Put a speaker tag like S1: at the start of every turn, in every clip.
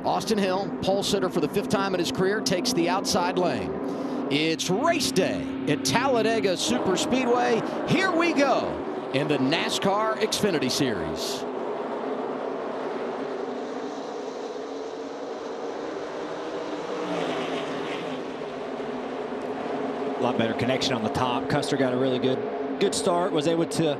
S1: Austin Hill, pole sitter for the 5th time in his career, takes the outside lane. It's race day at Talladega Superspeedway. Here we go in the NASCAR Xfinity Series.
S2: A lot better connection on the top. Custer got a really good start, was able to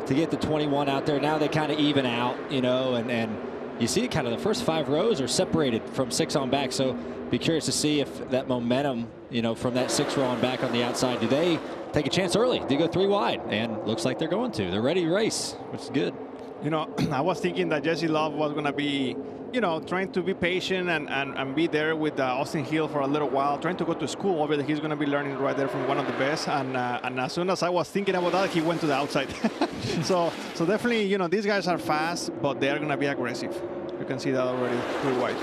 S2: get the 21 out there. Now they kind of even out, you know, and you see kind of the first 5 rows are separated from 6 on back. So be curious to see if that momentum, you know, from that 6 row on back on the outside, do they take a chance early? Do they go 3 wide? And looks like they're going to. They're ready to race, which is good.
S3: You know, I was thinking that Jesse Love was going to be, you know, trying to be patient and be there with Austin Hill for a little while, trying to go to school. Obviously, he's going to be learning right there from one of the best. And as soon as I was thinking about that, he went to the outside. so definitely, you know, these guys are fast, but they are going to be aggressive. You can see that already 3 wide.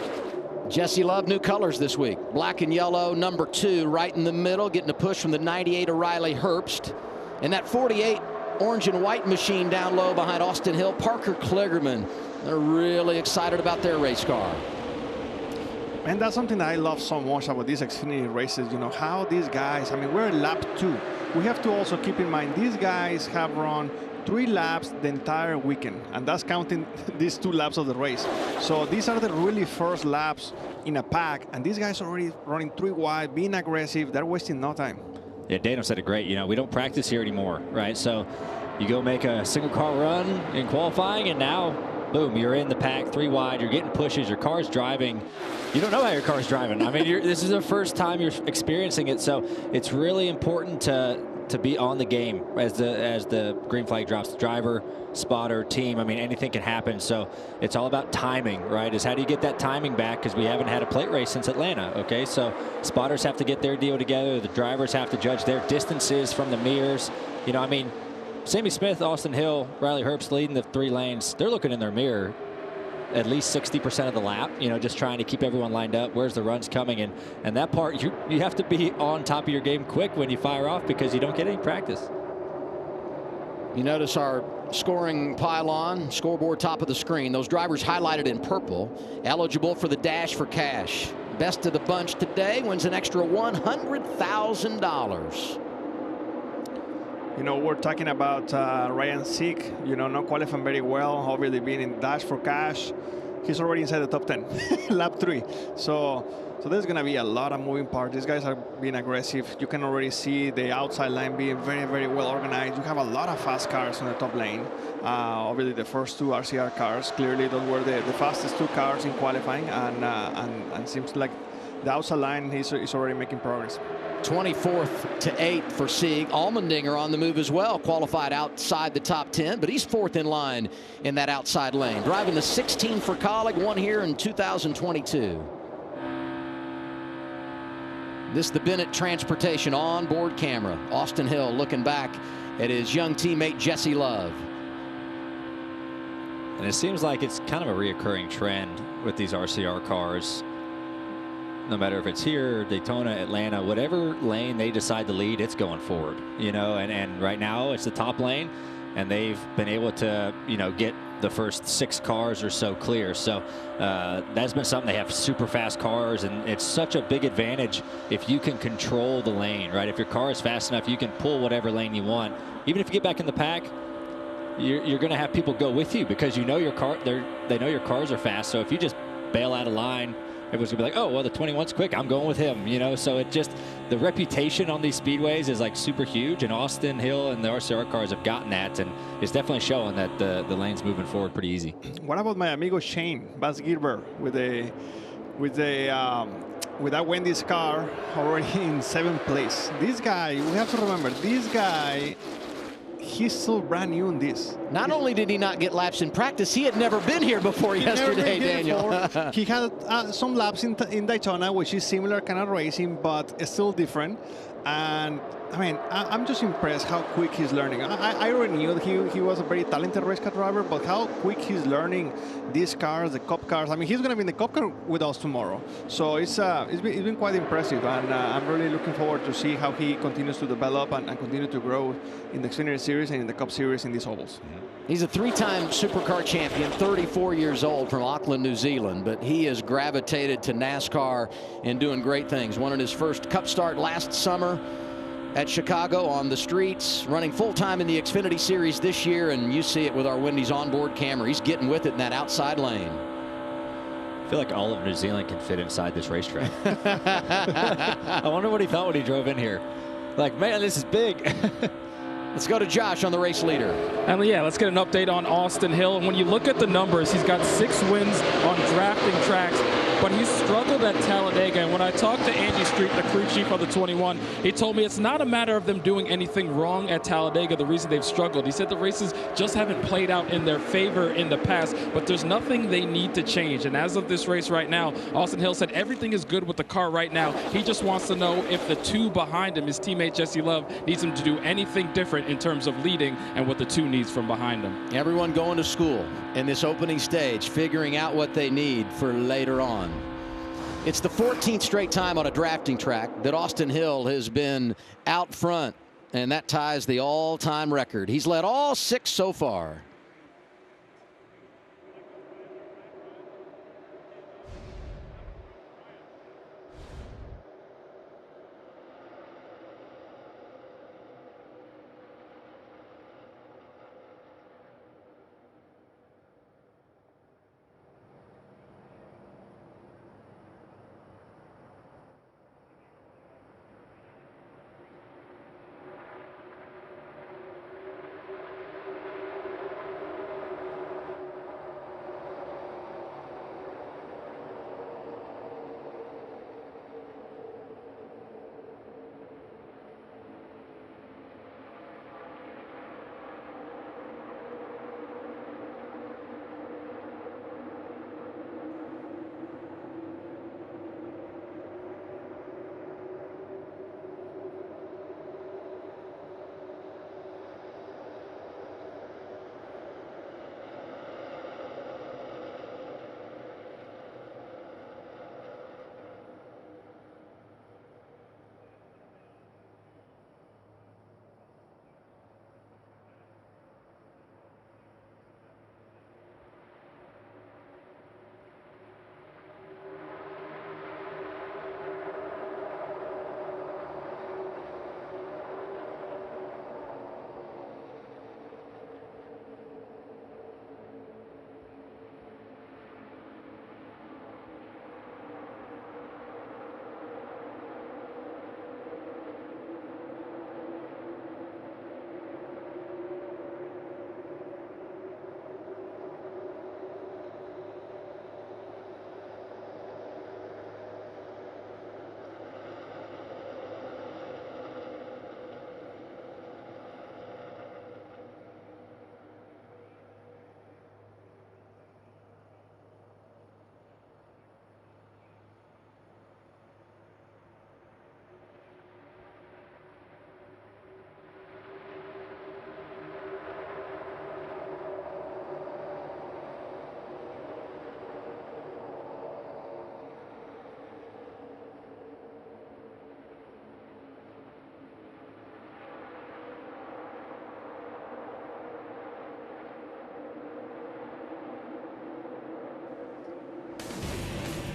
S1: Jesse Love, new colors this week. Black and yellow, number 2, right in the middle, getting a push from the 98 O'Reilly Herbst. And that 48 orange and white machine down low behind Austin Hill, Parker Kligerman. They're really excited about their race car.
S3: And that's something that I love so much about these Xfinity races. You know, how these guys, I mean, we're at lap 2. We have to also keep in mind these guys have run 3 laps the entire weekend, and that's counting these 2 laps of the race. So these are the really first laps in a pack, and these guys are already running 3 wide, being aggressive. They're wasting no time.
S2: Yeah, Dano said it great. You know, we don't practice here anymore, right? So you go make a single car run in qualifying, and now, boom, you're in the pack 3 wide. You're getting pushes. Your car's driving. You don't know how your car's driving. I mean, this is the first time you're experiencing it, so it's really important to be on the game as the green flag drops. Driver, spotter, team, I mean, anything can happen. So it's all about timing, right? Is how do you get that timing back, because we haven't had a plate race since Atlanta. Okay, so spotters have to get their deal together. The drivers have to judge their distances from the mirrors. You know, I mean, Sammy Smith, Austin Hill, Riley Herbst leading the 3 lanes. They're looking in their mirror at least 60% of the lap, you know, just trying to keep everyone lined up. Where's the runs coming? And that part, you have to be on top of your game quick when you fire off, because you don't get any practice.
S1: You notice our scoring pylon, scoreboard top of the screen. Those drivers highlighted in purple, eligible for the Dash for Cash. Best of the bunch today wins an extra $100,000.
S3: You know, we're talking about Ryan Sick, you know, not qualifying very well, obviously being in Dash for Cash. He's already inside the top 10, lap 3. So there's going to be a lot of moving parts. These guys are being aggressive. You can already see the outside line being very, very well organized. You have a lot of fast cars on the top lane. Obviously, the first 2 RCR cars, clearly those were the fastest 2 cars in qualifying. And seems like the outside line is already making progress.
S1: 24th to 8th for Sieg. Allmendinger on the move as well, qualified outside the top 10, but he's 4th in line in that outside lane. Driving the 16 for Colleague, won here in 2022. This is the Bennett Transportation onboard camera. Austin Hill looking back at his young teammate Jesse Love.
S2: And it seems like it's kind of a reoccurring trend with these RCR cars. No matter if it's here, Daytona, Atlanta, whatever lane they decide to lead, it's going forward, you know, and right now it's the top lane, and they've been able to, you know, get the first 6 cars or so clear. So that's been something. They have super fast cars, and it's such a big advantage if you can control the lane, right? If your car is fast enough, you can pull whatever lane you want. Even if you get back in the pack, you're going to have people go with you, because you know your car, they know your cars are fast. So if you just bail out of line, everyone's gonna be like, oh, well, the 21's quick, I'm going with him, you know. So it just, the reputation on these speedways is like super huge, and Austin Hill and the RCR cars have gotten that, and it's definitely showing that the lane's moving forward pretty easy.
S3: What about my amigo Shane Bas Gilbert with that Wendy's car already in 7th place? This guy, we have to remember, this guy, he's still brand new in this.
S1: Not only did he not get laps in practice, he had never been here before yesterday, Daniel.
S3: He had some laps in Daytona, which is similar kind of racing, but it's still different. And I mean, I'm just impressed how quick he's learning. I already knew that he was a very talented race car driver, but how quick he's learning these cars, the Cup cars. I mean, he's going to be in the Cup car with us tomorrow. So it's been quite impressive, and I'm really looking forward to see how he continues to develop and continue to grow in the Xfinity Series and in the Cup Series in these ovals.
S1: He's a 3-time Supercar champion, 34 years old, from Auckland, New Zealand, but he has gravitated to NASCAR and doing great things. Won his first Cup start last summer at Chicago on the streets, running full-time in the Xfinity Series this year, and you see it with our Wendy's onboard camera. He's getting with it in that outside lane.
S2: I feel like all of New Zealand can fit inside this racetrack. I wonder what he thought when he drove in here. Like, man, this is big.
S1: Let's go to Josh on the race leader.
S4: And yeah, let's get an update on Austin Hill. And when you look at the numbers, he's got 6 wins on drafting tracks, but he's struggled at Talladega. And when I talked to Andy Street, the crew chief of the 21, he told me it's not a matter of them doing anything wrong at Talladega, the reason they've struggled. He said the races just haven't played out in their favor in the past, but there's nothing they need to change. And as of this race right now, Austin Hill said everything is good with the car right now. He just wants to know if the 2 behind him, his teammate Jesse Love, needs him to do anything different in terms of leading and what the 2 needs from behind him.
S1: Everyone going to school in this opening stage, figuring out what they need for later on. It's the 14th straight time on a drafting track that Austin Hill has been out front, and that ties the all-time record. He's led all 6 so far.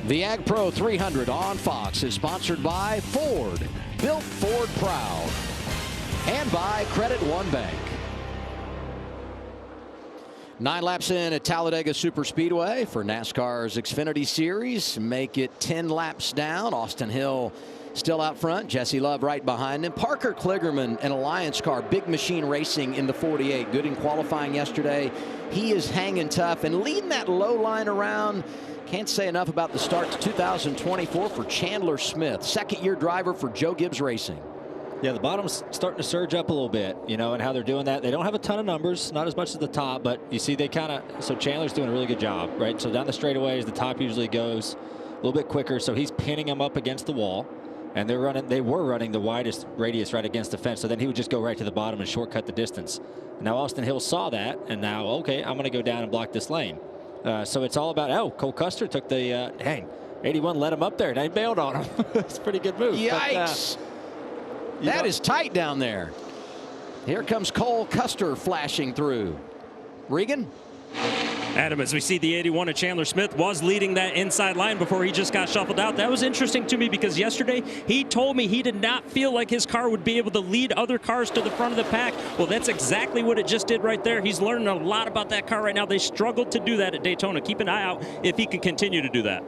S1: The Ag Pro 300 on Fox is sponsored by Ford, built Ford proud, and by Credit One Bank. 9 laps in at Talladega Superspeedway for NASCAR's Xfinity Series. Make it 10 laps down. Austin Hill still out front. Jesse Love right behind him. Parker Kligerman, an Alliance car, Big Machine Racing in the 48. Good in qualifying yesterday. He is hanging tough and leading that low line around. Can't say enough about the start to 2024 for Chandler Smith, second-year driver for Joe Gibbs Racing.
S2: Yeah, the bottom's starting to surge up a little bit, you know, and how they're doing that. They don't have a ton of numbers, not as much as the top, but you see they kind of, so Chandler's doing a really good job, right? So down the straightaways, the top usually goes a little bit quicker, so he's pinning him up against the wall. and they were running the widest radius right against the fence. So then he would just go right to the bottom and shortcut the distance. Now Austin Hill saw that, and now, okay, I'm going to go down and block this lane. So it's all about, Cole Custer took the, 81 let him up there, and they bailed on him. It's a pretty good move.
S1: Yikes.
S2: But,
S1: that is tight down there. Here comes Cole Custer flashing through. Regan?
S5: Adam, as we see the 81 of Chandler Smith was leading that inside line before he just got shuffled out. That was interesting to me because yesterday he told me he did not feel like his car would be able to lead other cars to the front of the pack. Well, that's exactly what it just did right there. He's learning a lot about that car right now. They struggled to do that at Daytona. Keep an eye out if he can continue to do that.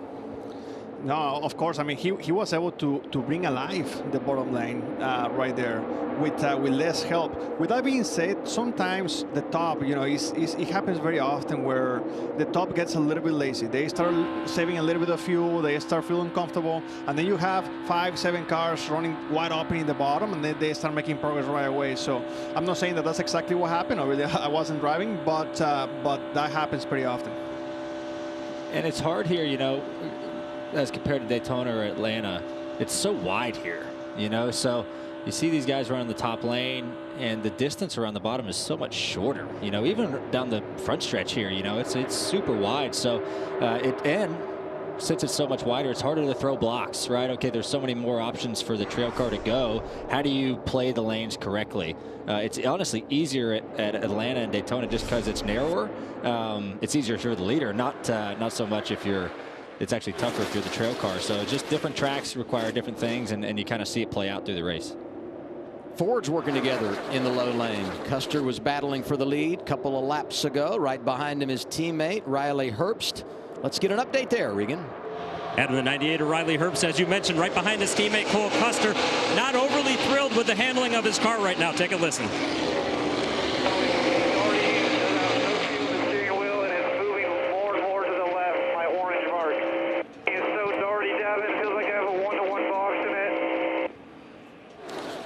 S3: No, of course. I mean, he was able to bring alive the bottom lane right there with less help. With that being said, sometimes the top, it happens very often where the top gets a little bit lazy. They start saving a little bit of fuel. They start feeling comfortable, and then you have 5-7 cars running wide open in the bottom, and then they start making progress right away. So I'm not saying that that's exactly what happened. I wasn't driving, but that happens pretty often.
S2: And it's hard here, as compared to Daytona or Atlanta. It's so wide here, so you see these guys running the top lane, and the distance around the bottom is so much shorter. Even down the front stretch here, it's super wide. So and since it's so much wider, it's harder to throw blocks, right? Okay, there's so many more options for the trail car to go. How do you play the lanes correctly? It's honestly easier at Atlanta and Daytona just because it's narrower. It's easier if you're the leader, not so much if you're. It's actually tougher if you're the trail car. So just different tracks require different things, and you kind of see it play out through the race.
S1: Fords working together in the low lane. Custer was battling for the lead a couple of laps ago. Right behind him his teammate Riley Herbst. Let's get an update there, Regan.
S5: Adam, the 98 of Riley Herbst, as you mentioned, right behind his teammate Cole Custer. Not overly thrilled with the handling of his car right now. Take a listen.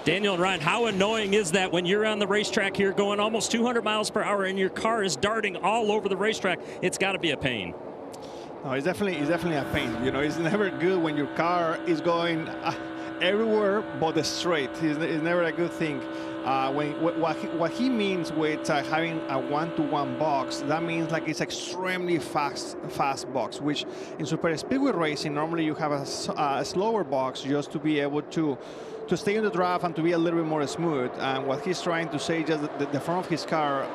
S5: Daniel and Ryan, how annoying is that when you're on the racetrack here going almost 200 miles per hour and your car is darting all over the racetrack? It's got to be a pain.
S3: No, it's definitely a pain. It's never good when your car is going everywhere but the straight. It's never a good thing. What he means with having a one-to-one box, that means like it's extremely fast box, which in super speedway racing normally you have a slower box just to be able to stay in the draft and to be a little bit more smooth. And what he's trying to say is just that the front of his car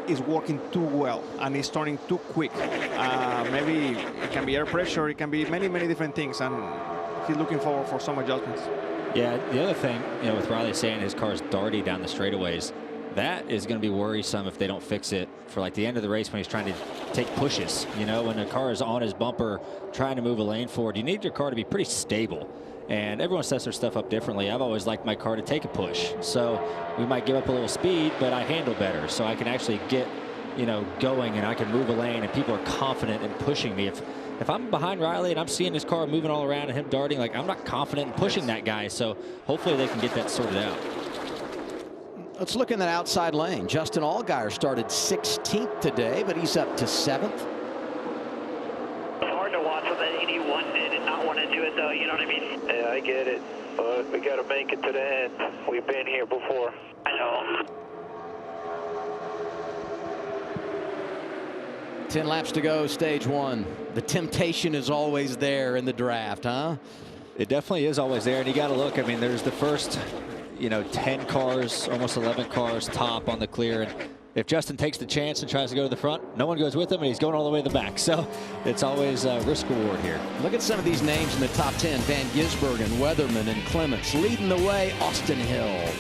S3: is working too well and it's turning too quick. Maybe it can be air pressure, it can be many different things, and he's looking forward for some adjustments.
S2: Yeah, the other thing, with Riley saying his car's darty down the straightaways, that is going to be worrisome if they don't fix it for like the end of the race when he's trying to take pushes. When the car is on his bumper trying to move a lane forward, you need your car to be pretty stable. And everyone sets their stuff up differently. I've always liked my car to take a push. So we might give up a little speed, but I handle better. So I can actually get, going, and I can move a lane, and people are confident in pushing me. If I'm behind Riley and I'm seeing his car moving all around and him darting, I'm not confident in pushing that guy. So hopefully they can get that sorted out.
S1: Let's look in that outside lane. Justin Allgaier started 16th today, but he's up to 7th.
S6: Hard to watch what that 81 did and not want to do it, though. You know what I mean?
S7: Yeah, I get it. But we got to make it to the end. We've been here before.
S6: I know.
S1: 10 laps to go, stage 1. The temptation is always there in the draft, huh?
S2: It definitely is always there, and you got to look. I mean, there's the first, 10 cars, almost 11 cars top on the clear. And if Justin takes the chance and tries to go to the front, no one goes with him, and he's going all the way to the back. So it's always a risk reward here.
S1: Look at some of these names in the top 10. Van Gisbergen, Weatherman, and Clements. Leading the way, Austin Hill.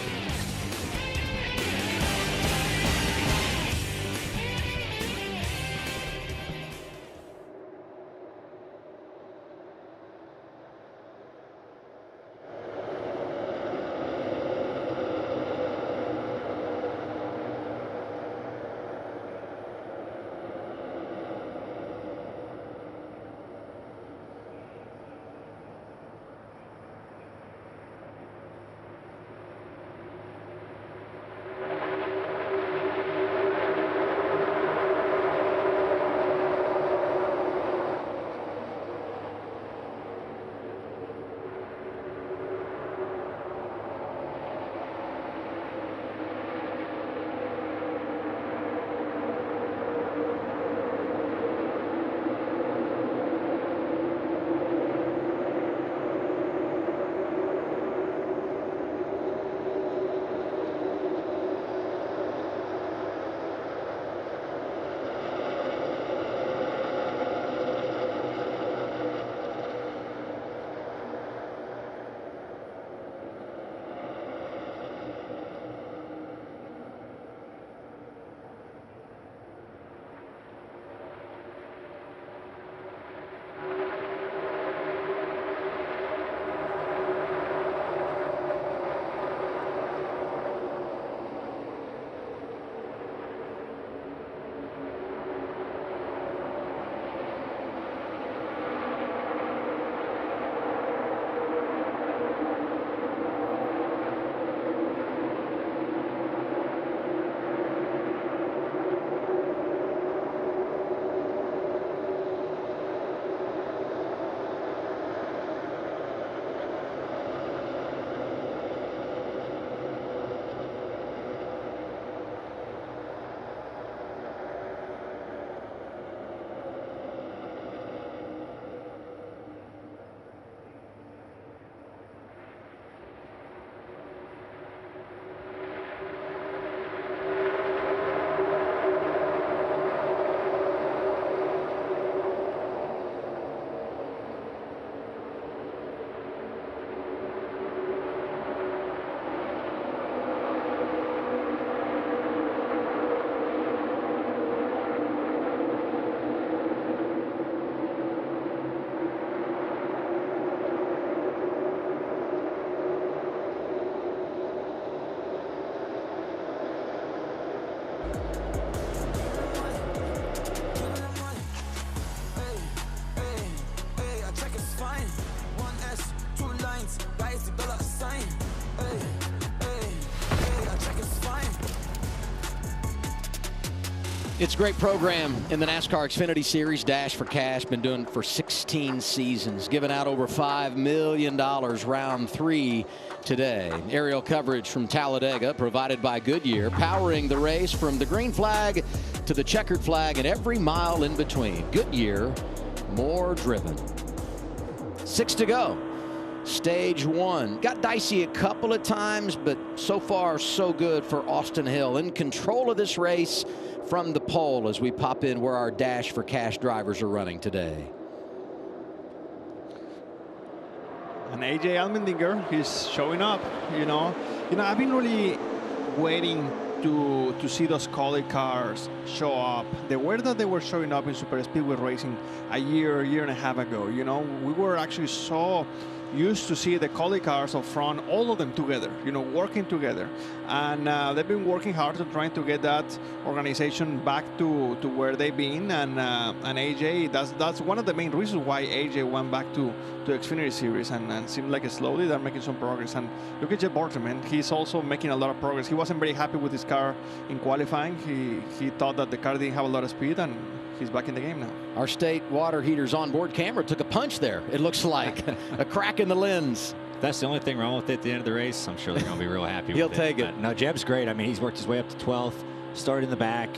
S1: It's a great program in the NASCAR Xfinity Series. Dash for Cash, been doing it for 16 seasons, giving out over $5 million round 3 today. Aerial coverage from Talladega provided by Goodyear, powering the race from the green flag to the checkered flag and every mile in between. Goodyear, more driven. 6 to go. Stage 1 got dicey a couple of times, but so far so good for Austin Hill, in control of this race from the pole as we pop in where our Dash for Cash drivers are running today.
S3: And AJ Allmendinger, he's showing up. You know, I've been really waiting to see those quali cars show up the way that they were showing up in Superspeedway racing a year and a half ago. You know, we were actually so used to see the quali cars up front, all of them together, working together. And they've been working hard to trying to get that organization back to where they've been. And AJ, that's one of the main reasons why AJ went back to Xfinity Series, and seemed like slowly they're making some progress. And look at Jeff Burton, man. He's also making a lot of progress. He wasn't very happy with his car in qualifying. He thought that the car didn't have a lot of speed, and he's back in the game now.
S1: Our state water heater's onboard camera took a punch there. It looks like a crack in the lens.
S2: That's the only thing wrong with it at the end of the race. I'm sure they're going to be real happy
S1: He'll
S2: with it.
S1: take it.
S2: No, Jeb's great. I mean, he's worked his way up to 12th, started in the back,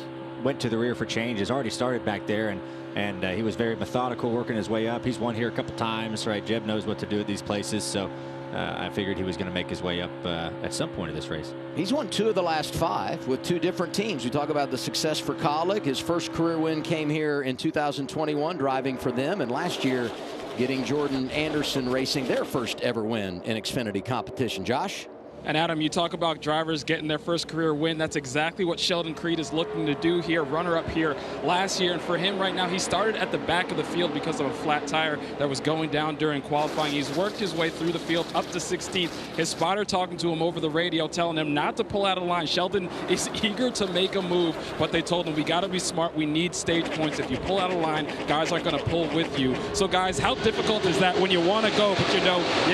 S2: went to the rear for changes, already started back there, and he was very methodical working his way up. He's won here a couple times, right? Jeb knows what to do at these places, so I figured he was going to make his way up at some point of this race.
S1: He's won 2 of the last 5 with 2 different teams. We talk about the success for Colleague. His first career win came here in 2021, driving for them, and last year getting Jordan Anderson racing their first ever win in Xfinity competition. Josh?
S4: And Adam, you talk about drivers getting their first career win. That's exactly what Sheldon Creed is looking to do here. Runner-up here last year. And for him right now, he started at the back of the field because of a flat tire that was going down during qualifying. He's worked his way through the field up to 16th. His spotter talking to him over the radio, telling him not to pull out of line. Sheldon is eager to make a move, but they told him, we got to be smart. We need stage points. If you pull out of line, guys aren't going to pull with you. So, guys, how difficult is that when you want to go, but you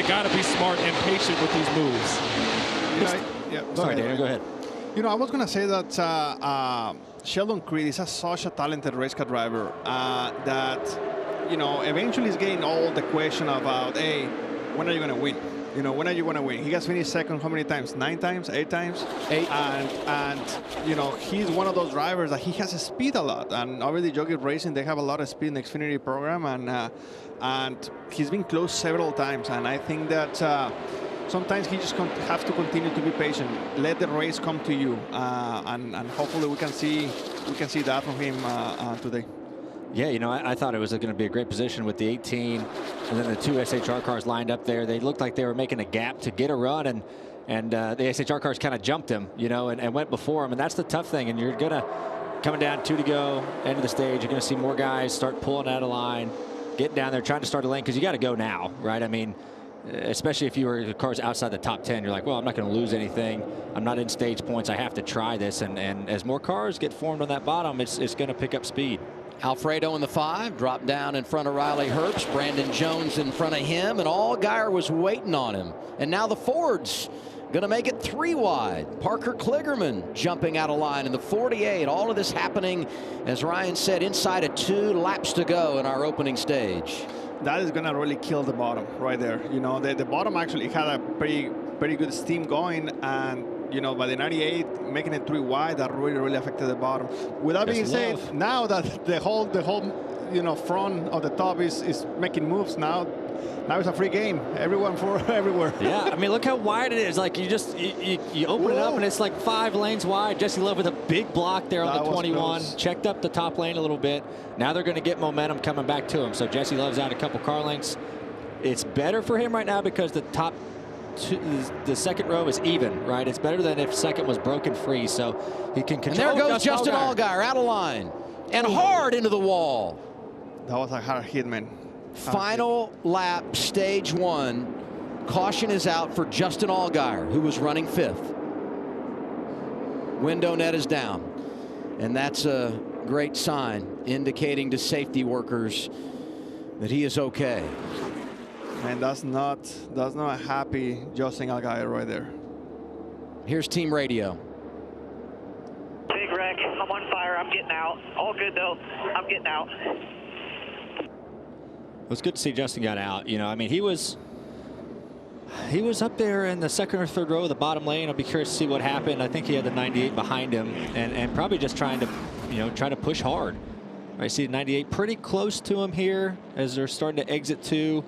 S4: got to be smart and patient with these moves?
S2: Sorry, Dana, go ahead.
S3: I was going to say that Sheldon Creed is such a talented race car driver that, eventually he's getting all the question about, hey, when are you going to win? When are you going to win? He has finished second how many times? 9 times? 8 times?
S1: 8.
S3: And he's one of those drivers that he has speed a lot. And obviously, Jockey Racing, they have a lot of speed in the Xfinity program. And he's been close several times. And I think that sometimes he just have to continue to be patient. Let the race come to you, and hopefully we can see that from him today.
S2: Yeah, I thought it was going to be a great position with the 18 and then the 2 SHR cars lined up there. They looked like they were making a gap to get a run, and the SHR cars kind of jumped him, and went before him. And that's the tough thing. And you're going to, coming down 2 to go, end of the stage, you're going to see more guys start pulling out of line, getting down there, trying to start a lane, because you got to go now, right? I mean, especially if you were the cars outside the top 10, you're like, well, I'm not going to lose anything. I'm not in stage points. I have to try this. And as more cars get formed on that bottom, it's going to pick up speed.
S1: Alfredo in the 5, dropped down in front of Riley Herbst. Brandon Jones in front of him, and Allgaier was waiting on him. And now the Ford's going to make it 3 wide. Parker Kligerman jumping out of line in the 48. All of this happening, as Ryan said, inside of 2 laps to go in our opening stage.
S3: That is going to really kill the bottom right there. The bottom actually had a pretty good steam going, and by the 98 making it 3 wide, that really affected the bottom. With that being said, now that the whole front of the top is making moves now it's a free game. Everyone for everywhere.
S2: Yeah, I mean, look how wide it is. Like, you open it up and it's like 5 lanes wide. Jesse Love with a big block there on the 21. Checked up the top lane a little bit. Now they're going to get momentum coming back to him. So Jesse Love's out a couple car lengths. It's better for him right now because the top 2, the second row is even, right? It's better than if second was broken free. So he can control.
S1: And there goes Justin Allgaier out of line and hard into the wall.
S3: That was a hard hit, man.
S1: Final lap, stage 1. Caution is out for Justin Allgaier, who was running 5th. Window net is down, and that's a great sign, indicating to safety workers that he is okay.
S3: And that's not a happy Justin Allgaier right there.
S1: Here's team radio.
S6: Big wreck. I'm on fire. I'm getting out. All good, though. I'm getting out.
S2: It was good to see Justin got out. You know, I mean, he was up there in the second or third row of the bottom lane. I'll be curious to see what happened. I think he had the 98 behind him and probably just trying to, you know, try to push hard. I see the 98 pretty close to him here as they're starting to exit 2.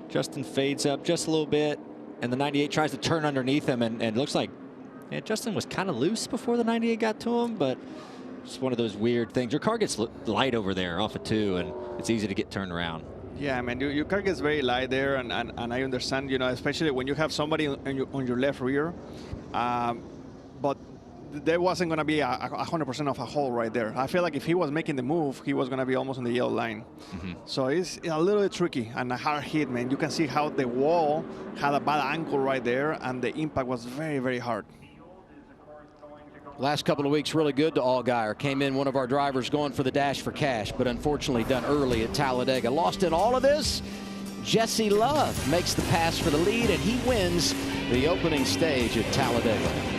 S2: Justin fades up just a little bit, and the 98 tries to turn underneath him, and it looks like Justin was kind of loose before the 98 got to him, but it's one of those weird things. Your car gets light over there off of 2, and it's easy to get turned around.
S3: Yeah, man, your car gets very light there, and I understand, you know, especially when you have somebody on your left rear, but there wasn't going to be 100% of a hole right there. I feel like if he was making the move, he was going to be almost on the yellow line. So it's a little bit tricky and a hard hit, man. You can see how the wall had a bad angle right there, and the impact was very, very hard.
S1: Last couple of weeks really good to Allgaier. Came in one of our drivers going for the dash for cash, but unfortunately done early at Talladega. Lost in all of this, Jesse Love makes the pass for the lead, and he wins the opening stage at Talladega.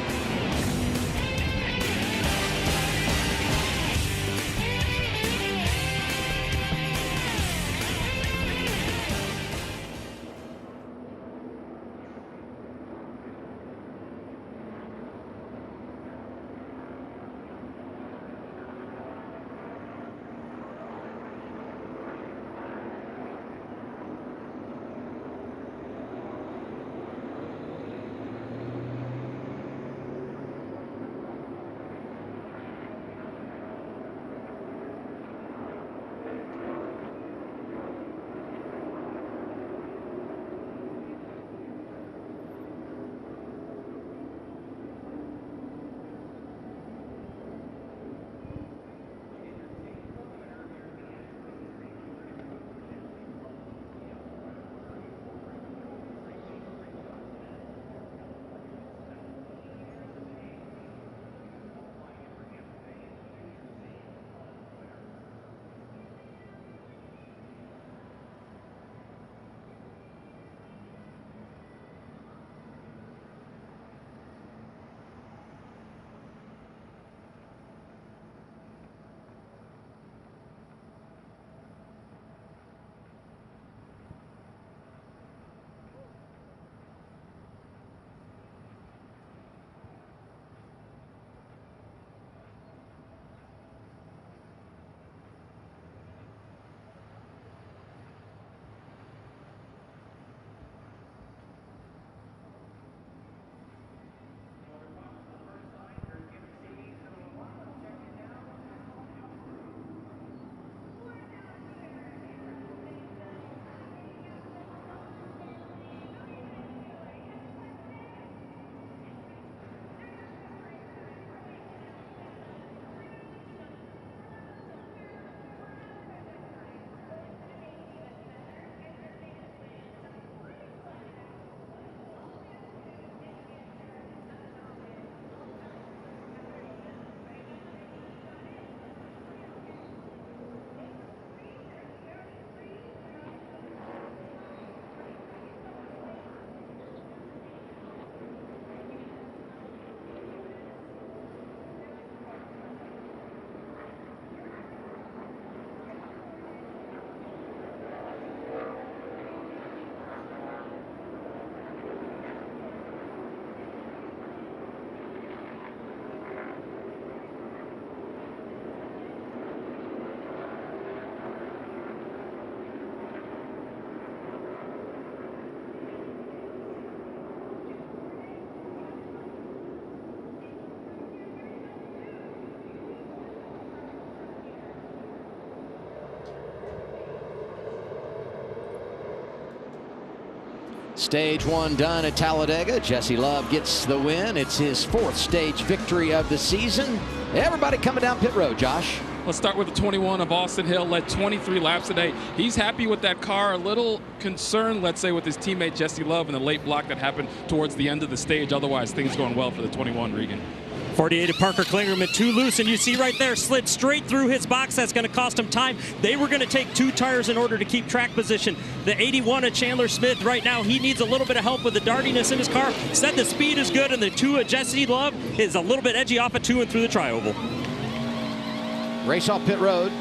S1: Stage 1 done at Talladega. Jesse Love gets the win. It's his 4th stage victory of the season. Everybody coming down pit road, Josh.
S4: Let's start with the 21 of Austin Hill. Led 23 laps today. He's happy with that car. A little concerned, let's say, with his teammate Jesse Love in the late block that happened towards the end of the stage. Otherwise, things going well for the 21, Regan.
S5: 48 of Parker Klingerman, too loose, and you see right there, slid straight through his box. That's going to cost him time. They were going to take 2 tires in order to keep track position. The 81 of Chandler Smith right now, he needs a little bit of help with the dardiness in his car. Said the speed is good, and the 2 of Jesse Love is a little bit edgy off of 2 and through the tri-oval.
S1: Race off pit road.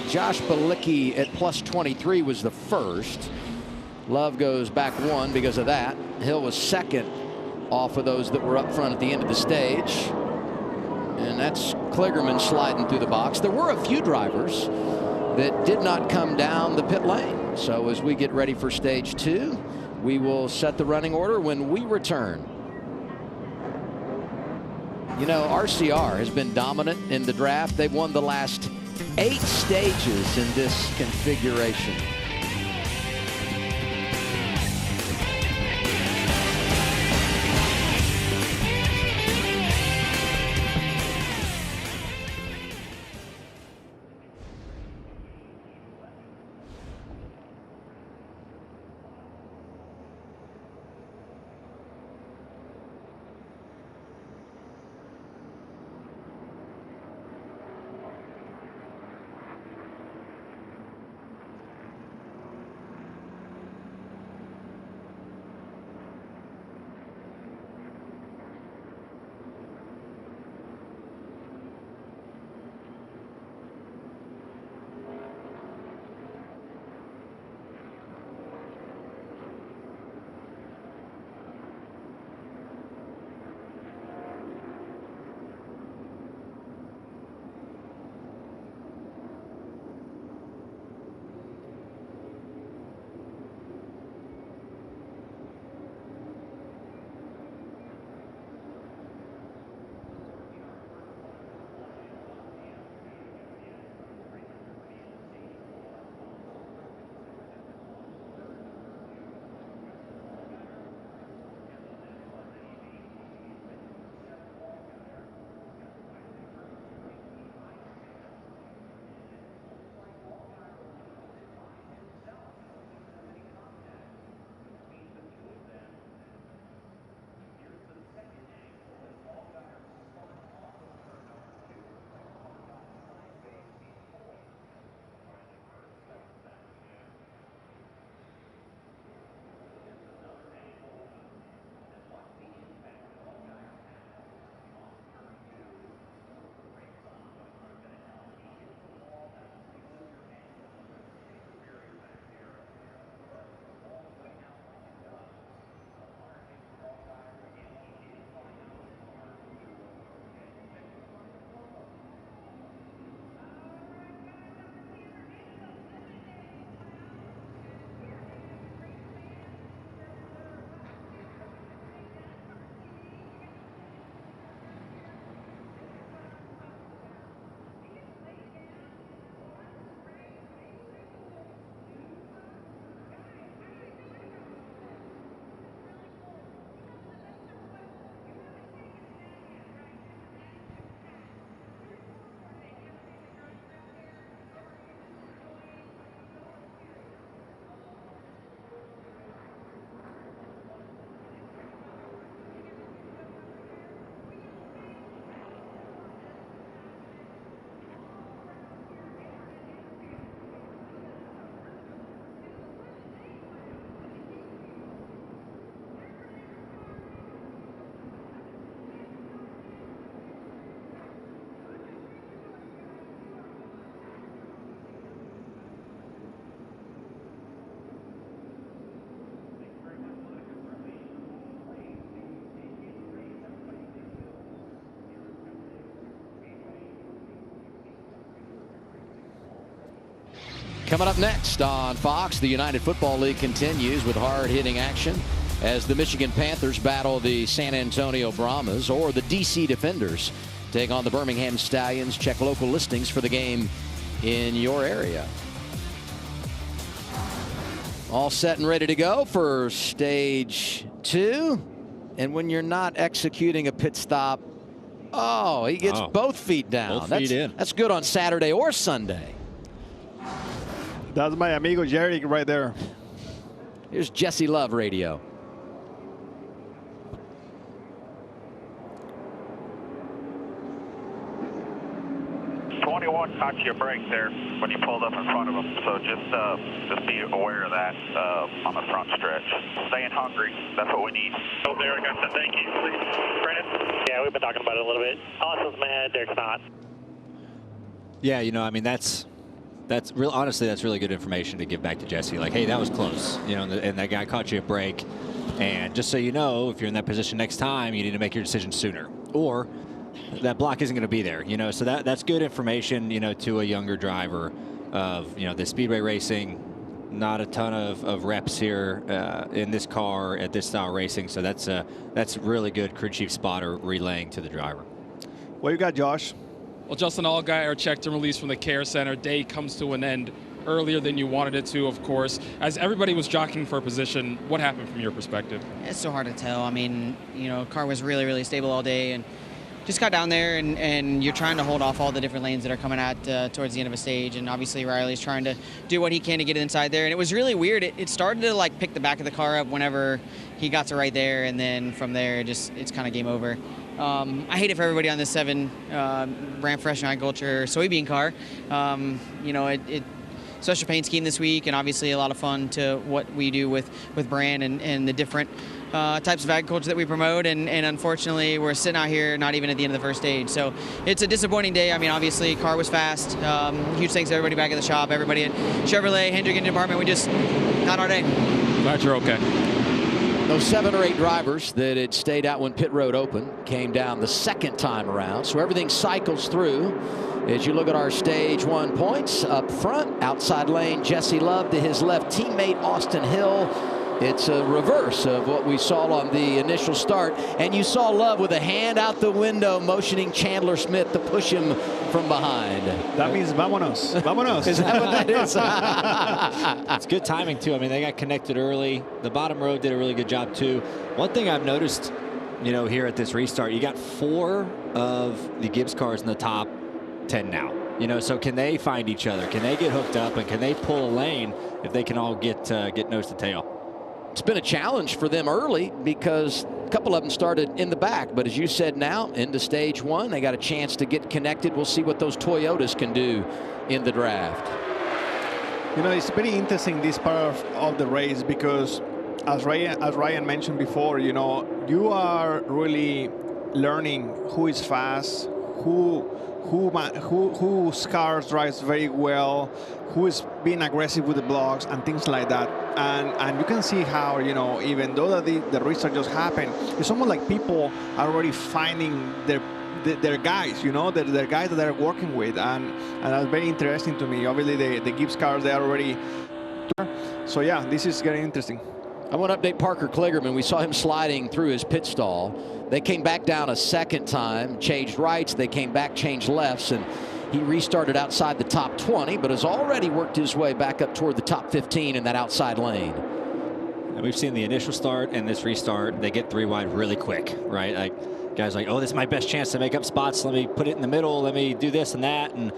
S1: Josh Balicki at plus 23 was the first. Love goes back 1 because of that. Hill was second off of those that were up front at the end of the stage. And that's Kligerman sliding through the box. There were a few drivers that did not come down the pit lane. So as we get ready for stage 2, we will set the running order when we return. You know, RCR has been dominant in the draft. They've won the last 8 stages in this configuration. Coming up next on Fox, the United Football League continues with hard-hitting action as the Michigan Panthers battle the San Antonio Brahmas, or the DC Defenders take on the Birmingham Stallions. Check local listings for the game in your area. All set and ready to go for stage 2. And when you're not executing a pit stop, oh, he gets both feet down.
S2: Both feet in.
S1: That's good on Saturday or Sunday.
S3: That's my amigo Jerry right there.
S1: Here's Jesse Love radio.
S7: you a break there when you pulled up in front of him. So just be aware of that on the front stretch. Staying hungry. That's what we need.
S6: Oh, Derek, I said thank you. Please, Brandon? Yeah, we've been talking about it a little bit. Austin's mad, Derek's not.
S2: Yeah, you know, I mean, that's real. Honestly, that's really good information to give back to Jesse. Like, hey, that was close, you know, and that guy caught you a break. And just so you know, if you're in that position next time, you need to make your decision sooner, or that block isn't going to be there. You know, so that's good information, you know, to a younger driver of, you know, the speedway racing. Not a ton of reps here in this car at this style racing. So that's really good crew chief spotter relaying to the driver.
S3: What you got, Josh?
S4: Well, Justin Allgaier checked and released from the care center. Day comes to an end earlier than you wanted it to, of course. As everybody was jockeying for a position, what happened from your perspective?
S8: It's so hard to tell. I mean, you know, car was really, really stable all day, and just got down there, and you're trying to hold off all the different lanes that are coming at towards the end of a stage, and obviously Riley's trying to do what he can to get inside there, and it was really weird. It started to like pick the back of the car up whenever he got to right there, and then from there it's kind of game over. I hate it for everybody on this 7 brand fresh and agriculture soybean car. You know, it special paint scheme this week, and obviously a lot of fun to what we do with brand and the different types of agriculture that we promote, and unfortunately we're sitting out here not even at the end of the first stage. So it's a disappointing day. I mean, obviously car was fast. Huge thanks to everybody back at the shop, everybody at Chevrolet, Hendrick Engine Department. We just not our day.
S4: Glad you're okay.
S1: Those 7 or 8 drivers that had stayed out when pit road opened came down the second time around, so everything cycles through. As you look at our stage 1 points up front, outside lane, Jesse Love to his left teammate Austin Hill. It's a reverse of what we saw on the initial start, and you saw Love with a hand out the window motioning Chandler Smith to push him from behind.
S3: That means vámonos. Vámonos.
S1: Is that what that is?
S2: It's good timing too. I mean, they got connected early. The bottom row did a really good job too. One thing I've noticed, you know, here at this restart, you got 4 of the Gibbs cars in the top 10 now. You know, so can they find each other? Can they get hooked up, and can they pull a lane if they can all get nose to tail?
S1: It's been a challenge for them early because a couple of them started in the back. But as you said, now into stage 1, they got a chance to get connected. We'll see what those Toyotas can do in the draft.
S3: You know, it's very interesting, this part of the race, because as Ryan mentioned before, you know, you are really learning who is fast, whose car drives very well, who is being aggressive with the blocks and things like that. And you can see how, you know, even though the restart just happened, it's almost like people are already finding their guys, you know, their guys that they're working with, and that's very interesting to me. Obviously, the Gibbs cars, they are already. So yeah, this is getting interesting.
S1: I want to update Parker Kligerman. We saw him sliding through his pit stall. They came back down a second time, changed rights. They came back, changed lefts, and he restarted outside the top 20, but has already worked his way back up toward the top 15 in that outside lane.
S2: And we've seen the initial start and this restart. They get 3 wide really quick, right? Like, guys like, oh, this is my best chance to make up spots. Let me put it in the middle. Let me do this and that. And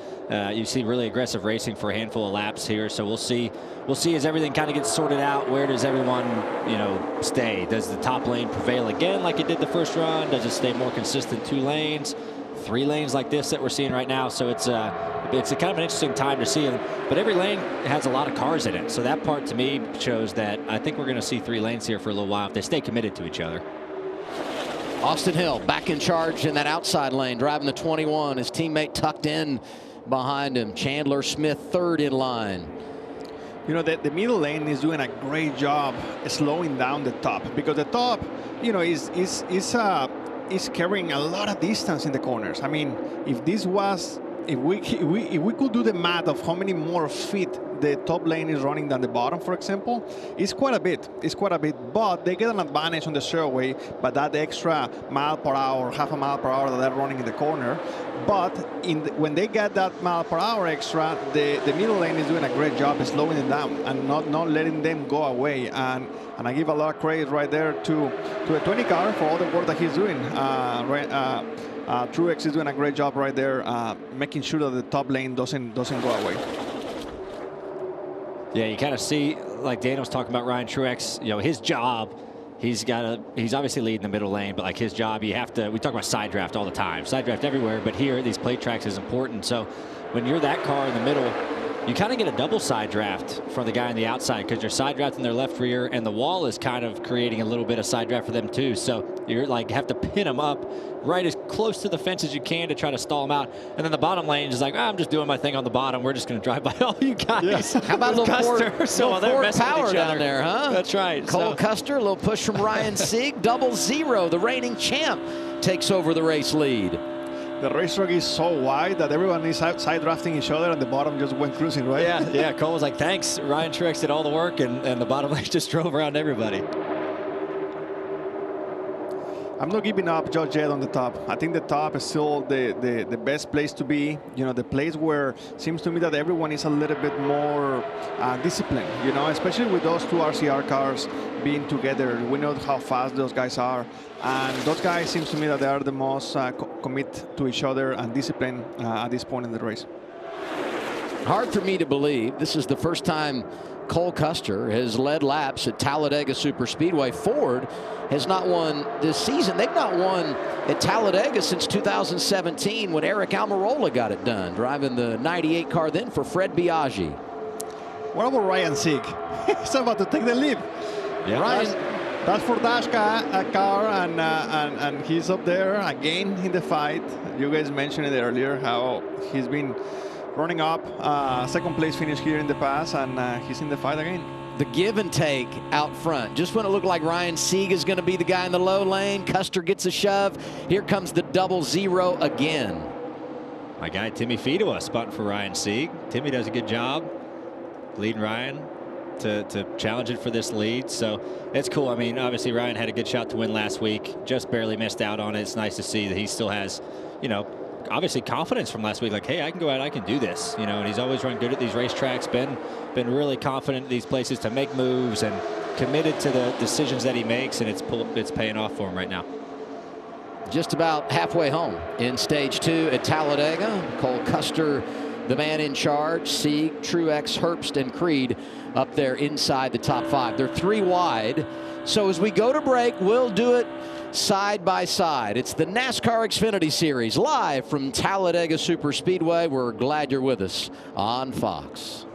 S2: you see really aggressive racing for a handful of laps here. So we'll see as everything kind of gets sorted out. Where does everyone, you know, stay? Does the top lane prevail again like it did the first run? Does it stay more consistent 2 lanes? 3 lanes like this that we're seeing right now? So it's a kind of an interesting time to see. But every lane has a lot of cars in it. So that part to me shows that I think we're going to see 3 lanes here for a little while if they stay committed to each other.
S1: Austin Hill back in charge in that outside lane, driving the 21. His teammate tucked in behind him. Chandler Smith third in line.
S3: You know, the middle lane is doing a great job slowing down the top, because the top, you know, is carrying a lot of distance in the corners. I mean, if we could do the math of how many more feet the top lane is running than the bottom, for example, it's quite a bit. It's quite a bit, but they get an advantage on the straightaway by that extra mile per hour, half a mile per hour that they're running in the corner. But when they get that mile per hour extra, the middle lane is doing a great job slowing them down and not letting them go away. And I give a lot of credit right there to a 20 car for all the work that he's doing. Truex is doing a great job right there, making sure that the top lane doesn't go away.
S2: Yeah, you kind of see, like Daniel's talking about Ryan Truex, you know, his job he's obviously leading the middle lane, but like his job, we talk about side draft all the time, side draft everywhere, but here at these plate tracks is important. So when you're that car in the middle, you kind of get a double side draft for the guy on the outside because you're side drafting their left rear, and the wall is kind of creating a little bit of side draft for them too. So you're like have to pin them up right as close to the fence as you can to try to stall them out. And then the bottom lane is like, I'm just doing my thing on the bottom. We're just going to drive by all you guys.
S1: Yes. How about a little Ford power down there, huh?
S2: That's right.
S1: Cole Custer, a little push from Ryan Sieg. 0-0. The reigning champ takes over the race lead.
S3: The racetrack is so wide that everyone is side drafting each other, and the bottom just went cruising, right?
S2: Yeah. Cole was like, thanks. Ryan Truex did all the work, and the bottom lane just drove around everybody.
S3: I'm not giving up just yet on the top. I think the top is still the best place to be. You know, the place where it seems to me that everyone is a little bit more disciplined, you know, especially with those two RCR cars being together. We know how fast those guys are. And those guys seems to me that they are the most commit to each other and disciplined at this point in the race.
S1: Hard for me to believe this is the first time Cole Custer has led laps at Talladega Superspeedway. Ford has not won this season. They've not won at Talladega since 2017 when Eric Almirola got it done, driving the 98 car then for Fred Biaggi.
S3: What about Ryan Sieg? He's about to take the lead.
S2: Yeah.
S3: That's for Dash car, and he's up there again in the fight. You guys mentioned it earlier, how he's been running up, second place finish here in the past, and he's in the fight again.
S1: The give and take out front. Just when it looked like Ryan Sieg is going to be the guy in the low lane, Custer gets a shove. Here comes the 0-0 again.
S2: My guy Timmy Fedua spotting for Ryan Sieg. Timmy does a good job leading Ryan to challenge it for this lead. So it's cool. I mean, obviously Ryan had a good shot to win last week. Just barely missed out on it. It's nice to see that he still has, you know, obviously confidence from last week. Like, hey, I can go out, I can do this. You know, and he's always run good at these racetracks. Been really confident in these places to make moves and committed to the decisions that he makes, and it's paying off for him right now.
S1: Just about halfway home in stage 2 at Talladega. Cole Custer, the man in charge. Sieg, Truex, Herbst, and Creed up there inside the top 5. They're 3 wide. So as we go to break, we'll do it side by side. It's the NASCAR Xfinity Series live from Talladega Superspeedway. We're glad you're with us on Fox.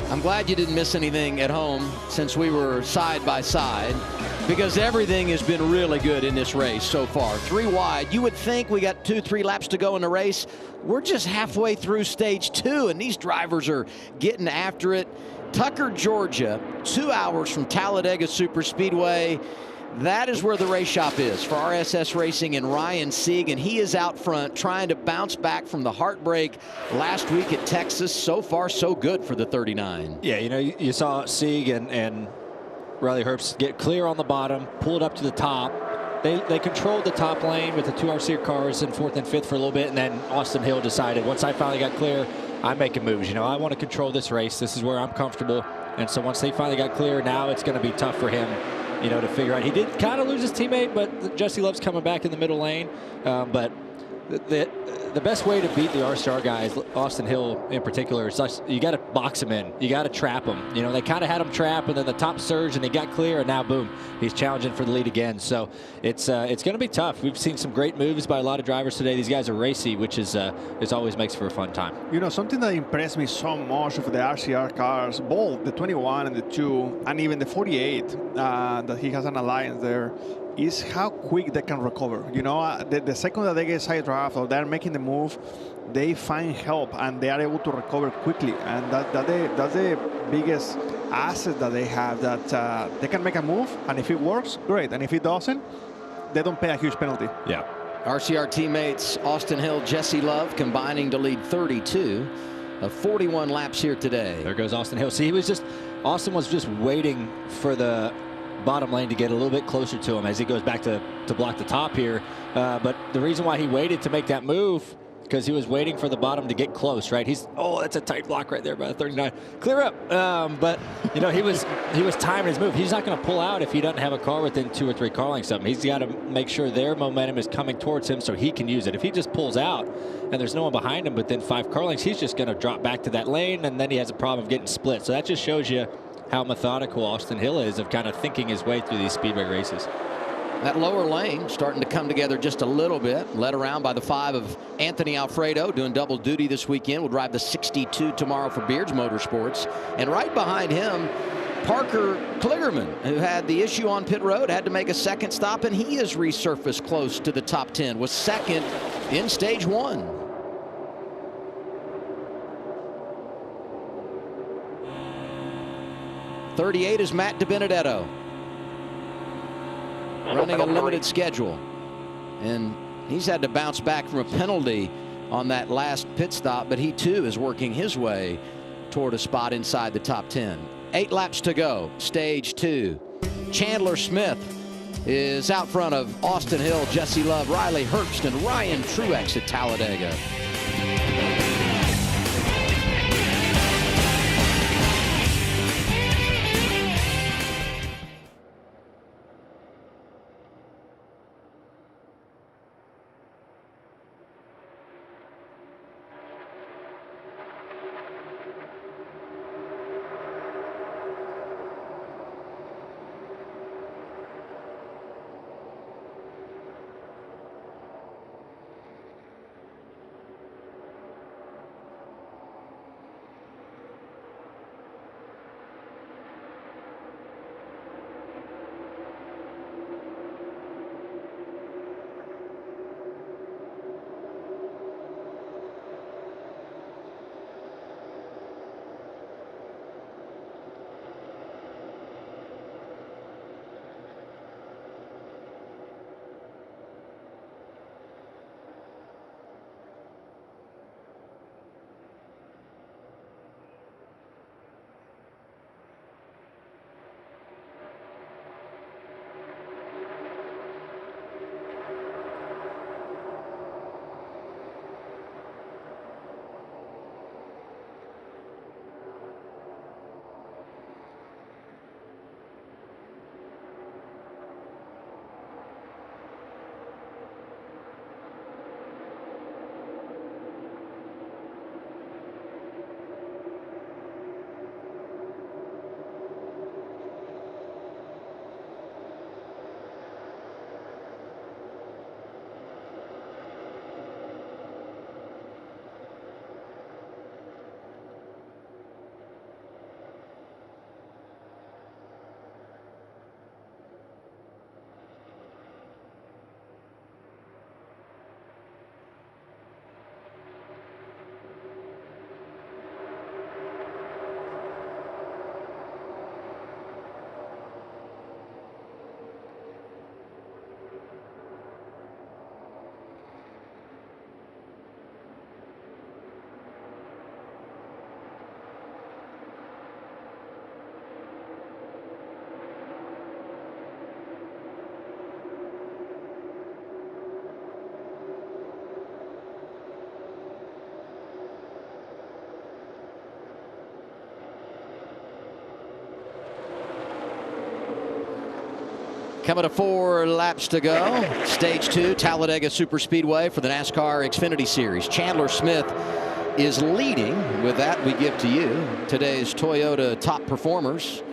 S1: I'm glad you didn't miss anything at home since we were side by side, because everything has been really good in this race so far. 3 wide. You would think we got 2-3 laps to go in the race. We're just halfway through stage 2, and these drivers are getting after it. Tucker, Georgia, 2 hours from Talladega Superspeedway. That is where the race shop is for RSS Racing and Ryan Sieg, and he is out front trying to bounce back from the heartbreak last week at Texas. So far, so good for the 39.
S2: Yeah, you know, you saw Sieg and Riley Herbst get clear on the bottom, pull it up to the top. They controlled the top lane with the 2 RC cars in 4th and 5th for a little bit, and then Austin Hill decided, once I finally got clear, I'm making moves. You know, I want to control this race. This is where I'm comfortable. And so once they finally got clear, now it's going to be tough for him, you know, to figure out. He did kind of lose his teammate, but Jesse Love's coming back in the middle lane. But the best way to beat the R-Star guys, Austin Hill in particular, is you got to box him in. You got to trap him. You know, they kind of had him trapped, and then the top surged, and he got clear, and now boom, he's challenging for the lead again. So it's going to be tough. We've seen some great moves by a lot of drivers today. These guys are racy, which is always makes for a fun time.
S3: You know, something that impressed me so much of the RCR cars, both the 21 and the 2, and even the 48 that he has an alliance there, is how quick they can recover. You know, the second that they get side draft or they're making the move, they find help and they are able to recover quickly. And that's the biggest asset that they have, that they can make a move, and if it works, great. And if it doesn't, they don't pay a huge penalty.
S2: Yeah.
S1: RCR teammates Austin Hill, Jesse Love combining to lead 32 of 41 laps here today.
S2: There goes Austin Hill. See, Austin was just waiting for the bottom lane to get a little bit closer to him as he goes back to block the top here. But the reason why he waited to make that move, because he was waiting for the bottom to get close, right? That's a tight block right there by the 39. Clear up. But you know, he was timing his move. He's not going to pull out if he doesn't have a car within 2 or 3 car lengths of him. He's got to make sure their momentum is coming towards him so he can use it. If he just pulls out and there's no one behind him within 5 car lengths, he's just going to drop back to that lane, and then he has a problem of getting split. So that just shows you how methodical Austin Hill is of kind of thinking his way through these speedway races.
S1: That lower lane starting to come together just a little bit, led around by the 5 of Anthony Alfredo, doing double duty this weekend. Will drive the 62 tomorrow for Beards Motorsports. And right behind him, Parker Kligerman, who had the issue on pit road, had to make a second stop, and he has resurfaced close to the top 10, was second in stage 1. '38 is Matt DiBenedetto, running a limited schedule, and he's had to bounce back from a penalty on that last pit stop, but he too is working his way toward a spot inside the top 10. 8 laps to go, stage 2. Chandler Smith is out front of Austin Hill, Jesse Love, Riley Herbst, and Ryan Truex at Talladega. Coming to 4 laps to go. Stage 2, Talladega Superspeedway for the NASCAR Xfinity Series. Chandler Smith is leading. With that, we give to you today's Toyota top performers.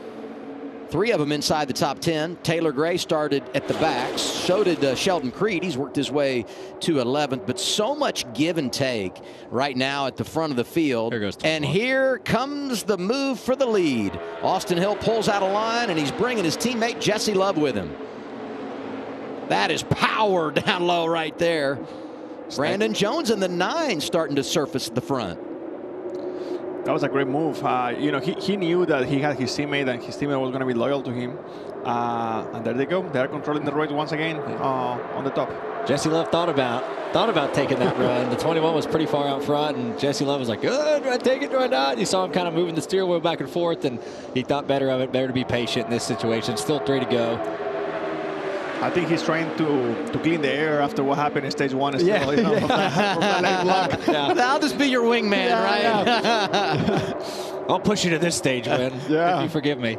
S1: 3 of them inside the top 10. Taylor Gray started at the back. So did Sheldon Creed. He's worked his way to 11th. But so much give and take right now at the front of the field. And here comes the move for the lead. Austin Hill pulls out a line, and he's bringing his teammate Jesse Love with him. That is power down low right there. Brandon Jones in the 9 starting to surface at the front.
S3: That was a great move. You know, he knew that he had his teammate, and his teammate was going to be loyal to him. And there they go. They're controlling the race once again on the top.
S2: Jesse Love thought about taking that run. The 21 was pretty far out front, and Jesse Love was like, do I take it, do I not? You saw him kind of moving the steering wheel back and forth, and he thought better of it, better to be patient in this situation. Still 3 to go.
S3: I think he's trying to clean the air after what happened in stage 1.
S2: Yeah.
S3: Still, you know, from that late block.
S2: Yeah.
S1: I'll just be your wingman, right?
S2: I'll push you to this stage, Win.
S3: Yeah.
S2: If you forgive me.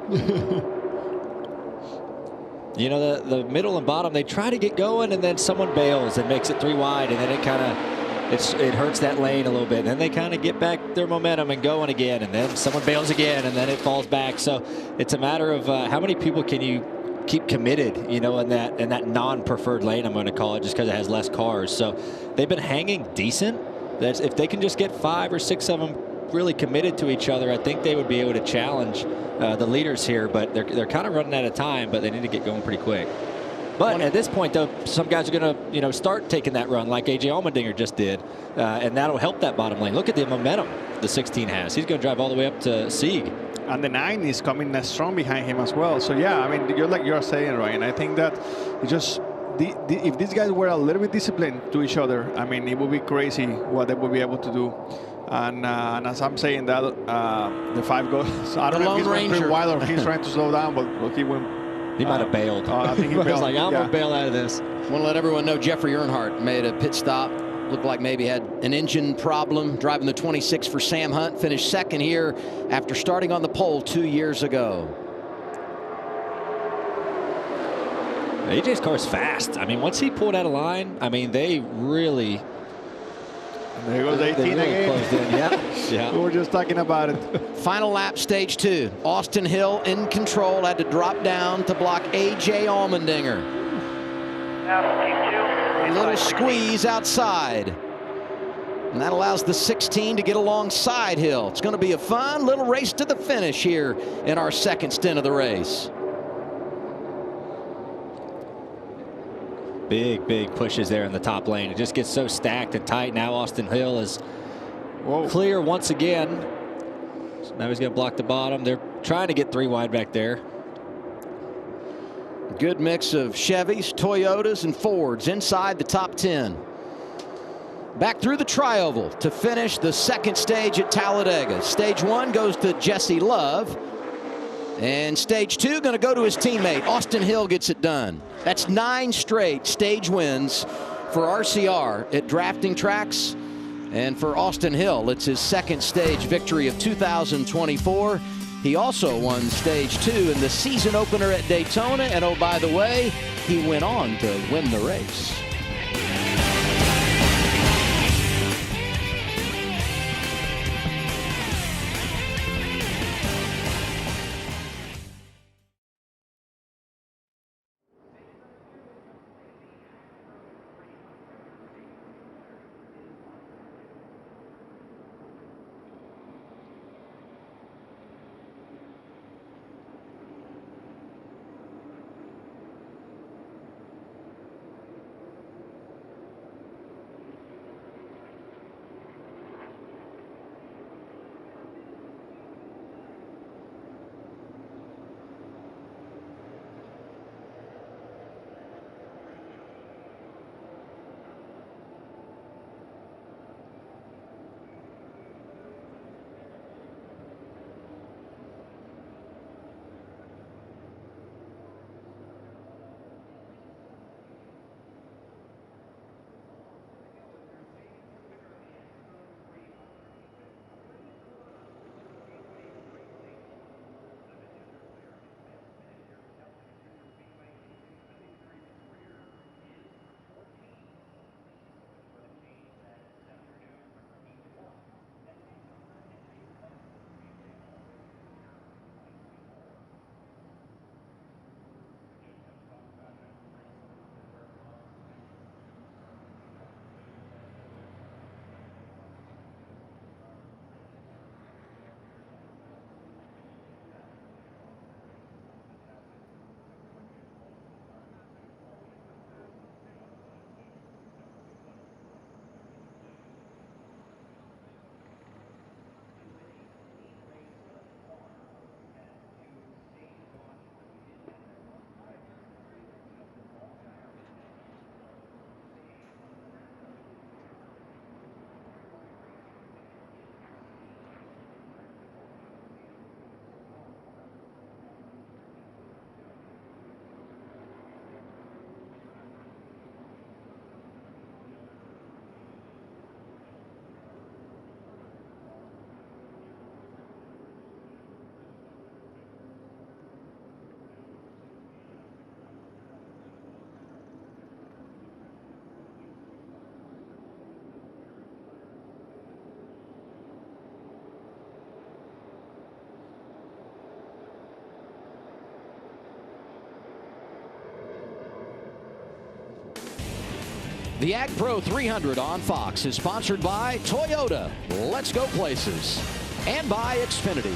S2: You know, the middle and bottom, they try to get going, and then someone bails and makes it 3 wide, and then it kind of it hurts that lane a little bit. And then they kind of get back their momentum and going again, and then someone bails again, and then it falls back. So it's a matter of how many people can you keep committed, you know, in that non-preferred lane, I'm going to call it, just because it has less cars. So they've been hanging decent. That's, if they can just get 5 or 6 of them really committed to each other, I think they would be able to challenge the leaders here. But they're kind of running out of time, but they need to get going pretty quick. But at this point, though, some guys are going to, you know, start taking that run like A.J. Allmendinger just did, and that'll help that bottom lane. Look at the momentum the 16 has. He's going to drive all the way up to Sieg.
S3: And the 9 is coming strong behind him as well. So yeah, I mean, you're saying, Ryan. I think that it just if these guys were a little bit disciplined to each other, I mean, it would be crazy what they would be able to do. And as I'm saying that the 5 goes, I don't know if he's going pretty wild or he's trying to slow down, but he went.
S2: He might have bailed.
S3: I think he bailed.
S2: He was like, I'm going to bail out of this.
S1: Want to let everyone know Jeffrey Earnhardt made a pit stop. Looked like maybe had an engine problem, driving the 26 for Sam Hunt. Finished 2nd here after starting on the pole 2 years ago.
S2: AJ's car is fast. I mean, once he pulled out of line, I mean, they really.
S3: And there goes 18
S2: really
S3: again.
S2: Closed in. Yeah.
S3: We were just talking about it.
S1: Final lap, stage 2. Austin Hill in control, had to drop down to block A.J. Allmendinger. A little squeeze outside. And that allows the 16 to get alongside Hill. It's going to be a fun little race to the finish here in our 2nd stint of the race.
S2: Big pushes there in the top lane. It just gets so stacked and tight. Now Austin Hill is clear once again. So now he's going to block the bottom. They're trying to get 3 wide back there.
S1: Good mix of Chevys, Toyotas, and Fords inside the top 10. Back through the tri-oval to finish the 2nd stage at Talladega. Stage 1 goes to Jesse Love. And stage 2 going to go to his teammate. Austin Hill gets it done. That's 9 straight stage wins for RCR at drafting tracks. And for Austin Hill, it's his 2nd stage victory of 2024. He also won stage 2 in the season opener at Daytona. And oh, by the way, he went on to win the race. The Ag Pro 300 on Fox is sponsored by Toyota. Let's go places. And by Xfinity.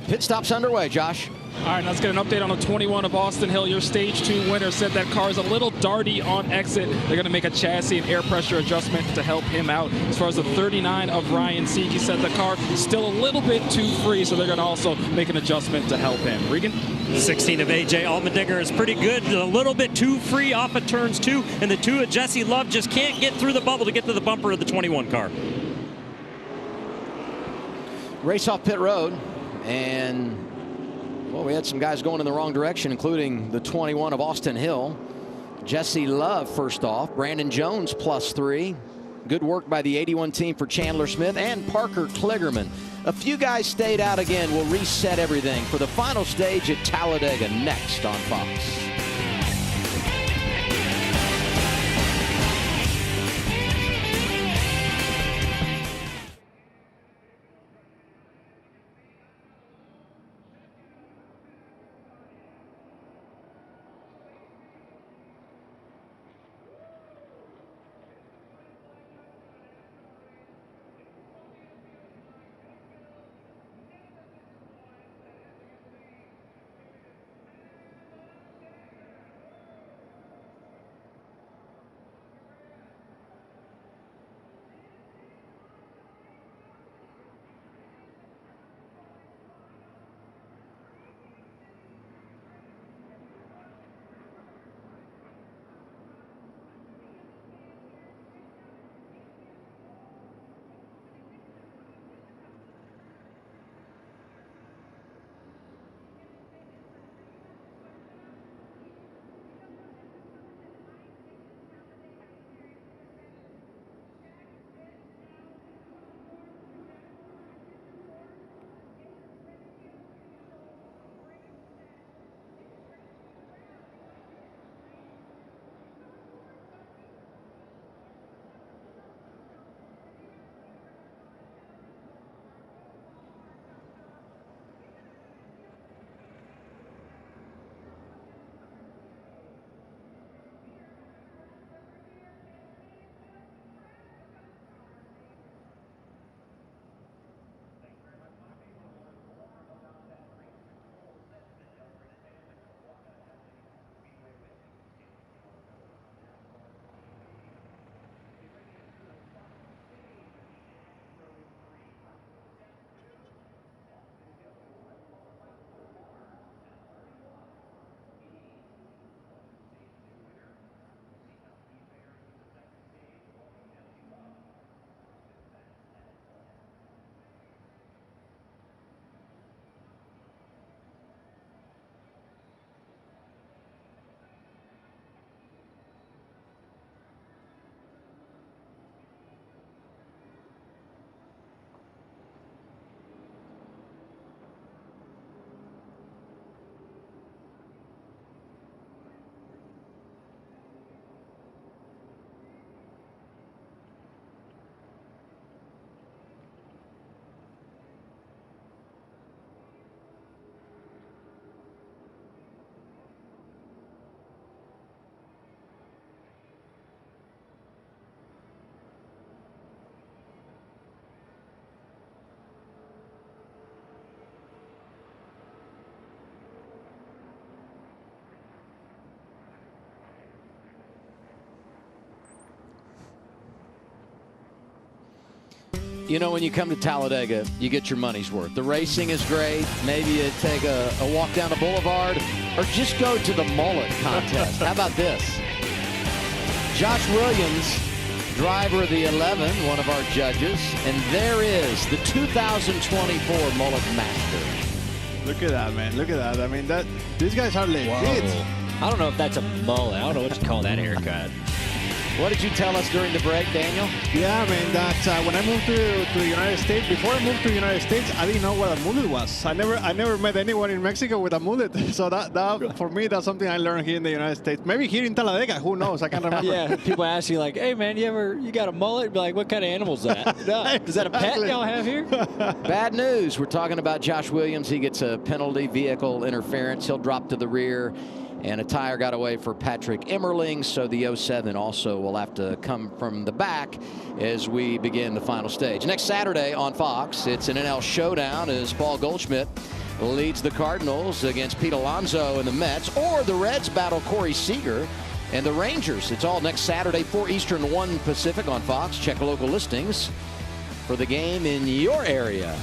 S1: Pit stop's underway, Josh.
S4: All right, let's get an update on the 21 of Austin Hill. Your stage 2 winner said that car is a little darty on exit. They're going to make a chassis and air pressure adjustment to help him out. As far as the 39 of Ryan Sieg, he said the car is still a little bit too free, so they're going to also make an adjustment to help him. Regan?
S5: 16 of AJ Allmendinger is pretty good. A little bit too free off of turns 2, and the 2 of Jesse Love just can't get through the bubble to get to the bumper of the 21 car.
S1: Race off pit road, and well, we had some guys going in the wrong direction, including the 21 of Austin Hill. Jesse Love first off. Brandon Jones +3. Good work by the 81 team for Chandler Smith and Parker Kligerman. A few guys stayed out again. We'll reset everything for the final stage at Talladega next on Fox. You know, when you come to Talladega, you get your money's worth. The racing is great. Maybe you take a walk down the boulevard or just go to the mullet contest. How about this? Josh Williams, driver of the 11, one of our judges. And there is the 2024 Mullet Master.
S3: Look at that, man. Look at that. I mean, these guys are legit.
S2: I don't know if that's a mullet. I don't know what you call that haircut.
S1: What did you tell us during the break, Daniel?
S3: Yeah, man, that when I moved to the United States, before I moved to the United States, I didn't know what a mullet was. I never met anyone in Mexico with a mullet. So that for me, that's something I learned here in the United States. Maybe here in Talladega, who knows? I can't remember.
S2: Yeah, people ask you like, hey, man, you got a mullet? Be like, what kind of animal is that? Is that a pet y'all have here?
S1: Bad news. We're talking about Josh Williams. He gets a penalty, vehicle interference. He'll drop to the rear. And a tire got away for Patrick Emmerling, so the 07 also will have to come from the back as we begin the final stage. Next Saturday on Fox, it's an NL showdown as Paul Goldschmidt leads the Cardinals against Pete Alonso and the Mets, or the Reds battle Corey Seager and the Rangers. It's all next Saturday, 4 Eastern, 1 Pacific on Fox. Check local listings for the game in your area.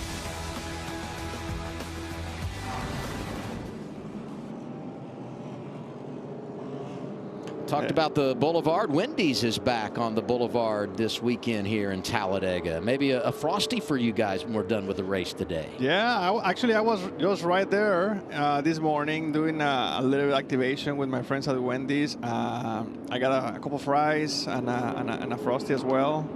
S1: Talked about the Boulevard. Wendy's is back on the Boulevard this weekend here in Talladega. Maybe a frosty for you guys when we're done with the race today.
S3: Yeah, actually, I was just right there this morning doing a little activation with my friends at Wendy's. I got a couple fries and a frosty as well.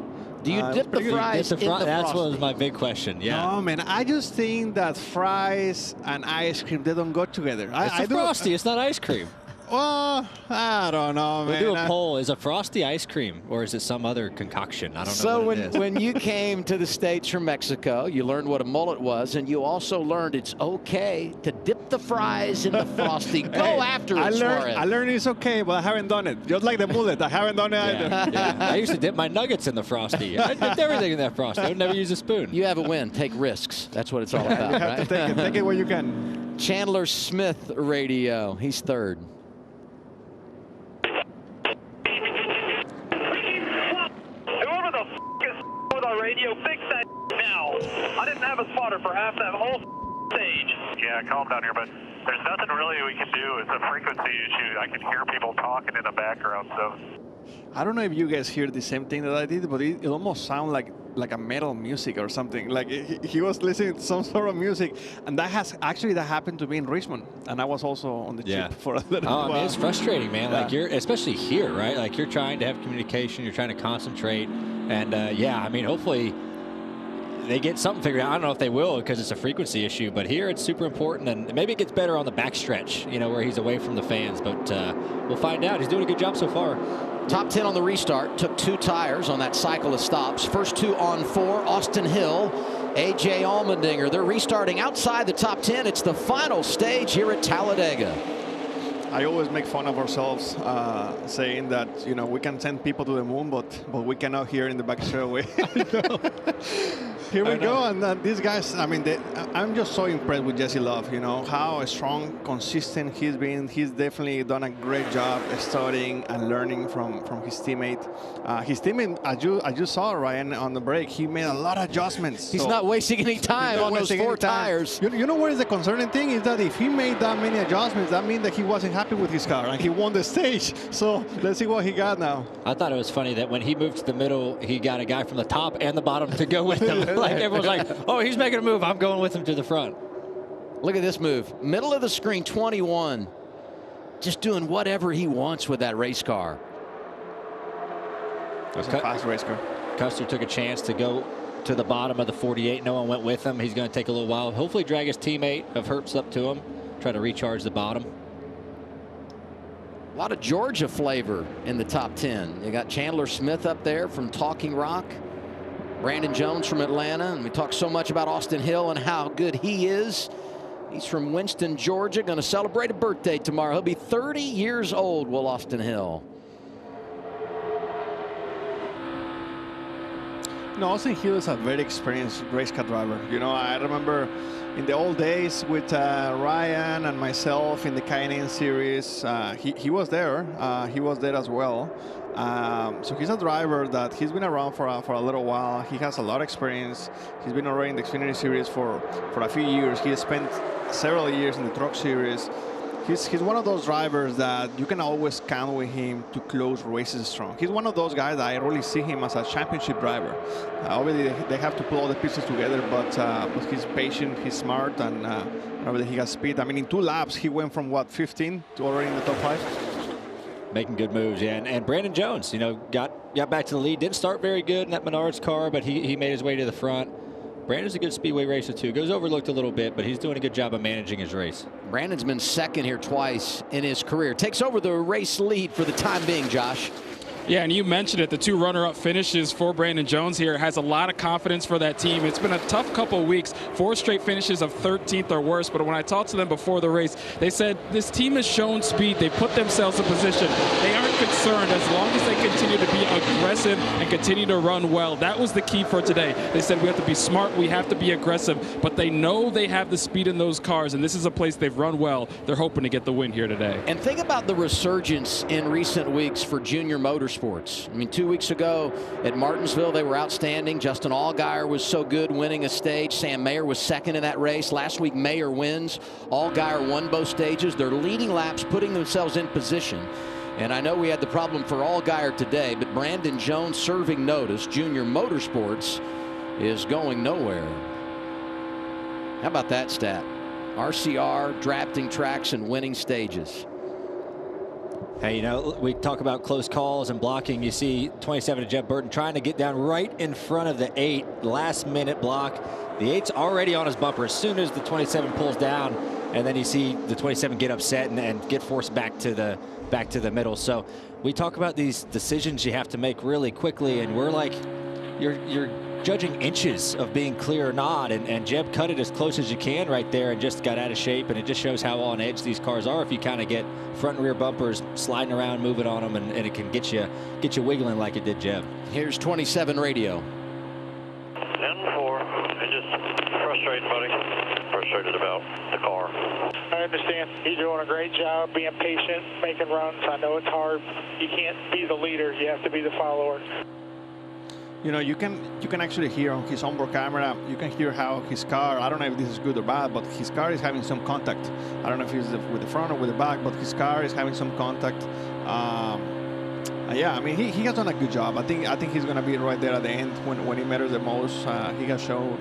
S1: Do you dip the fries in the frosty?
S2: That's what was my big question. Yeah.
S3: No, man, I just think that fries and ice cream, they don't go together.
S2: It's a frosty. It's not ice cream.
S3: Well, I don't know, man.
S2: We'll do a poll. Is a frosty ice cream, or is it some other concoction? I don't know.
S1: So
S2: what it is.
S1: when you came to the States from Mexico, you learned what a mullet was, and you also learned it's okay to dip the fries in the frosty. Go after it,
S3: I learned it's okay, but I haven't done it. Just like the mullet, I haven't done it either.
S2: Yeah. I used to dip my nuggets in the frosty. I dipped everything in that frosty. I would never use a spoon.
S1: You have a win. Take risks. That's what it's all about,
S3: You have
S1: right?
S3: to take it where you can.
S1: Chandler Smith radio. He's third.
S6: Radio, fix that now. I didn't have a spotter for half that whole stage.
S7: Yeah, calm down here, but there's nothing really we can do. It's a frequency issue. I can hear people talking in the background, so.
S3: I don't know if you guys hear the same thing that I did, but it almost sounded like a metal music or something. Like he was listening to some sort of music, and that happened to me in Richmond, and I was also on the chip for a little while.
S2: I mean, it's frustrating, man. Like you're, especially here, right? Like you're trying to have communication, you're trying to concentrate, and yeah, I mean, hopefully they get something figured out. I don't know if they will because it's a frequency issue, but here it's super important, and maybe it gets better on the backstretch, you know, where he's away from the fans, but we'll find out. He's doing a good job so far.
S1: Top 10 on the restart. Took 2 tires on that cycle of stops. First 2 on 4. Austin Hill, A.J. Allmendinger. They're restarting outside the top 10. It's the final stage here at Talladega.
S3: I always make fun of ourselves saying that, you know, we can send people to the moon, but we cannot here in the back straightaway. Here we go, and these guys, I mean, I'm just so impressed with Jesse Love, you know, how strong, consistent he's been. He's definitely done a great job studying and learning from his teammate. His teammate, as you saw, Ryan, on the break, he made a lot of adjustments.
S1: He's not wasting any time on those 4 tires.
S3: You know what is the concerning thing is that if he made that many adjustments, that means that he wasn't happy with his car, and he won the stage. So let's see what he got now.
S2: I thought it was funny that when he moved to the middle, he got a guy from the top and the bottom to go with him. Like everyone's like, oh, he's making a move. I'm going with him to the front.
S1: Look at this move. Middle of the screen, 21. Just doing whatever he wants with that race car.
S3: That's a fast race car.
S2: Custer took a chance to go to the bottom of the 48. No one went with him. He's going to take a little while. Hopefully drag his teammate of Herbst up to him. Try to recharge the bottom.
S1: A lot of Georgia flavor in the top 10. You got Chandler Smith up there from Talking Rock. Brandon Jones from Atlanta, and we talk so much about Austin Hill and how good he is. He's from Winston, Georgia, going to celebrate a birthday tomorrow. He'll be 30 years old, will Austin Hill.
S3: No, Austin Hill is a very experienced race car driver. You know, I remember in the old days with Ryan and myself in the Cayenne series, he was there. He was there as well. So he's a driver that he's been around for a little while. He has a lot of experience. He's been already in the Xfinity series for a few years. He has spent several years in the truck series. He's one of those drivers that you can always count with him to close races strong. He's one of those guys that I really see him as a championship driver. Obviously, they have to put all the pieces together, but he's patient, he's smart, and obviously he has speed. I mean, in 2 laps, he went from, what, 15 to already in the top 5?
S2: Making good moves, yeah. And Brandon Jones, you know, got back to the lead. Didn't start very good in that Menards car, but he made his way to the front. Brandon's a good speedway racer too. Goes overlooked a little bit, but he's doing a good job of managing his race.
S1: Brandon's been second here twice in his career. Takes over the race lead for the time being, Josh.
S4: Yeah, and you mentioned it, the 2 runner-up finishes for Brandon Jones here has a lot of confidence for that team. It's been a tough couple of weeks, 4 straight finishes of 13th or worse, but when I talked to them before the race, they said this team has shown speed. They put themselves in position. They aren't concerned as long as they continue to be aggressive and continue to run well. That was the key for today. They said we have to be smart, we have to be aggressive, but they know they have the speed in those cars, and this is a place they've run well. They're hoping to get the win here today.
S1: And think about the resurgence in recent weeks for Junior Motorsports. I mean, 2 weeks ago at Martinsville, they were outstanding. Justin Allgaier was so good, winning a stage. Sam Mayer was second in that race. Last week, Mayer wins. Allgaier won both stages. They're leading laps, putting themselves in position. And I know we had the problem for Allgaier today, but Brandon Jones serving notice. Junior Motorsports is going nowhere. How about that stat? RCR, drafting tracks, and winning stages.
S2: Hey, you know, we talk about close calls and blocking. You see 27 Jeb Burton trying to get down right in front of the 8, last minute block. The 8's already on his bumper as soon as the 27 pulls down, and then you see the 27 get upset and get forced back to the middle. So we talk about these decisions you have to make really quickly, and we're like, you're judging inches of being clear or not, and Jeb cut it as close as you can right there and just got out of shape, and it just shows how on edge these cars are if you kind of get front and rear bumpers sliding around, moving on them, and it can get you wiggling like it did Jeb.
S1: Here's 27 radio.
S6: 10-4. It's just frustrating, buddy. Frustrated about the car.
S9: I understand. He's doing a great job being patient, making runs. I know it's hard. You can't be the leader. You have to be the follower.
S3: You know, you can actually hear on his onboard camera, you can hear how his car, I don't know if this is good or bad, but his car is having some contact. I don't know if it's with the front or with the back, but his car is having some contact. Yeah, I mean, he has done a good job. I think he's going to be right there at the end when he matters the most. He has shown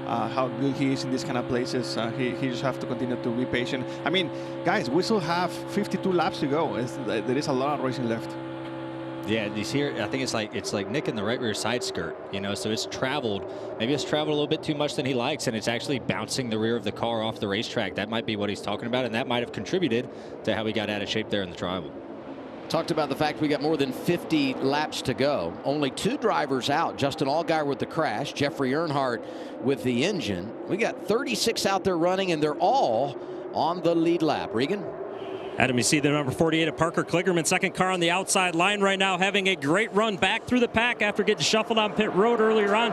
S3: how good he is in these kind of places. He just have to continue to be patient. I mean, guys, we still have 52 laps to go. There is a lot of racing left.
S2: Yeah, these here, I think it's like nicking the right rear side skirt, you know, so it's traveled. Maybe it's traveled a little bit too much than he likes, and it's actually bouncing the rear of the car off the racetrack. That might be what he's talking about, and that might have contributed to how he got out of shape there in the tribal.
S1: Talked about the fact we got more than 50 laps to go. Only 2 drivers out. Justin Allgaier with the crash, Jeffrey Earnhardt with the engine. We got 36 out there running, and they're all on the lead lap. Regan?
S5: Adam, you see the number 48 of Parker Kligerman, second car on the outside line right now, having a great run back through the pack after getting shuffled on pit road earlier on.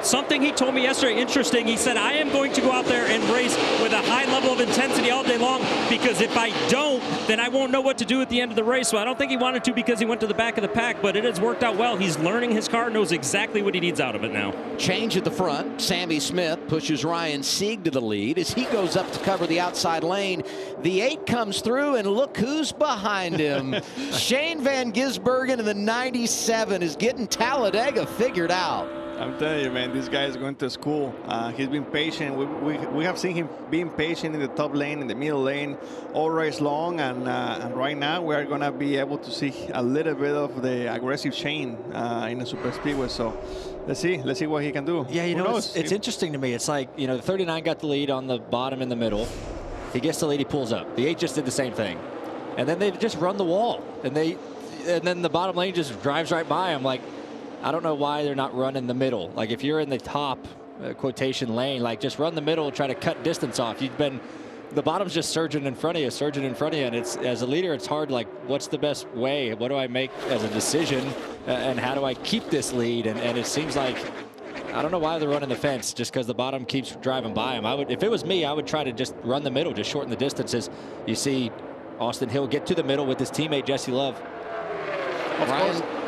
S5: Something he told me yesterday, interesting, he said, I am going to go out there and race with a high level of intensity all day long, because if I don't, then I won't know what to do at the end of the race. So I don't think he wanted to because he went to the back of the pack, but it has worked out well. He's learning his car, knows exactly what he needs out of it now.
S1: Change at the front. Sammy Smith pushes Ryan Sieg to the lead as he goes up to cover the outside lane. The 8 comes through, and look who's behind him. Shane Van Gisbergen in the 97 is getting Talladega figured out.
S3: I'm telling you, man, this guy is going to school. He's been patient. We have seen him being patient in the top lane, in the middle lane, all race long, and right now we are going to be able to see a little bit of the aggressive Shane in the Superspeedway. So let's see what he can do.
S2: Yeah, you know, it's interesting to me. It's like, you know, the 39 got the lead on the bottom in the middle. He gets the lead, he pulls up. The 8 just did the same thing, and then they just run the wall, and then the bottom lane just drives right by him. Like, I don't know why they're not running the middle. Like, if you're in the top quotation lane, like, just run the middle, try to cut distance off. The bottom's just surging in front of you, and it's, as a leader, it's hard. Like, what's the best way? What do I make as a decision, and how do I keep this lead? And it seems like, I don't know why they're running the fence, just because the bottom keeps driving by him. If it was me, I would try to just run the middle, just shorten the distances. You see Austin Hill get to the middle with his teammate Jesse Love.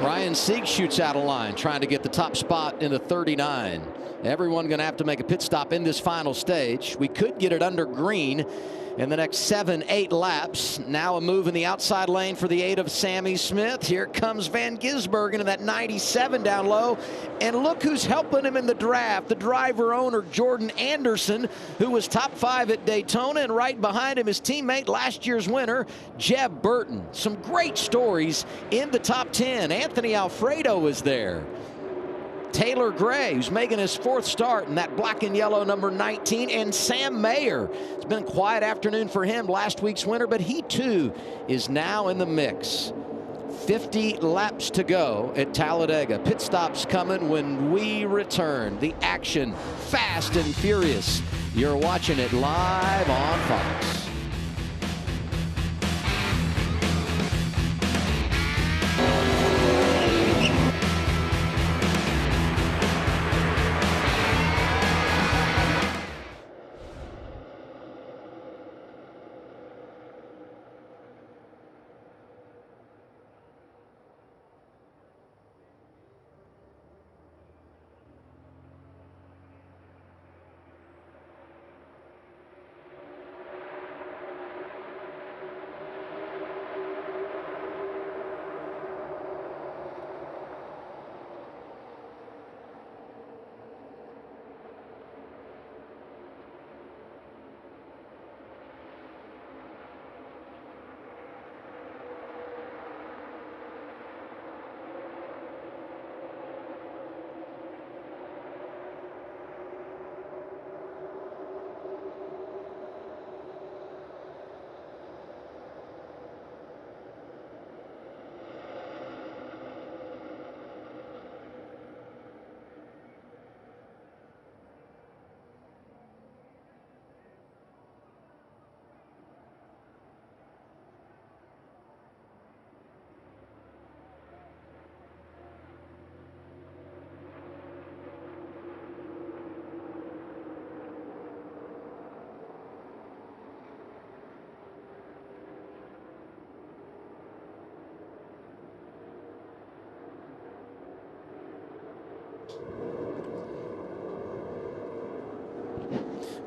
S1: Ryan Sieg shoots out of line, trying to get the top spot in the 39. Everyone going to have to make a pit stop in this final stage. We could get it under green in the next 7-8 laps. Now a move in the outside lane for the 8 of Sammy Smith. Here comes Van Gisbergen in that 97 down low. And look who's helping him in the draft. The driver owner, Jordan Anderson, who was top 5 at Daytona. And right behind him, his teammate, last year's winner, Jeb Burton. Some great stories in the top 10. Anthony Alfredo is there. Taylor Gray, who's making his 4th start in that black and yellow number 19, and Sam Mayer. It's been a quiet afternoon for him, last week's winner, but he too is now in the mix. 50 laps to go at Talladega. Pit stops coming when we return. The action, fast and furious. You're watching it live on Fox.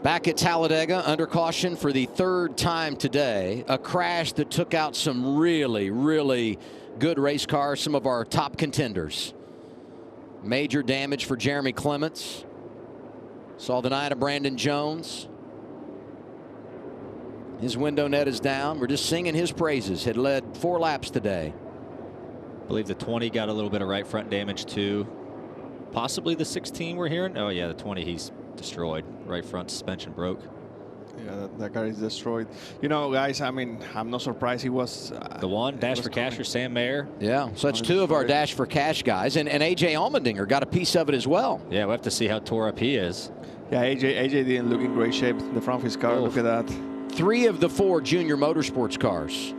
S1: Back at Talladega, under caution for the third time today. A crash that took out some really, really good race cars, some of our top contenders. Major damage for Jeremy Clements. Saw the night of Brandon Jones. His window net is down. We're just singing his praises. Had led 4 laps today.
S2: I believe the 20 got a little bit of right front damage too. Possibly the 16 we're hearing. Oh yeah, the 20 he's destroyed. Right front suspension broke.
S3: Yeah, that car is destroyed. You know, guys, I mean, I'm not surprised he was.
S2: The one, Dash for Casher, Sam Mayer.
S1: Yeah, so that's 2 of our Dash for Cash guys. And A.J. Allmendinger got a piece of it as well.
S2: Yeah, we'll have to see how tore up he is.
S3: Yeah, AJ didn't look in great shape. The front of his car, look at that.
S1: 3 of the 4 junior motorsports cars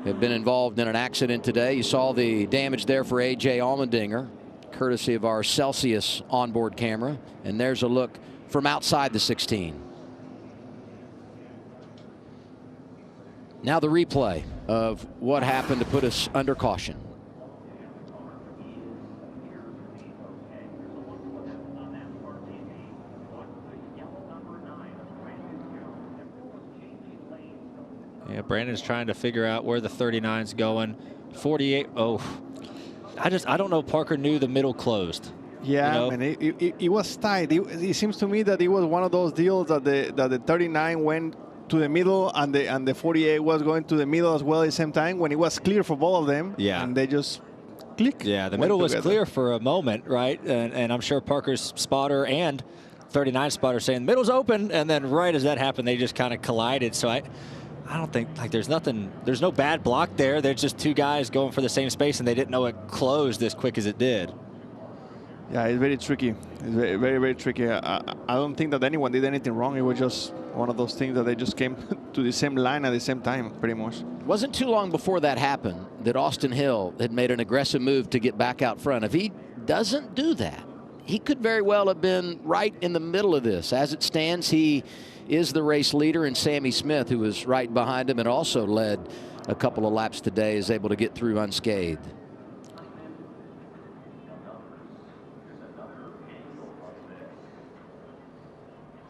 S1: have been involved in an accident today. You saw the damage there for A.J. Allmendinger, courtesy of our Celsius onboard camera. And there's a look from outside the 16. Now the replay of what happened to put us under caution.
S2: Yeah, Brandon's trying to figure out where the 39's going. 48. Oh, I don't know if Parker knew the middle closed.
S3: Yeah,
S2: you know?
S3: and it was tight. It seems to me that it was one of those deals that the 39 went to the middle and the 48 was going to the middle as well at the same time when it was clear for both of them.
S2: Yeah.
S3: And they just click.
S2: Yeah, the middle was clear for a moment, right? And I'm sure Parker's spotter and 39 spotter saying the middle's open, and then right as that happened, they just kind of collided. So I don't think, like, there's no bad block there. There's just 2 guys going for the same space, and they didn't know it closed as quick as it did.
S3: Yeah, it's very tricky. It's very, very, very tricky. I don't think that anyone did anything wrong. It was just one of those things that they just came to the same line at the same time, pretty much.
S1: Wasn't too long before that happened that Austin Hill had made an aggressive move to get back out front. If he doesn't do that, he could very well have been right in the middle of this. As it stands, he is the race leader, and Sammy Smith, who was right behind him and also led a couple of laps today, is able to get through unscathed.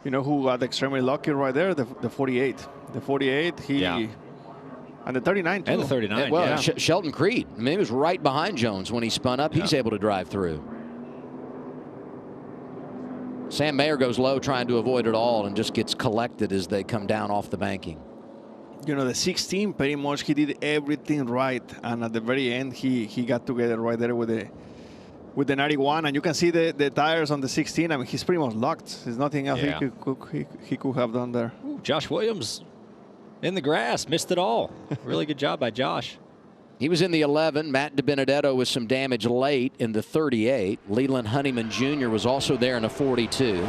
S3: You know who got extremely lucky right there? The 48. The 48, and the 39 too.
S2: And the 39,
S1: well,
S2: yeah.
S1: Shelton Creed, I mean, he was right behind Jones when he spun up. He's able to drive through. Sam Mayer goes low trying to avoid it all and just gets collected as they come down off the banking.
S3: You know, the 16, pretty much he did everything right. And at the very end, he got together right there with the 91. And you can see the tires on the 16. I mean, he's pretty much locked. There's nothing else he could have done there.
S2: Ooh, Josh Williams in the grass, missed it all. Really good job by Josh.
S1: He was in the 11. Matt DiBenedetto with some damage late in the 38. Leland Honeyman Jr. was also there in a 42.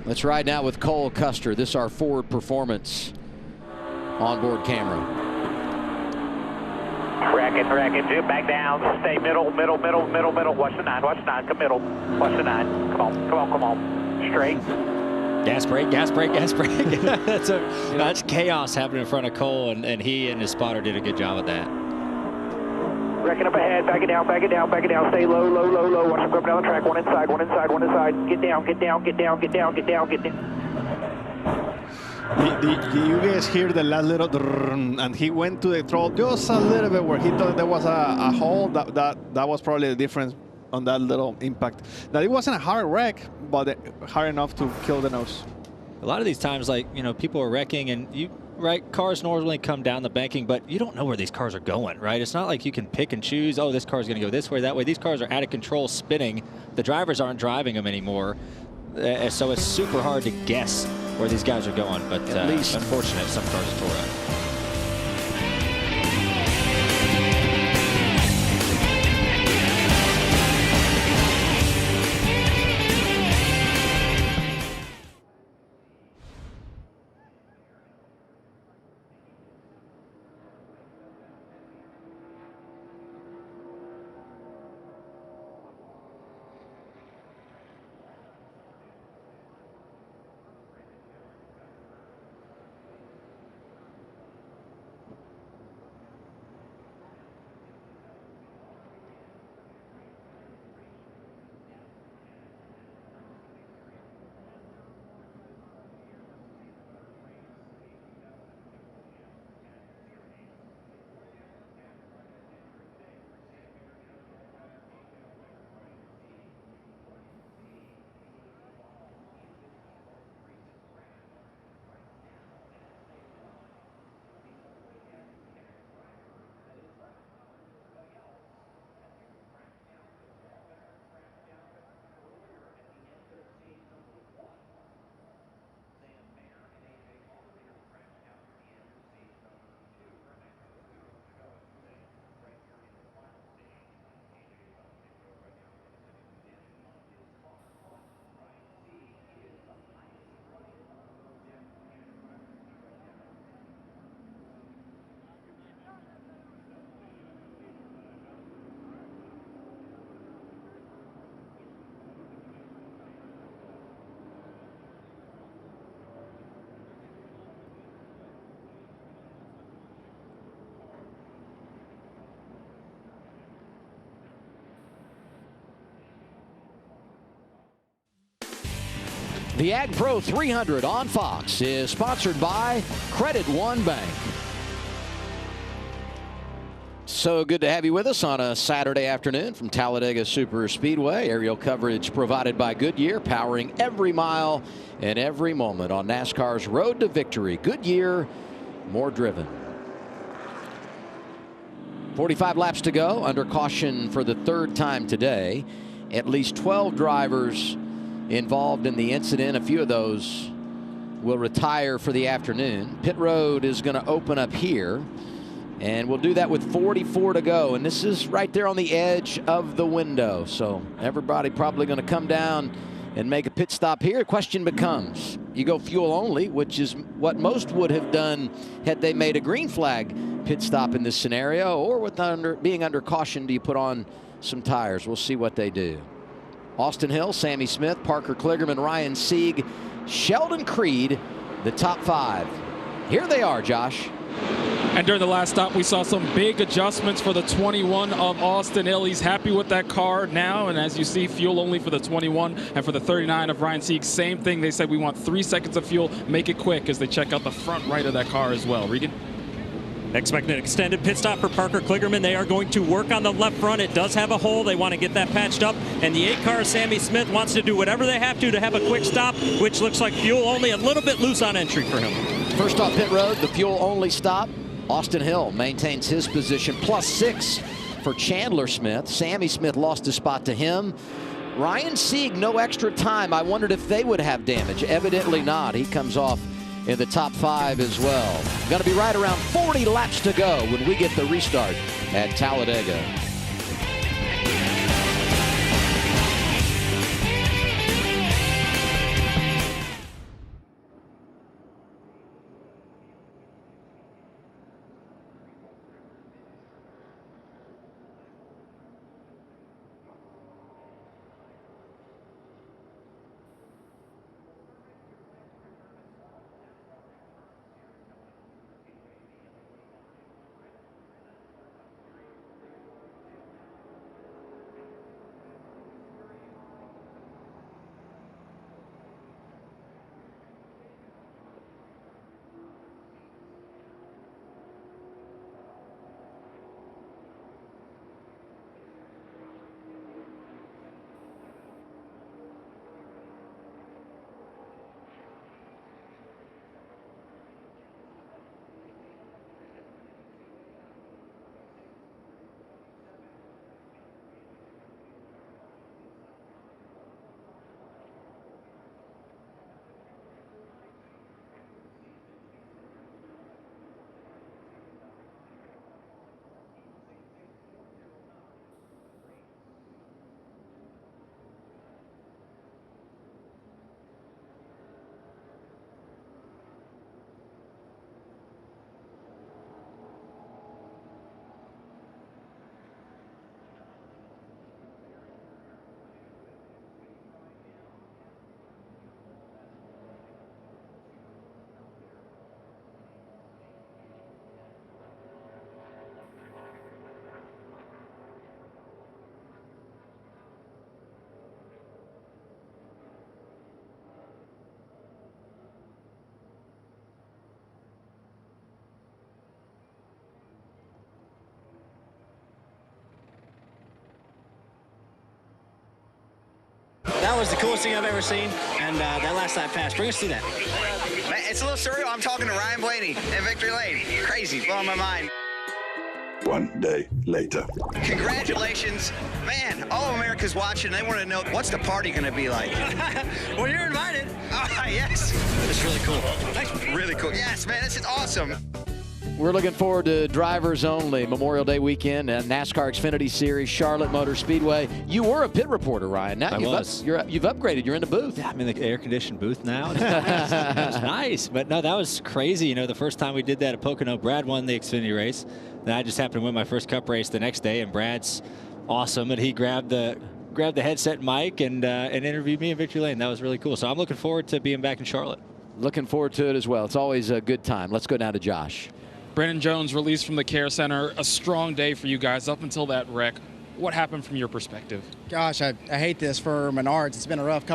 S1: Let's ride now with Cole Custer. This is our Ford Performance onboard camera.
S6: Racket, zoom back down, stay middle. Watch the 9, come middle. Watch the 9, come on. Straight.
S2: Gas brake. That's chaos happening in front of Cole, and he and his spotter did a good job of that.
S6: Wrecking up ahead, back it down, stay low. Watch them come down the track, one inside. Get down.
S3: Do you guys hear the last little drrrr, and he went to the throttle just a little bit where he thought there was a hole. That was probably the difference on that little impact. Now it wasn't a hard wreck, but hard enough to kill the nose.
S2: A lot of these times, like, you know, people are wrecking, and cars normally come down the banking, but you don't know where these cars are going, right? It's not like you can pick and choose, oh, this car's going to go this way, that way. These cars are out of control, spinning. The drivers aren't driving them anymore. So it's super hard to guess where these guys are going, but at least unfortunate, some cars are tore up.
S1: The Ag Pro 300 on Fox is sponsored by Credit One Bank. So good to have you with us on a Saturday afternoon from Talladega Superspeedway. Aerial coverage provided by Goodyear, powering every mile and every moment on NASCAR's road to victory. Goodyear, more driven. 45 laps to go, under caution for the third time today. At least 12 drivers involved in the incident. A few of those will retire for the afternoon. Pit road is going to open up here, and we'll do that with 44 to go. And this is right there on the edge of the window, so everybody probably going to come down and make a pit stop here. The question becomes, you go fuel only, which is what most would have done had they made a green flag pit stop in this scenario, or with being under caution, do you put on some tires? We'll see what they do. Austin Hill, Sammy Smith, Parker Kligerman, Ryan Sieg, Sheldon Creed, the top 5. Here they are, Josh.
S4: And during the last stop, we saw some big adjustments for the 21 of Austin Hill. He's happy with that car now, and as you see, fuel only for the 21, and for the 39 of Ryan Sieg, same thing. They said we want 3 seconds of fuel, make it quick, as they check out the front right of that car as well. Regan?
S5: Expect an extended pit stop for Parker Kligerman. They are going to work on the left front. It does have a hole. They want to get that patched up. And the 8 car, Sammy Smith, wants to do whatever they have to have a quick stop, which looks like fuel only, a little bit loose on entry for him.
S1: First off pit road, the fuel only stop. Austin Hill maintains his position, +6 for Chandler Smith. Sammy Smith lost his spot to him. Ryan Sieg, no extra time. I wondered if they would have damage. Evidently not. He comes off in the top 5 as well. Going to be right around 40 laps to go when we get the restart at Talladega.
S10: That was the coolest thing I've ever seen, and that last lap pass. Bring us through that.
S11: Man, it's a little surreal. I'm talking to Ryan Blaney in Victory Lane. Crazy, blowing my mind.
S12: One day later.
S11: Congratulations. Man, all of America's watching. They want to know, what's the party going to be like?
S10: Well, you're invited.
S11: Yes.
S10: It's really cool.
S11: Thanks. Really cool. Yes, man, this is awesome.
S1: We're looking forward to drivers only Memorial Day weekend and NASCAR Xfinity Series, Charlotte Motor Speedway. You were a pit reporter, Ryan. Now you've upgraded. You're in the booth.
S2: Yeah, I'm in the air-conditioned booth now. It's nice. It's nice. But no, that was crazy. You know, the first time we did that at Pocono, Brad won the Xfinity race. Then I just happened to win my first Cup race the next day, and Brad's awesome. And he grabbed the headset mic and interviewed me in Victory Lane. That was really cool. So I'm looking forward to being back in Charlotte.
S1: Looking forward to it as well. It's always a good time. Let's go down to Josh.
S4: Brandon Jones released from the care center. A strong day for you guys up until that wreck. What happened from your perspective?
S13: Gosh, I hate this for Menards. It's been a rough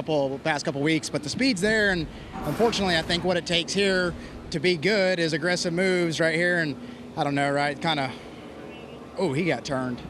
S13: past couple weeks, but the speed's there, and unfortunately, I think what it takes here to be good is aggressive moves right here, and I don't know, right? Kind of, oh, he got turned.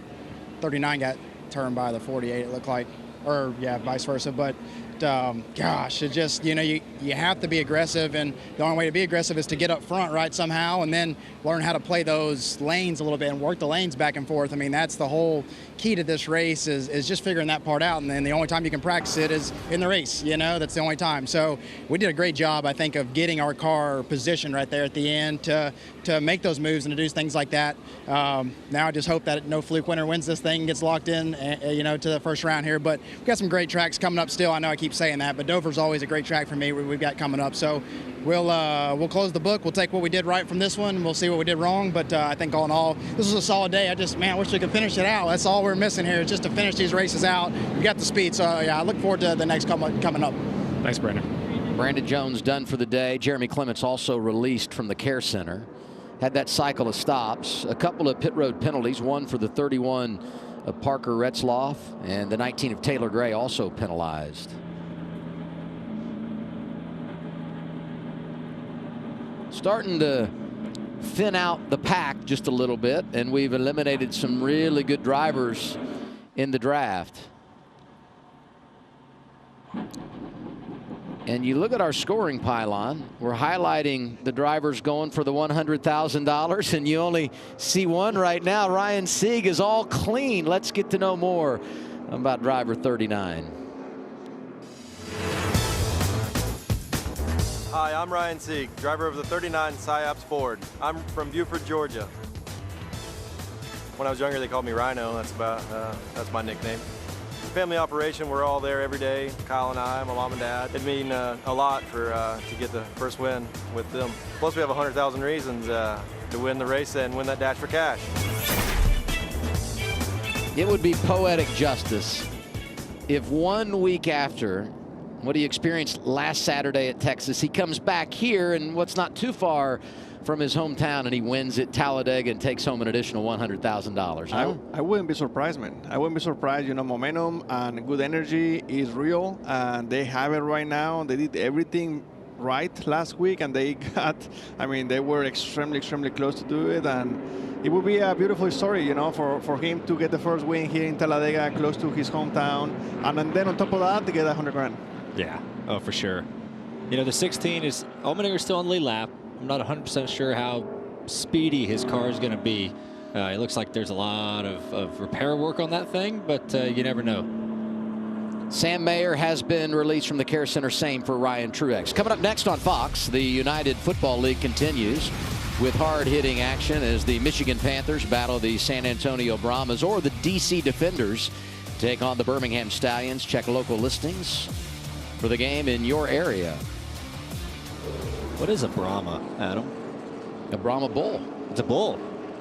S13: 39 got turned by the 48, it looked like, or yeah, vice versa, but gosh, it just, you know, you have to be aggressive, and the only way to be aggressive is to get up front, right, somehow, and then learn how to play those lanes a little bit and work the lanes back and forth. I mean, that's the whole key to this race is just figuring that part out, and then the only time you can practice it is in the race, you know, that's the only time. So we did a great job, I think, of getting our car positioned right there at the end to make those moves and to do things like that. Now I just hope that no fluke winner wins this thing, gets locked in, you know, to the first round here, but we've got some great tracks coming up still. I know I keep saying that, but Dover's always a great track for me we've got coming up. So we'll close the book. We'll take what we did right from this one, and we'll see what we did wrong. But I think all in all, this was a solid day. I just, man, wish we could finish it out. That's all we're missing here is just to finish these races out. We got the speed. So yeah, I look forward to the next coming up.
S4: Thanks, Brandon.
S1: Brandon Jones done for the day. Jeremy Clements also released from the care center. Had that cycle of stops, a couple of pit road penalties, one for the 31 of Parker Retzloff, and the 19 of Taylor Gray also penalized. Starting to thin out the pack just a little bit, and we've eliminated some really good drivers in the draft. And you look at our scoring pylon, we're highlighting the drivers going for the $100,000, and you only see one right now. Ryan Sieg is all clean. Let's get to know more about driver 39.
S14: Hi, I'm Ryan Sieg, driver of the 39 Psyops Ford. I'm from Buford, Georgia. When I was younger, they called me Rhino. That's my nickname. Family operation, we're all there every day. Kyle and I, my mom and dad. It'd mean a lot to get the first win with them. Plus, we have 100,000 reasons to win the race and win that dash for cash.
S1: It would be poetic justice if 1 week after what he experienced last Saturday at Texas, he comes back here and what's not too far from his hometown and he wins at Talladega and takes home an additional $100,000. Huh?
S3: I wouldn't be surprised, man. I wouldn't be surprised. You know, momentum and good energy is real, and they have it right now. They did everything right last week, and they got, I mean, they were extremely close to do it, and it would be a beautiful story, you know, for him to get the first win here in Talladega, close to his hometown, and then on top of that, to get 100 grand.
S2: Yeah, oh, for sure. You know, the 16 is, Allmendinger's still on the lead lap. I'm not 100% sure how speedy his car is going to be. It looks like there's a lot of repair work on that thing, but you never know.
S1: Sam Mayer has been released from the Care Center, same for Ryan Truex. Coming up next on Fox, the United Football League continues with hard-hitting action as the Michigan Panthers battle the San Antonio Brahmas, or the DC Defenders take on the Birmingham Stallions. Check local listings for the game in your area.
S2: What is a Brahma, Adam?
S1: A Brahma bull.
S2: It's a bull.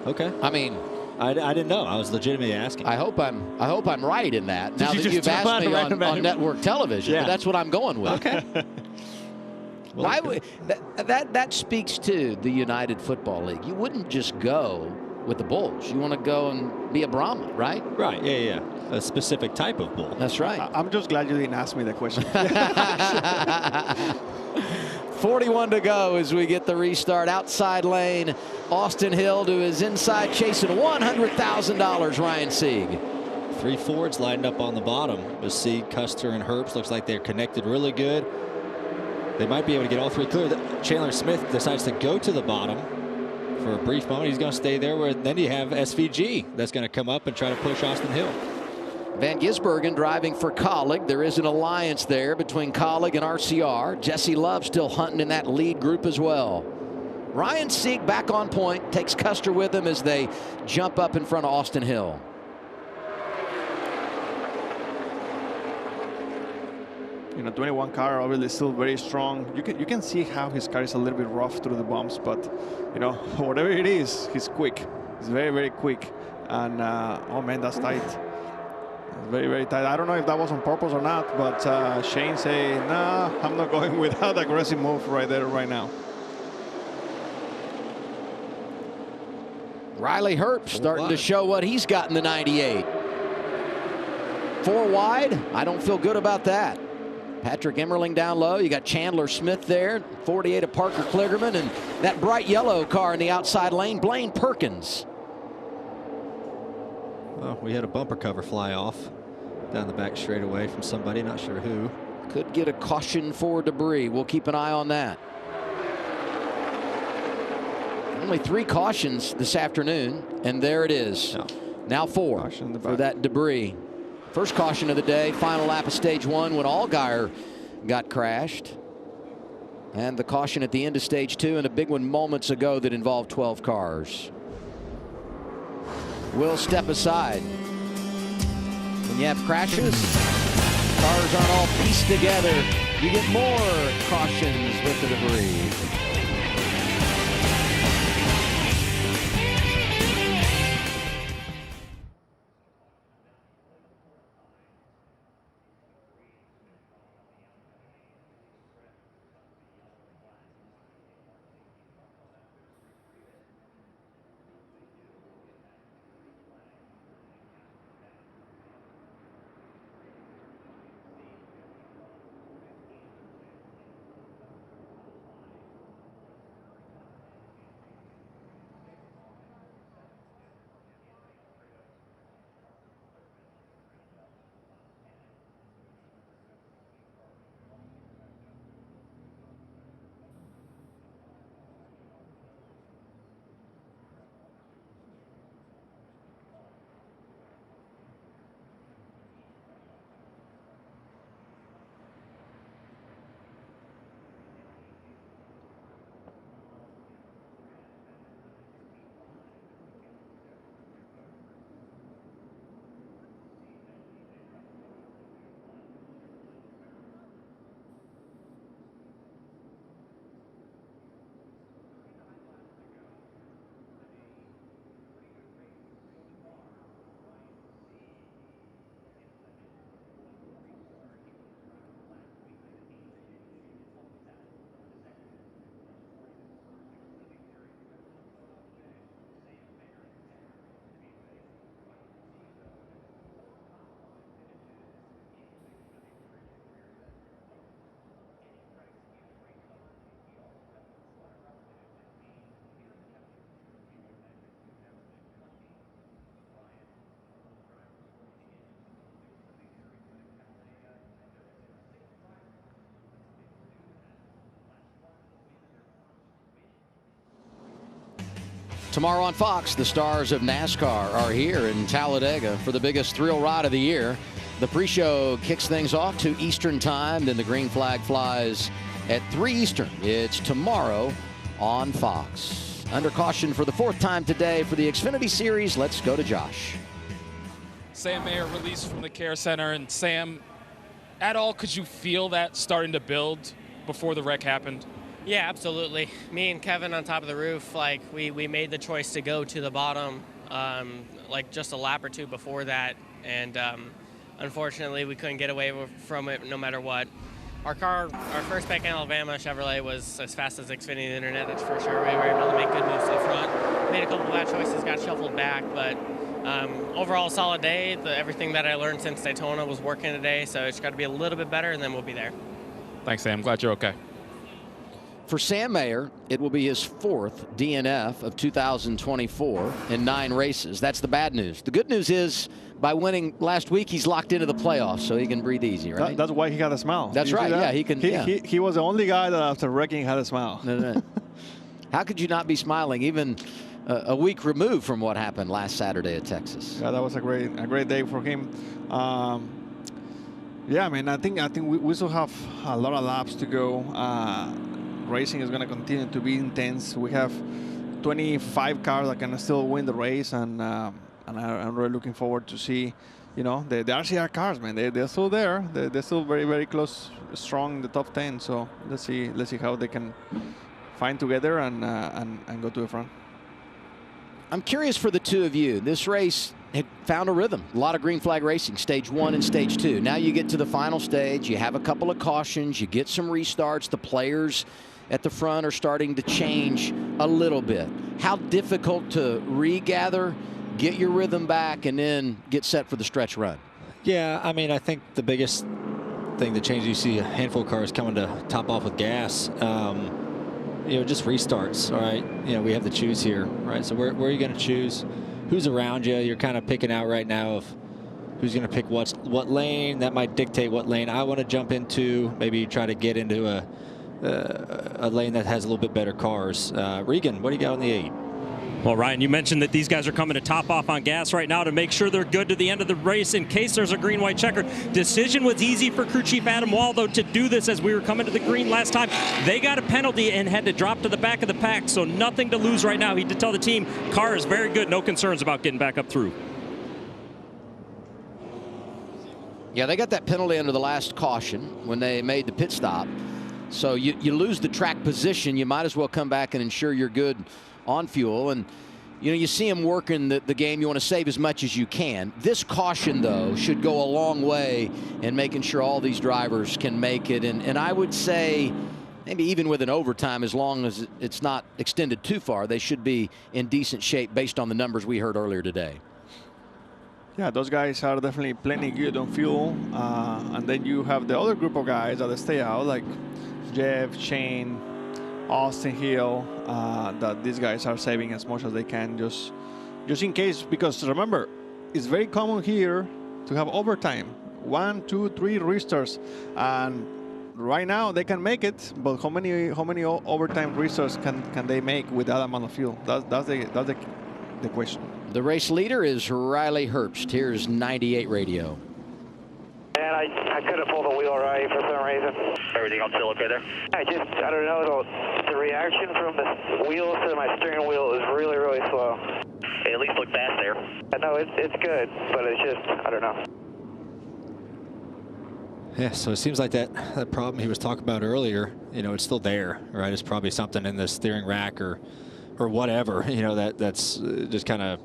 S2: Okay.
S1: I mean,
S2: I didn't know. I was legitimately asking.
S1: I hope I'm right in that. Now that you've asked me on network television,
S2: yeah.
S1: But that's what I'm going with.
S2: Okay.
S1: Well, why would that speaks to the United Football League? You wouldn't just go with the bulls. You want to go and be a Brahma, right?
S2: Right. Yeah. A specific type of bull.
S1: That's right.
S3: I'm just glad you didn't ask me that question.
S1: 41 to go as we get the restart. Outside lane, Austin Hill to his inside, chasing $100,000, Ryan Sieg.
S2: 3 Fords lined up on the bottom with Sieg, Custer, and Herbst. Looks like they're connected really good. They might be able to get all 3 clear. Chandler Smith decides to go to the bottom for a brief moment. He's going to stay there. Then you have SVG that's going to come up and try to push Austin Hill.
S1: Van Gisbergen driving for Colleague. There is an alliance there between Colleague and RCR. Jesse Love still hunting in that lead group as well. Ryan Sieg back on point, takes Custer with him as they jump up in front of Austin Hill.
S3: You know, 21 car obviously still very strong. You can see how his car is a little bit rough through the bumps, but you know, whatever it is, he's quick. He's very quick. And oh man, that's tight. Very tight. I don't know if that was on purpose or not, but Shane say, nah, I'm not going with that aggressive move right there, right now.
S1: Riley Herbst starting to show what he's got in the 98. 4 wide. I don't feel good about that. Patrick Emmerling down low. You got Chandler Smith there. 48 of Parker Kligerman, and that bright yellow car in the outside lane, Blaine Perkins.
S2: Well, we had a bumper cover fly off down the back straightaway from somebody, not sure who.
S1: Could get a caution for debris. We'll keep an eye on that. Only 3 cautions this afternoon, and there it is.
S2: No.
S1: Now 4 for that debris. First caution of the day, final lap of stage 1 when Allgaier got crashed. And the caution at the end of stage 2, and a big one moments ago that involved 12 cars. We'll step aside. When you have crashes, cars aren't all pieced together. You get more cautions with the debris. Tomorrow on Fox, the stars of NASCAR are here in Talladega for the biggest thrill ride of the year. The pre-show kicks things off 2 Eastern time, then the green flag flies at 3 Eastern. It's tomorrow on Fox. Under caution for the 4th time today for the Xfinity Series. Let's go to Josh.
S4: Sam Mayer released from the care center. And Sam, at all, could you feel that starting to build before the wreck happened?
S15: Yeah, absolutely. Me and Kevin on top of the roof, like we made the choice to go to the bottom, like just a lap or 2 before that, and unfortunately we couldn't get away from it no matter what. Our first back in Alabama Chevrolet was as fast as Xfinity the internet, that's for sure. We were able to make good moves to the front, made a couple of bad choices, got shuffled back, but overall solid day. Everything that I learned since Daytona was working today, so it's got to be a little bit better, and then we'll be there.
S4: Thanks, Sam. Glad you're okay.
S1: For Sam Mayer, it will be his 4th DNF of 2024 in 9 races. That's the bad news. The good news is, by winning last week, he's locked into the playoffs, so he can breathe easy, right?
S3: That's why he got a smile.
S1: That's right. Yeah, he can.
S3: He was the only guy that after wrecking had a smile.
S1: No. How could you not be smiling, even a week removed from what happened last Saturday at Texas?
S3: Yeah, that was a great day for him. Yeah, I mean, I think we still have a lot of laps to go. Racing is going to continue to be intense. We have 25 cars that can still win the race, and I'm really looking forward to see, the RCR cars, man. They're still there. They're still very, very close, strong in the top 10. So let's see how they can find together and go to the front.
S1: I'm curious for the 2 of you. This race had found a rhythm. A lot of green flag racing, stage 1 and stage 2. Now you get to the final stage. You have a couple of cautions. You get some restarts. The players at the front are starting to change a little bit. How difficult to regather, get your rhythm back, and then get set for the stretch run?
S2: Yeah, I mean, I think the biggest thing that changes, you see a handful of cars coming to top off with gas. Just restarts, all right? We have to choose here, right? So where are you going to choose? Who's around you? You're kind of picking out right now of who's going to pick what lane. That might dictate what lane I want to jump into. Maybe try to get into a lane that has a little bit better cars. Regan, what do you got on the 8?
S5: Well, Ryan, you mentioned that these guys are coming to top off on gas right now to make sure they're good to the end of the race in case there's a green-white checker. Decision was easy for crew chief Adam Waldo to do this as we were coming to the green last time. They got a penalty and had to drop to the back of the pack, so nothing to lose right now. He did tell the team, car is very good, no concerns about getting back up through.
S1: Yeah, they got that penalty under the last caution when they made the pit stop. So you lose the track position. You might as well come back and ensure you're good on fuel. And, you see him working the game. You want to save as much as you can. This caution, though, should go a long way in making sure all these drivers can make it. And I would say maybe even with an overtime, as long as it's not extended too far, they should be in decent shape based on the numbers we heard earlier today.
S3: Yeah, those guys are definitely plenty good on fuel. And then you have the other group of guys that stay out, like Jeff, Shane, Austin Hill, that these guys are saving as much as they can just in case, because remember, it's very common here to have overtime, 1, 2, 3 restarts, and right now they can make it, but how many overtime restarts can they make with that amount of fuel? That's the question.
S1: The race leader is Riley Herbst. Here's 98 radio.
S6: And I couldn't pull the wheel right for some reason.
S7: Everything else still okay there?
S6: I don't know, the reaction from the wheels to my steering wheel is really, really slow.
S7: Hey, at least look fast there.
S6: I know it's good, but it's just, I don't know.
S2: Yeah, so it seems like that problem he was talking about earlier, it's still there, right? It's probably something in the steering rack or whatever, that's just kind of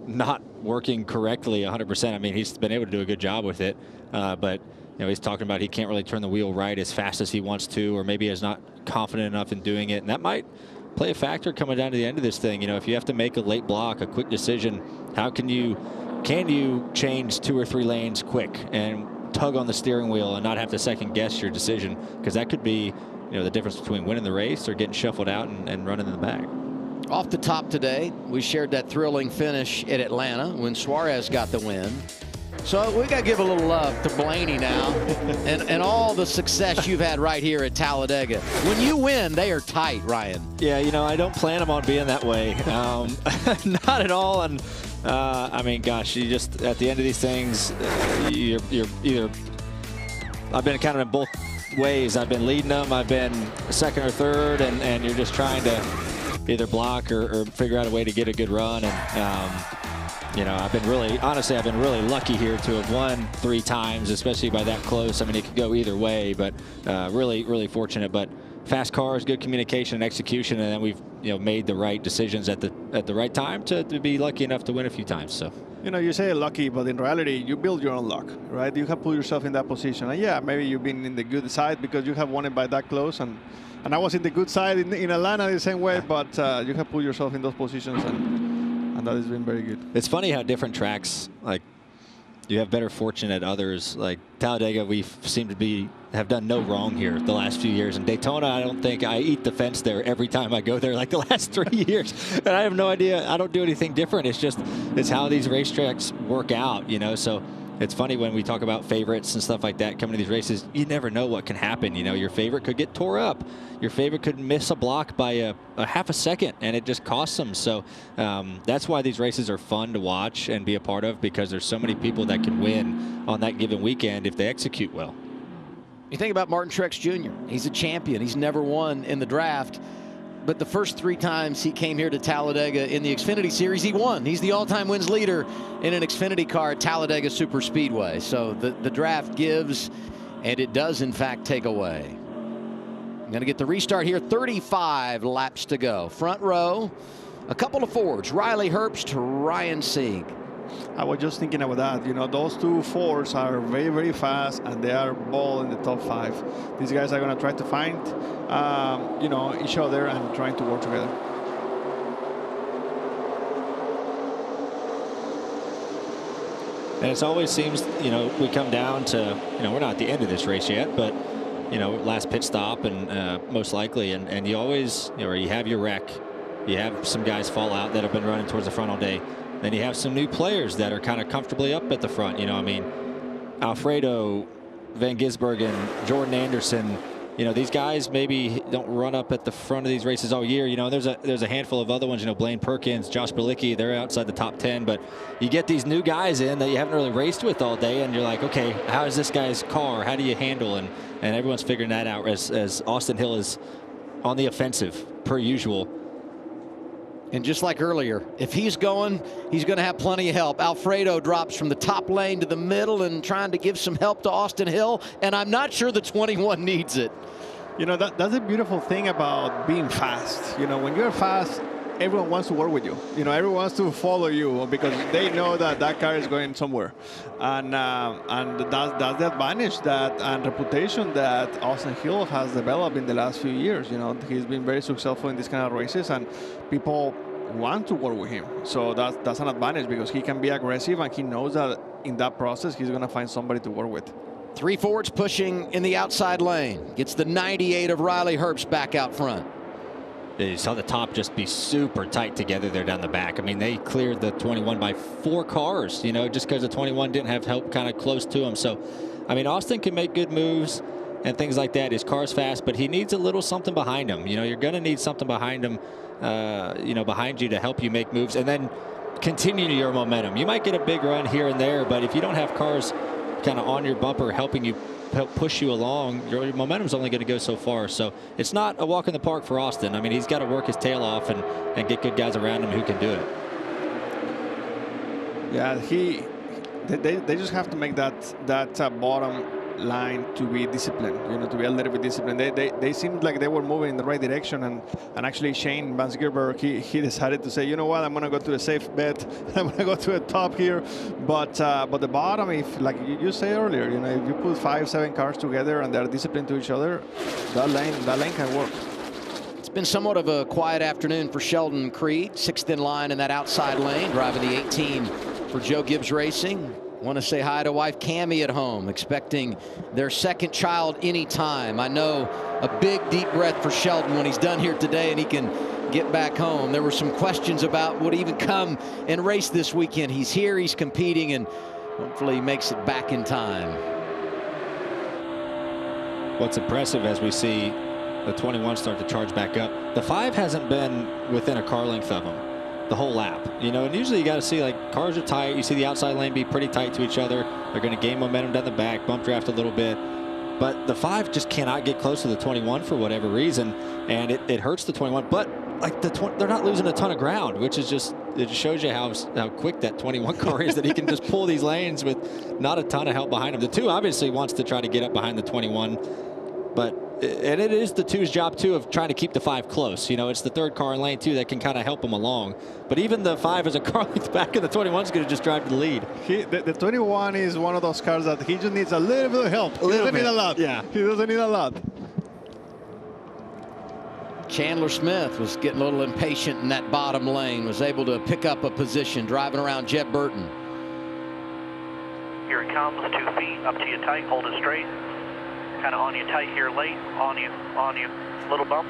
S2: not working correctly 100%. I mean, he's been able to do a good job with it, but he's talking about he can't really turn the wheel right as fast as he wants to, or maybe is not confident enough in doing it, and that might play a factor coming down to the end of this thing. If you have to make a late block, a quick decision, how can you change 2 or 3 lanes quick and tug on the steering wheel and not have to second guess your decision, because that could be the difference between winning the race or getting shuffled out and running in the back.
S1: Off the top today, we shared that thrilling finish at Atlanta when Suarez got the win. So we got to give a little love to Blaney now and all the success you've had right here at Talladega. When you win, they are tight, Ryan.
S2: Yeah, you know, I don't plan them on being that way. Not at all. And I mean, gosh, you just, at the end of these things, you're either, I've been kind of in both ways. I've been leading them, I've been second or third, and you're just trying to either block or figure out a way to get a good run. And, you know, I've been really lucky here to have won 3 times, especially by that close. I mean, it could go either way, but really fortunate. But fast cars, good communication and execution, and then we've, you know, made the right decisions at the right time to be lucky enough to win a few times. So,
S3: you know, you say lucky, but in reality, you build your own luck, right? You have put yourself in that position, and yeah, maybe you've been in the good side because you have won it by that close, and I was in the good side in Atlanta the same way, but you have put yourself in those positions, and that has been very good.
S2: It's funny how different tracks, like, you have better fortune at others. Like Talladega, we seem to have done no wrong here the last few years. And Daytona, I don't think I eat the fence there every time I go there like the last 3 years. And I have no idea. I don't do anything different. It's how these racetracks work out, you know. So it's funny when we talk about favorites and stuff like that coming to these races, you never know what can happen. You know, your favorite could get tore up. Your favorite could miss a block by a half a second, and it just costs them. So that's why these races are fun to watch and be a part of, because there's so many people that can win on that given weekend if they execute well.
S1: You think about Martin Truex Jr. He's a champion. He's never won in the draft. But the first 3 times he came here to Talladega in the Xfinity Series, he won. He's the all-time wins leader in an Xfinity car at Talladega Superspeedway. So the draft gives, and it does, in fact, take away. I'm going to get the restart here. 35 laps to go. Front row, a couple of Fords. Riley Herbst, Ryan Sieg.
S3: I was just thinking about that. You know, those 2 Fords are very fast, and they are all in the top 5. These guys are going to try to find, you know, each other and trying to work together.
S2: And it always seems, you know, we come down to, you know, we're not at the end of this race yet, but, you know, last pit stop and most likely, and you always, you know, you have your wreck, you have some guys fall out that have been running towards the front all day. Then you have some new players that are kind of comfortably up at the front. You know, I mean, Alfredo, Van Gisbergen, Jordan Anderson, you know, these guys maybe don't run up at the front of these races all year. You know, there's a handful of other ones, you know, Blaine Perkins, Josh Bilicki, they're outside the top 10. But you get these new guys in that you haven't really raced with all day, and you're like, okay, how is this guy's car? How do you handle? And everyone's figuring that out as Austin Hill is on the offensive, per usual.
S1: And just like earlier, if he's going to have plenty of help. Alfredo drops from the top lane to the middle and trying to give some help to Austin Hill, and I'm not sure the 21 needs it.
S3: You know, that's a beautiful thing about being fast. You know, when you're fast, everyone wants to work with you. You know, everyone wants to follow you because they know that that car is going somewhere. And that's the advantage and reputation that Austin Hill has developed in the last few years. You know, he's been very successful in these kind of races, and people want to work with him. So that's an advantage because he can be aggressive, and he knows that in that process he's going to find somebody to work with.
S1: 3 Fords pushing in the outside lane. Gets the 98 of Riley Herbst back out front.
S2: You saw the top just be super tight together there down the back. I mean, they cleared the 21 by 4 cars, you know, just because the 21 didn't have help kind of close to him. So, I mean, Austin can make good moves and things like that. His car's fast, but he needs a little something behind him. You know, you're going to need something behind him, you know, behind you to help you make moves and then continue your momentum. You might get a big run here and there, but if you don't have cars kind of on your bumper helping you, help push you along, your momentum is only going to go so far. So it's not a walk in the park for Austin. I mean, he's got to work his tail off and get good guys around him who can do it.
S3: Yeah, they just have to make that bottom line to be disciplined, you know, to be a little bit disciplined. They seemed like they were moving in the right direction, and actually Shane Van Gisbergen, he decided to say, you know what, I'm gonna go to the safe bet. I'm gonna go to the top here, but the bottom, if like you say earlier, you know, if you put 5-7 cars together and they're disciplined to each other, that lane can work.
S1: It's been somewhat of a quiet afternoon for Sheldon Creed, 6th in line in that outside lane, driving the 18 for Joe Gibbs Racing. Want to say hi to wife Cammie at home, expecting their 2nd child anytime. I know a big deep breath for Sheldon when he's done here today and he can get back home. There were some questions about would he even come and race this weekend. He's here, he's competing, and Hopefully he makes it back in time.
S2: What's impressive as we see the 21 start to charge back up, the 5 hasn't been within a car length of them the whole lap. You know, and usually you got to see, like, cars are tight. You see the outside lane be pretty tight to each other. They're going to gain momentum down the back, bump draft a little bit. But the 5 just cannot get close to the 21 for whatever reason, and it hurts the 21. But like they're not losing a ton of ground, which is just, it just shows you how quick that 21 car is, that he can just pull these lanes with not a ton of help behind him. The 2 obviously wants to try to get up behind the 21, and it is the 2's job too of trying to keep the 5 close. You know, it's the 3rd car in lane 2 that can kind of help him along. But even the 5 is a car length back, and the 21 is going to just drive to the lead.
S3: The 21 is one of those cars that he just needs a little bit of help. He doesn't need a lot.
S2: Yeah,
S3: he doesn't need a lot.
S1: Chandler Smith was getting a little impatient in that bottom lane, was able to pick up a position driving around Jeb Burton.
S7: Here it comes, 2 feet, up to you tight, hold it straight. Kind of on you tight here late, on you, little bump.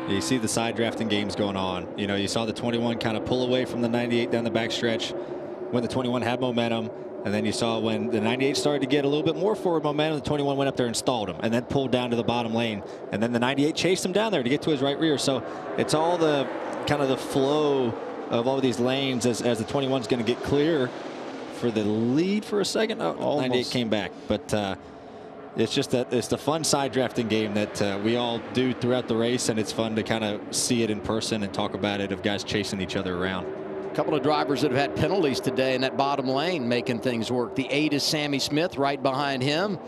S2: You see the side drafting games going on. You know, you saw the 21 kind of pull away from the 98 down the backstretch when the 21 had momentum. And then you saw when the 98 started to get a little bit more forward momentum, the 21 went up there and stalled him and then pulled down to the bottom lane. And then the 98 chased him down there to get to his right rear. So it's all the kind of the flow of all of these lanes as the 21 is going to get clear for the lead for a second. Oh, 98 came back. But it's just that it's the fun side drafting game that we all do throughout the race. And it's fun to kind of see it in person and talk about it of guys chasing each other around.
S1: A couple of drivers that have had penalties today in that bottom lane making things work. The 8 is Sammy Smith right behind him.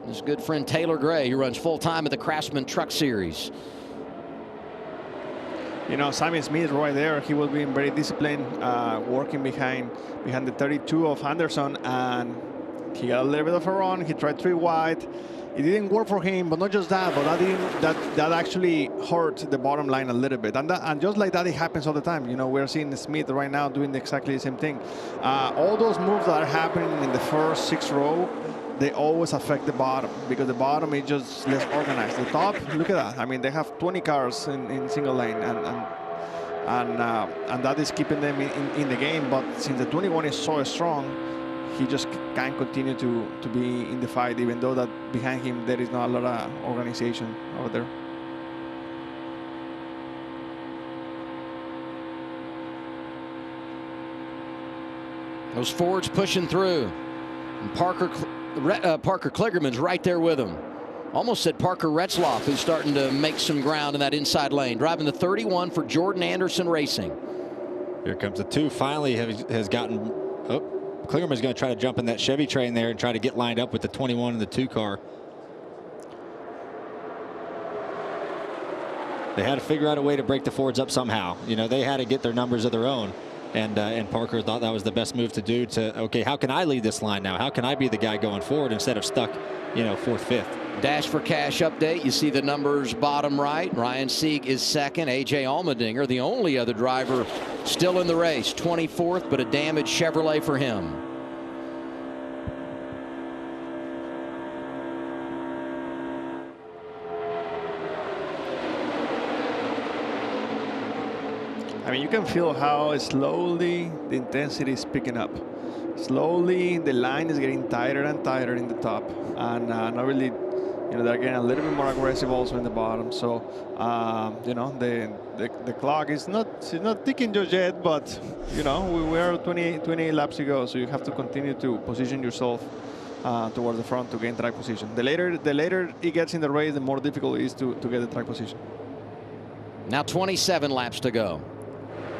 S1: His good friend Taylor Gray, who runs full-time at the Craftsman Truck Series.
S3: You know, Sammy Smith right there, he was being very disciplined, working behind the 32 of Anderson, and he got a little bit of a run. He tried 3 wide. It didn't work for him, but not just that, but that actually hurt the bottom line a little bit. And just like that, it happens all the time. You know, we're seeing Smith right now doing exactly the same thing. All those moves that are happening in the first 6 row, they always affect the bottom, because the bottom is just less organized. The top, look at that. I mean, they have 20 cars in single lane, and that is keeping them in the game. But since the 21 is so strong, he just can't continue to be in the fight, even though that behind him there is not a lot of organization over there.
S1: Those Fords pushing through. And Parker Kligerman's right there with him. Almost said Parker Retzloff, who's starting to make some ground in that inside lane. Driving the 31 for Jordan Anderson Racing.
S2: Here comes the 2. Finally has gotten... Oh, Kligerman's going to try to jump in that Chevy train there and try to get lined up with the 21 and the 2 car. They had to figure out a way to break the Fords up somehow. You know, they had to get their numbers of their own. And Parker thought that was the best move to do to, okay, how can I lead this line now? How can I be the guy going forward instead of stuck, you know, 4th, 5th?
S1: Dash for Cash update. You see the numbers bottom right. Ryan Sieg is 2nd. A.J. Allmendinger, the only other driver still in the race. 24th, but a damaged Chevrolet for him.
S3: I mean, you can feel how slowly the intensity is picking up. Slowly, the line is getting tighter and tighter in the top, and not really, you know, they're getting a little bit more aggressive also in the bottom. So, you know, the clock is not ticking just yet, but you know, we are 28 laps to go, so you have to continue to position yourself towards the front to gain track position. The later it gets in the race, the more difficult it is to get the track position.
S1: Now 27 laps to go.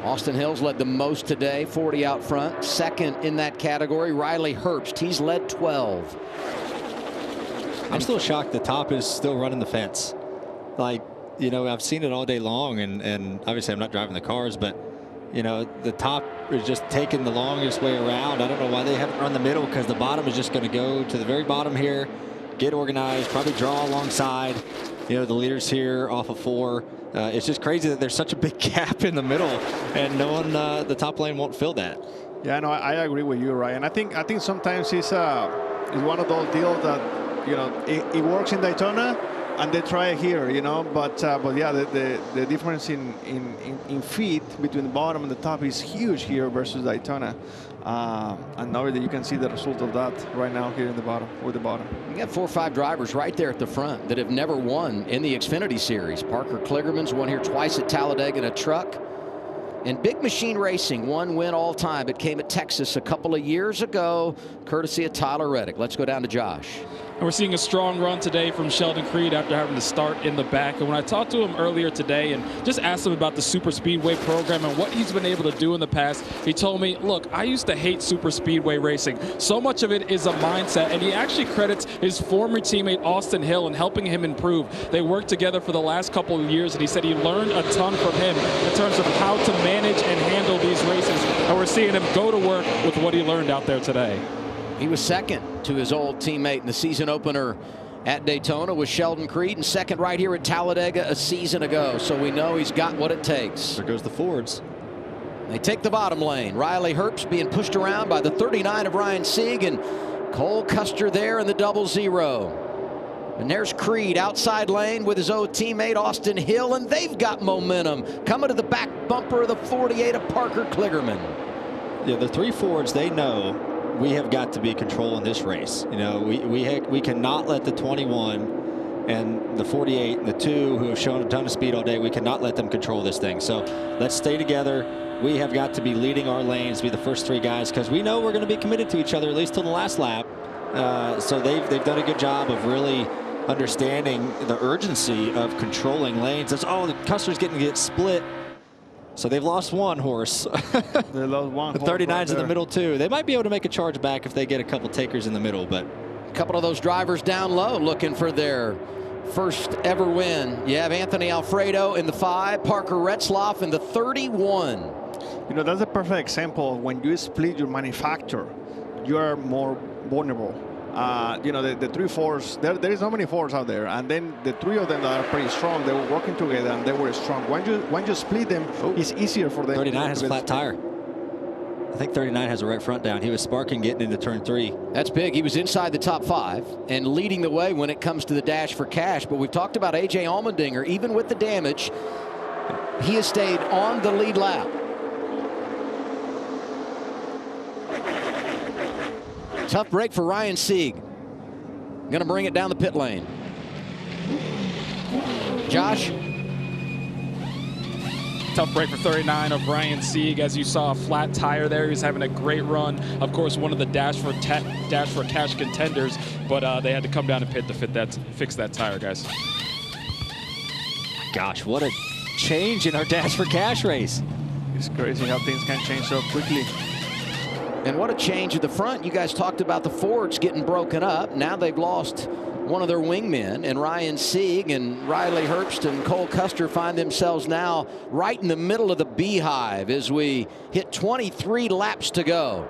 S1: Austin Hill's led the most today, 40 out front. 2nd in that category, Riley Herbst. He's led 12.
S2: I'm still shocked the top is still running the fence. Like, you know, I've seen it all day long, and obviously I'm not driving the cars, but, you know, the top is just taking the longest way around. I don't know why they haven't run the middle, because the bottom is just going to go to the very bottom here, get organized, probably draw alongside. You know, the leaders here off of 4. It's just crazy that there's such a big gap in the middle, and no one, the top lane won't fill that.
S3: Yeah, no, I agree with you, Ryan. I think sometimes it's one of those deals that you know, it works in Daytona, and they try it here, you know. But yeah, the difference in feet between the bottom and the top is huge here versus Daytona. And now you can see the result of that right now here in the bottom, with the bottom.
S1: You got 4 or 5 drivers right there at the front that have never won in the Xfinity Series. Parker Kligerman's won here twice at Talladega in a truck. And Big Machine Racing, 1 win all time. It came at Texas a couple of years ago, courtesy of Tyler Reddick. Let's go down to Josh.
S4: And we're seeing a strong run today from Sheldon Creed after having to start in the back. And when I talked to him earlier today and just asked him about the Superspeedway program and what he's been able to do in the past, he told me, look, I used to hate Superspeedway racing. So much of it is a mindset. And he actually credits his former teammate Austin Hill in helping him improve. They worked together for the last couple of years, and he said he learned a ton from him in terms of how to manage and handle these races. And we're seeing him go to work with what he learned out there today.
S1: He was second to his old teammate in the season opener at Daytona with Sheldon Creed, and second right here at Talladega a season ago. So we know he's got what it takes.
S2: There goes the Fords.
S1: They take the bottom lane. Riley Herbst being pushed around by the 39 of Ryan Sieg, and Cole Custer there in the 00. And there's Creed outside lane with his old teammate Austin Hill, and they've got momentum coming to the back bumper of the 48 of Parker Kligerman.
S2: Yeah, the 3 Fords, they know we have got to be controlling this race. You know, we cannot let the 21 and the 48 and the 2 who have shown a ton of speed all day, we cannot let them control this thing. So let's stay together. We have got to be leading our lanes, be the first 3 guys, because we know we're going to be committed to each other at least till the last lap. So they've done a good job of really understanding the urgency of controlling lanes. It's, oh, the Custer's getting to get split. So they've lost 1 horse.
S3: They lost 1
S2: the 39's in the middle too. They might be able to make a charge back if they get a couple takers in the middle, but
S1: a couple of those drivers down low looking for their first ever win. You have Anthony Alfredo in the 5, Parker Retzlaff in the 31.
S3: You know, that's a perfect example of when you split your manufacturer, you are more vulnerable. You know, the 3 Fords, there is so many Fords out there, and then the 3 of them that are pretty strong, they were working together and they were strong. When you split them, it's easier for them.
S2: 39 has a flat tire. I think 39 has a right front down. He was sparking getting into turn 3.
S1: That's big. He was inside the top 5 and leading the way when it comes to the dash for cash. But we've talked about A.J. Allmendinger. Even with the damage, he has stayed on the lead lap. Tough break for Ryan Sieg. Going to bring it down the pit lane. Josh?
S4: Tough break for 39 of Ryan Sieg. As you saw, a flat tire there. He's having a great run. Of course, one of the dash for cash contenders, but they had to come down and pit to fix that tire, guys.
S2: Gosh, what a change in our dash for cash race.
S3: It's crazy how things can change so quickly.
S1: And what a change at the front. You guys talked about the Fords getting broken up. Now they've lost one of their wingmen, and Ryan Sieg and Riley Herbst and Cole Custer find themselves now right in the middle of the beehive as we hit 23 laps to go.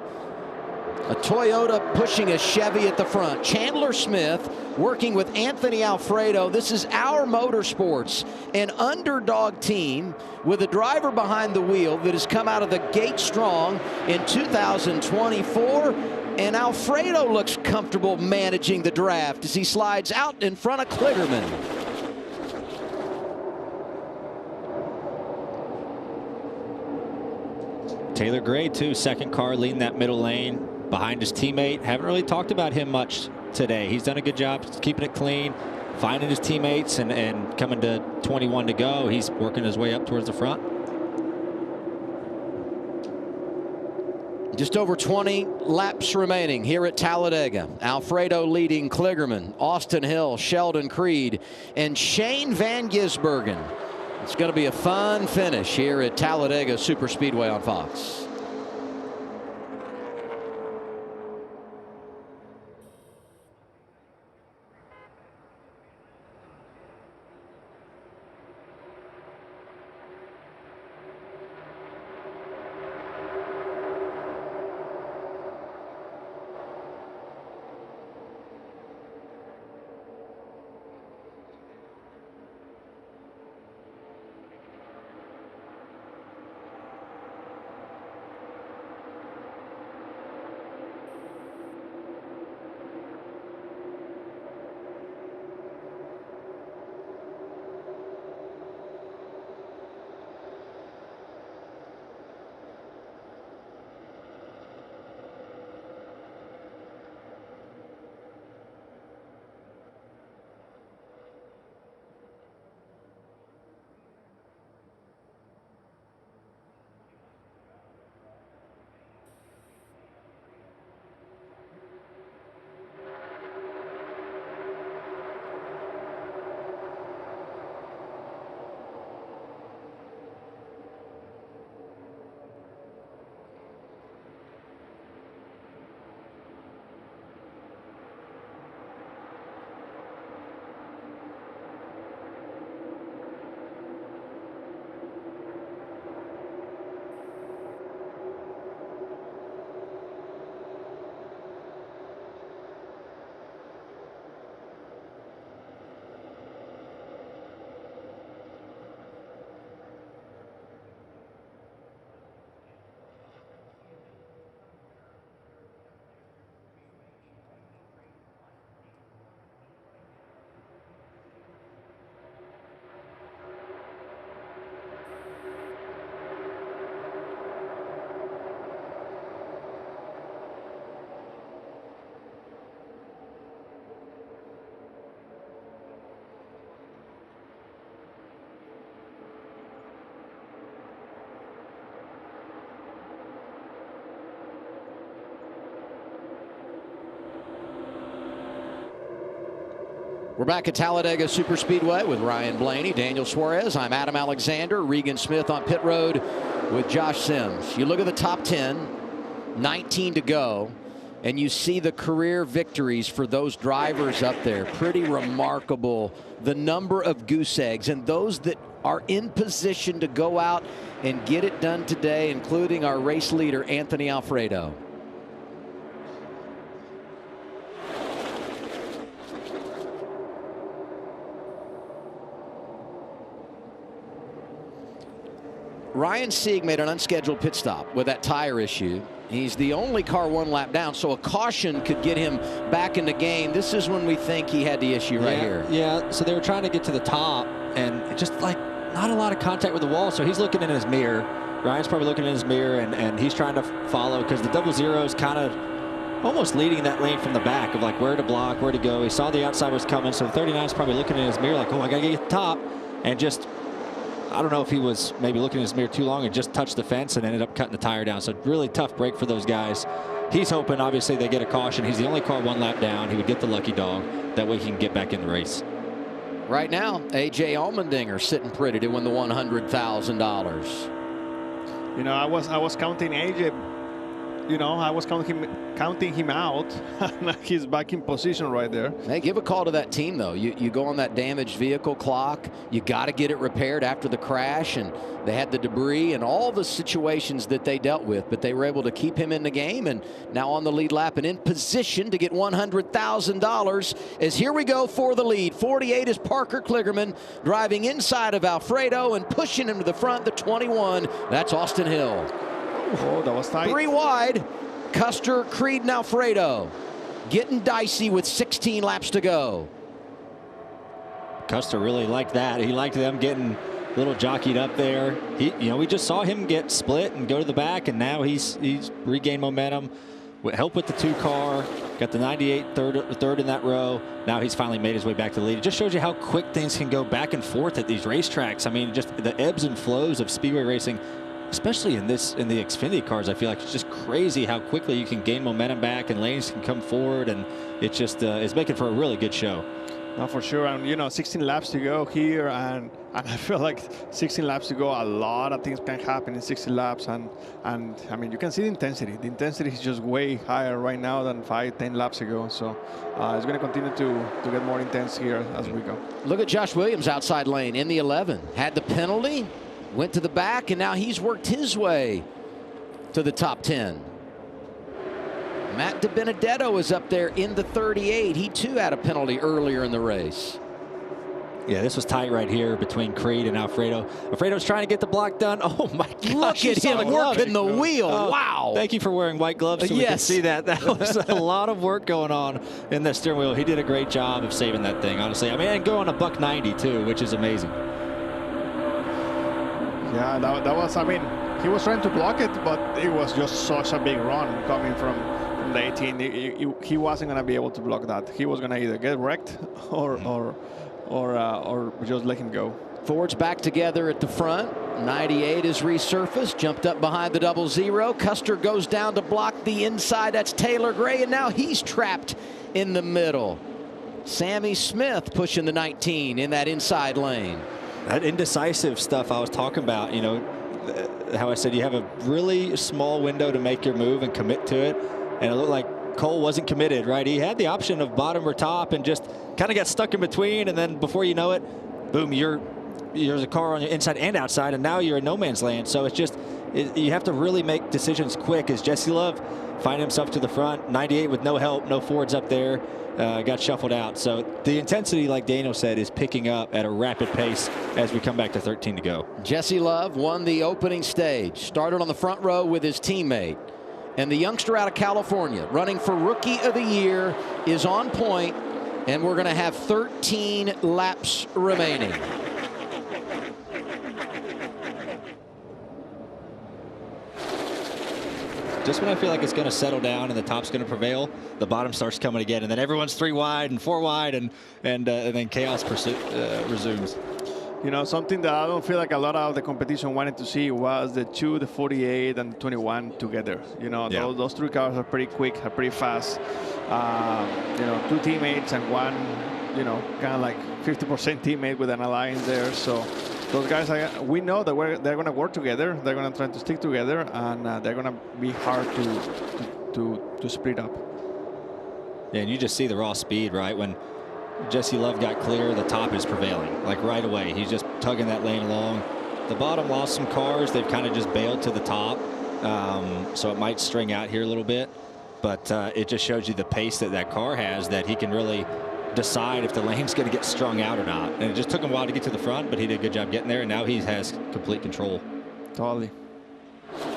S1: A Toyota pushing a Chevy at the front. Chandler Smith working with Anthony Alfredo. This is our Motorsports, an underdog team with a driver behind the wheel that has come out of the gate strong in 2024. And Alfredo looks comfortable managing the draft as he slides out in front of Kligerman.
S2: Taylor Gray, too, second car leading that middle lane behind his teammate. Haven't really talked about him much today. He's done a good job keeping it clean, finding his teammates, and coming to 21 to go. He's working his way up towards the front.
S1: Just over 20 laps remaining here at Talladega. Alfredo leading Kligerman, Austin Hill, Sheldon Creed, and Shane Van Gisbergen. It's going to be a fun finish here at Talladega Superspeedway on Fox. We're back at Talladega Superspeedway with Ryan Blaney, Daniel Suarez. I'm Adam Alexander, Regan Smith on pit road with Josh Sims. You look at the top 10, 19 to go, and you see the career victories for those drivers up there. Pretty remarkable, the number of goose eggs, and those that are in position to go out and get it done today, including our race leader, Anthony Alfredo. Ryan Sieg made an unscheduled pit stop with that tire issue. He's the only car one lap down, so a caution could get him back in the game. This is when we think he had the issue right here.
S2: Yeah, so they were trying to get to the top, and just like not a lot of contact with the wall, so he's looking in his mirror. Ryan's probably looking in his mirror, and he's trying to follow because the 00 is kind of almost leading that lane from the back of like where to block, where to go. He saw the outside was coming, so the 39 is probably looking in his mirror like, oh, I got to get to the top, and just I don't know if he was maybe looking in his mirror too long and just touched the fence and ended up cutting the tire down. So really tough break for those guys. He's hoping, obviously, they get a caution. He's the only car one lap down. He would get the lucky dog. That way he can get back in the race.
S1: Right now, A.J. Allmendinger sitting pretty to win the $100,000.
S3: You know, I was counting A.J. You know, I was counting him out. He's back in position right there.
S1: Hey, give a call to that team, though. You go on that damaged vehicle clock. You got to get it repaired after the crash, and they had the debris and all the situations that they dealt with, but they were able to keep him in the game, and now on the lead lap and in position to get $100,000. As here we go for the lead. 48 is Parker Kligerman driving inside of Alfredo and pushing him to the front. The 21, that's Austin Hill.
S3: Oh, that was tight.
S1: 3 wide. Custer, Creed, and Alfredo getting dicey with 16 laps to go.
S2: Custer really liked that. He liked them getting a little jockeyed up there. We just saw him get split and go to the back, and now he's regained momentum. With help with the 2 car, got the 98 third in that row. Now he's finally made his way back to the lead. It just shows you how quick things can go back and forth at these racetracks. I mean, just the ebbs and flows of speedway racing, especially in the Xfinity cars. I feel like it's just crazy how quickly you can gain momentum back and lanes can come forward, and it just is making for a really good show.
S3: No, for sure. And you know, 16 laps to go here, and I feel like 16 laps to go, a lot of things can happen in 60 laps, and I mean, you can see the intensity. The intensity is just way higher right now than 5-10 laps ago. So it's going to continue to get more intense here as we go.
S1: Look at Josh Williams outside lane in the 11. Had the penalty, went to the back, and now he's worked his way to the top 10. Matt DiBenedetto is up there in the 38. He too had a penalty earlier in the race.
S2: Yeah, this was tight right here between Creed and Alfredo. Alfredo's trying to get the block done. Oh my gosh.
S1: Look at him working the wheel. Wow.
S2: Thank you for wearing white gloves so we can see that. That was a lot of work going on in that steering wheel. He did a great job of saving that thing, honestly. I mean, and going a $190 too, which is amazing.
S3: Yeah, that was, I mean, he was trying to block it, but it was just such a big run coming from the 18. He wasn't going to be able to block that. He was going to either get wrecked or just let him go.
S1: Ford's back together at the front. 98 is resurfaced, jumped up behind the 00. Custer goes down to block the inside. That's Taylor Gray, and now he's trapped in the middle. Sammy Smith pushing the 19 in that inside lane.
S2: That indecisive stuff I was talking about, you know, how I said you have a really small window to make your move and commit to it. And it looked like Cole wasn't committed, right? He had the option of bottom or top and just kind of got stuck in between. And then before you know it, boom, there's a car on your inside and outside, and now you're in no man's land. So it's just, you have to really make decisions quick. As Jesse Love find himself to the front, 98 with no help, no Fords up there. Got shuffled out. So the intensity, like Daniel said, is picking up at a rapid pace as we come back to 13 to go.
S1: Jesse Love won the opening stage, started on the front row with his teammate. And the youngster out of California, running for Rookie of the Year, is on point, and we're going to have 13 laps remaining.
S2: Just when I feel like it's going to settle down and the top's going to prevail, the bottom starts coming again, and then everyone's 3 wide and 4 wide, and then chaos resumes.
S3: You know, something that I don't feel like a lot of the competition wanted to see was the 2, the 48, and 21 together. You know, those 3 cars are pretty quick, are pretty fast. You know, 2 teammates and one you know, kind of like 50% teammate with an alliance there. So those guys, we know that they're going to work together. They're going to try to stick together, and they're going to be hard to split up.
S2: Yeah, and you just see the raw speed, right? When Jesse Love got clear, the top is prevailing, like right away. He's just tugging that lane along. The bottom lost some cars. They've kind of just bailed to the top. So it might string out here a little bit. But it just shows you the pace that car has, that he can really decide if the lane's going to get strung out or not. And it just took him a while to get to the front, but he did a good job getting there. And now he has complete control.
S3: Totally.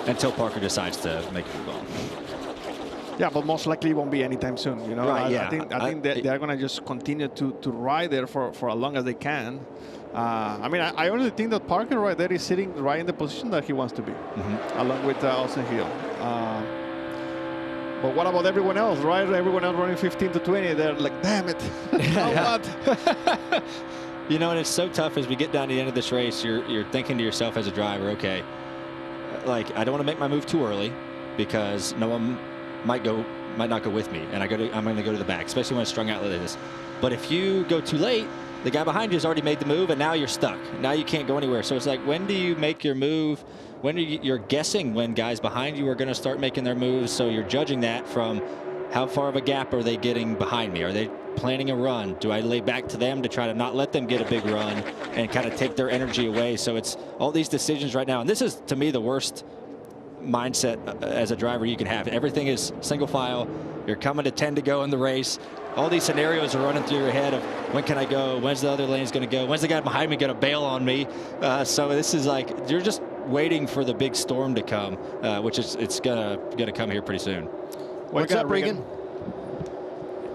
S2: Until Parker decides to make a move on.
S3: Yeah, but most likely it won't be anytime soon. You know,
S2: right,
S3: I think they're going to just continue to ride there for as long as they can. I mean, I only think that Parker right there is sitting right in the position that he wants to be, along with Austin Hill. But what about everyone else, right? Everyone else running 15 to 20, they're like, damn it. What?
S2: You know, and it's so tough as we get down to the end of this race. You're thinking to yourself as a driver, okay, like, I don't want to make my move too early because no one might not go with me, and I'm going to go to the back, especially when it's strung out like this. But if you go too late, the guy behind you has already made the move, and now you're stuck. Now you can't go anywhere. So it's like, when do you make your move? When you're guessing when guys behind you are going to start making their moves, so you're judging that from how far of a gap are they getting behind me? Are they planning a run? Do I lay back to them to try to not let them get a big run and kind of take their energy away? So it's all these decisions right now, and this is, to me, the worst mindset as a driver you can have. Everything is single file. You're coming to 10 to go in the race. All these scenarios are running through your head of, when can I go? When's the other lane's going to go? When's the guy behind me going to bail on me? So this is like, you're just waiting for the big storm to come, which is, it's gonna come here pretty soon.
S1: What's up, Regan?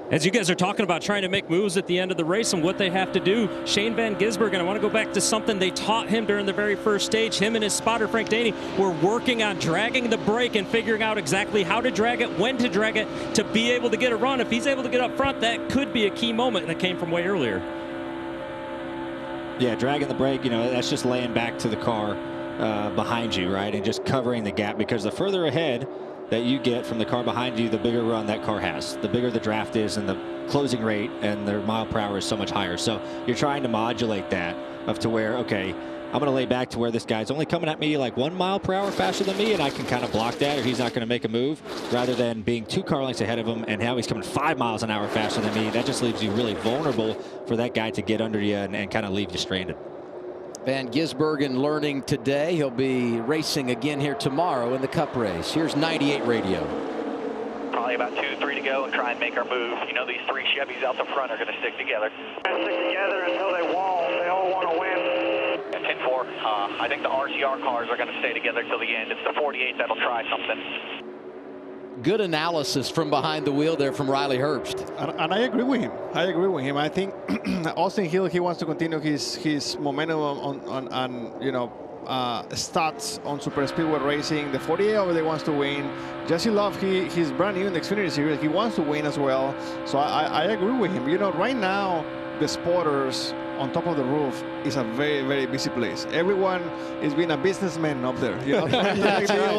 S5: As you guys are talking about trying to make moves at the end of the race and what they have to do, Shane Van Gisbergen, I want to go back to something they taught him during the very first stage. Him and his spotter, Frank Daney, were working on dragging the brake and figuring out exactly how to drag it, when to drag it, to be able to get a run. If he's able to get up front, that could be a key moment that came from way earlier.
S2: Yeah, dragging the brake, you know, that's just laying back to the car behind you, right, and just covering the gap, because the further ahead that you get from the car behind you, the bigger run that car has, the bigger the draft is, and the closing rate and their mile per hour is so much higher. So you're trying to modulate that up to where, okay, I'm going to lay back to where this guy's only coming at me like 1 mile per hour faster than me, and I can kind of block that, or he's not going to make a move, rather than being 2 car lengths ahead of him and now he's coming 5 miles an hour faster than me. That just leaves you really vulnerable for that guy to get under you and kind of leave you stranded.
S1: Van Gisbergen learning today. He'll be racing again here tomorrow in the Cup race. Here's 98 radio.
S7: Probably about 2-3 to go and try and make our move. You know, these 3 Chevys out the front are going to stick together.
S9: Stick together until they wall. They all want to win.
S7: At 10-4, I think the RCR cars are going to stay together till the end. It's the 48 that'll try something.
S1: Good analysis from behind the wheel there from Riley Herbst.
S3: And I agree with him. I think Austin Hill, he wants to continue his momentum on you know, stats on Superspeedway racing. The 48 over there wants to win. Jesse Love, he's brand new in the Xfinity series. He wants to win as well. So I agree with him. You know, right now the spotters on top of the roof is a very, very busy place. Everyone is being a businessman up there. You know,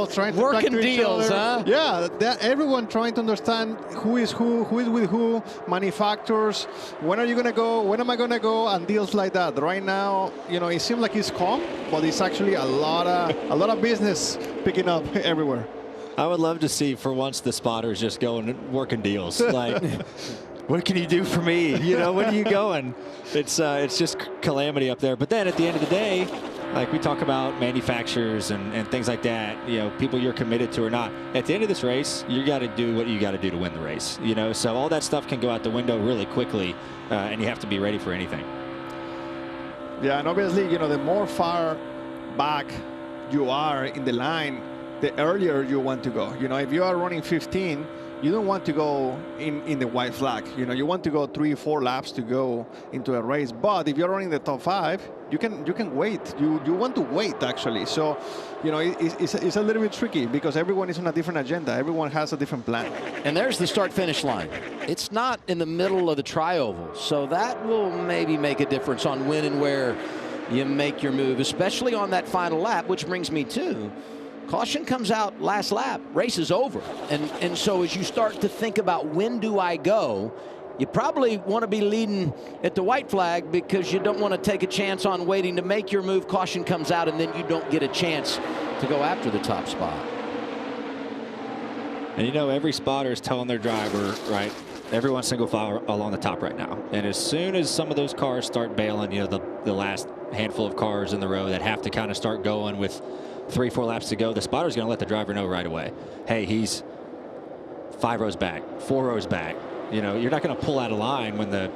S3: trying to
S1: working deals, huh?
S3: Yeah, everyone trying to understand who is with who, manufacturers, when are you going to go, when am I going to go, and deals like that. Right now, you know, it seems like it's calm, but it's actually a lot of business picking up everywhere.
S2: I would love to see, for once, the spotters just going and working deals. Like, what can you do for me? You know, when are you going? It's just calamity up there. But then at the end of the day, like we talk about manufacturers and things like that, you know, people you're committed to or not. At the end of this race, you got to do what you got to do to win the race. You know, so all that stuff can go out the window really quickly, and you have to be ready for anything.
S3: Yeah, and obviously, you know, the more far back you are in the line, the earlier you want to go. You know, if you are running 15, you don't want to go in the white flag. You know, you want to go 3-4 laps to go into a race. But if you're running the top 5, you can wait. You want to wait, actually. So, you know, it's a little bit tricky because everyone is on a different agenda. Everyone has a different plan.
S1: And there's the start-finish line. It's not in the middle of the tri-oval, so that will maybe make a difference on when and where you make your move, especially on that final lap, which brings me to caution comes out last lap, race is over. And so as you start to think about when do I go, you probably want to be leading at the white flag because you don't want to take a chance on waiting to make your move. Caution comes out, and then you don't get a chance to go after the top spot.
S2: And you know, every spotter is telling their driver, right, everyone's single file along the top right now. And as soon as some of those cars start bailing, you know, the last handful of cars in the row that have to kind of start going with 3-4 laps to go, the spotter's going to let the driver know right away, hey, he's 5 rows back, 4 rows back. You know, you're not going to pull out of line when the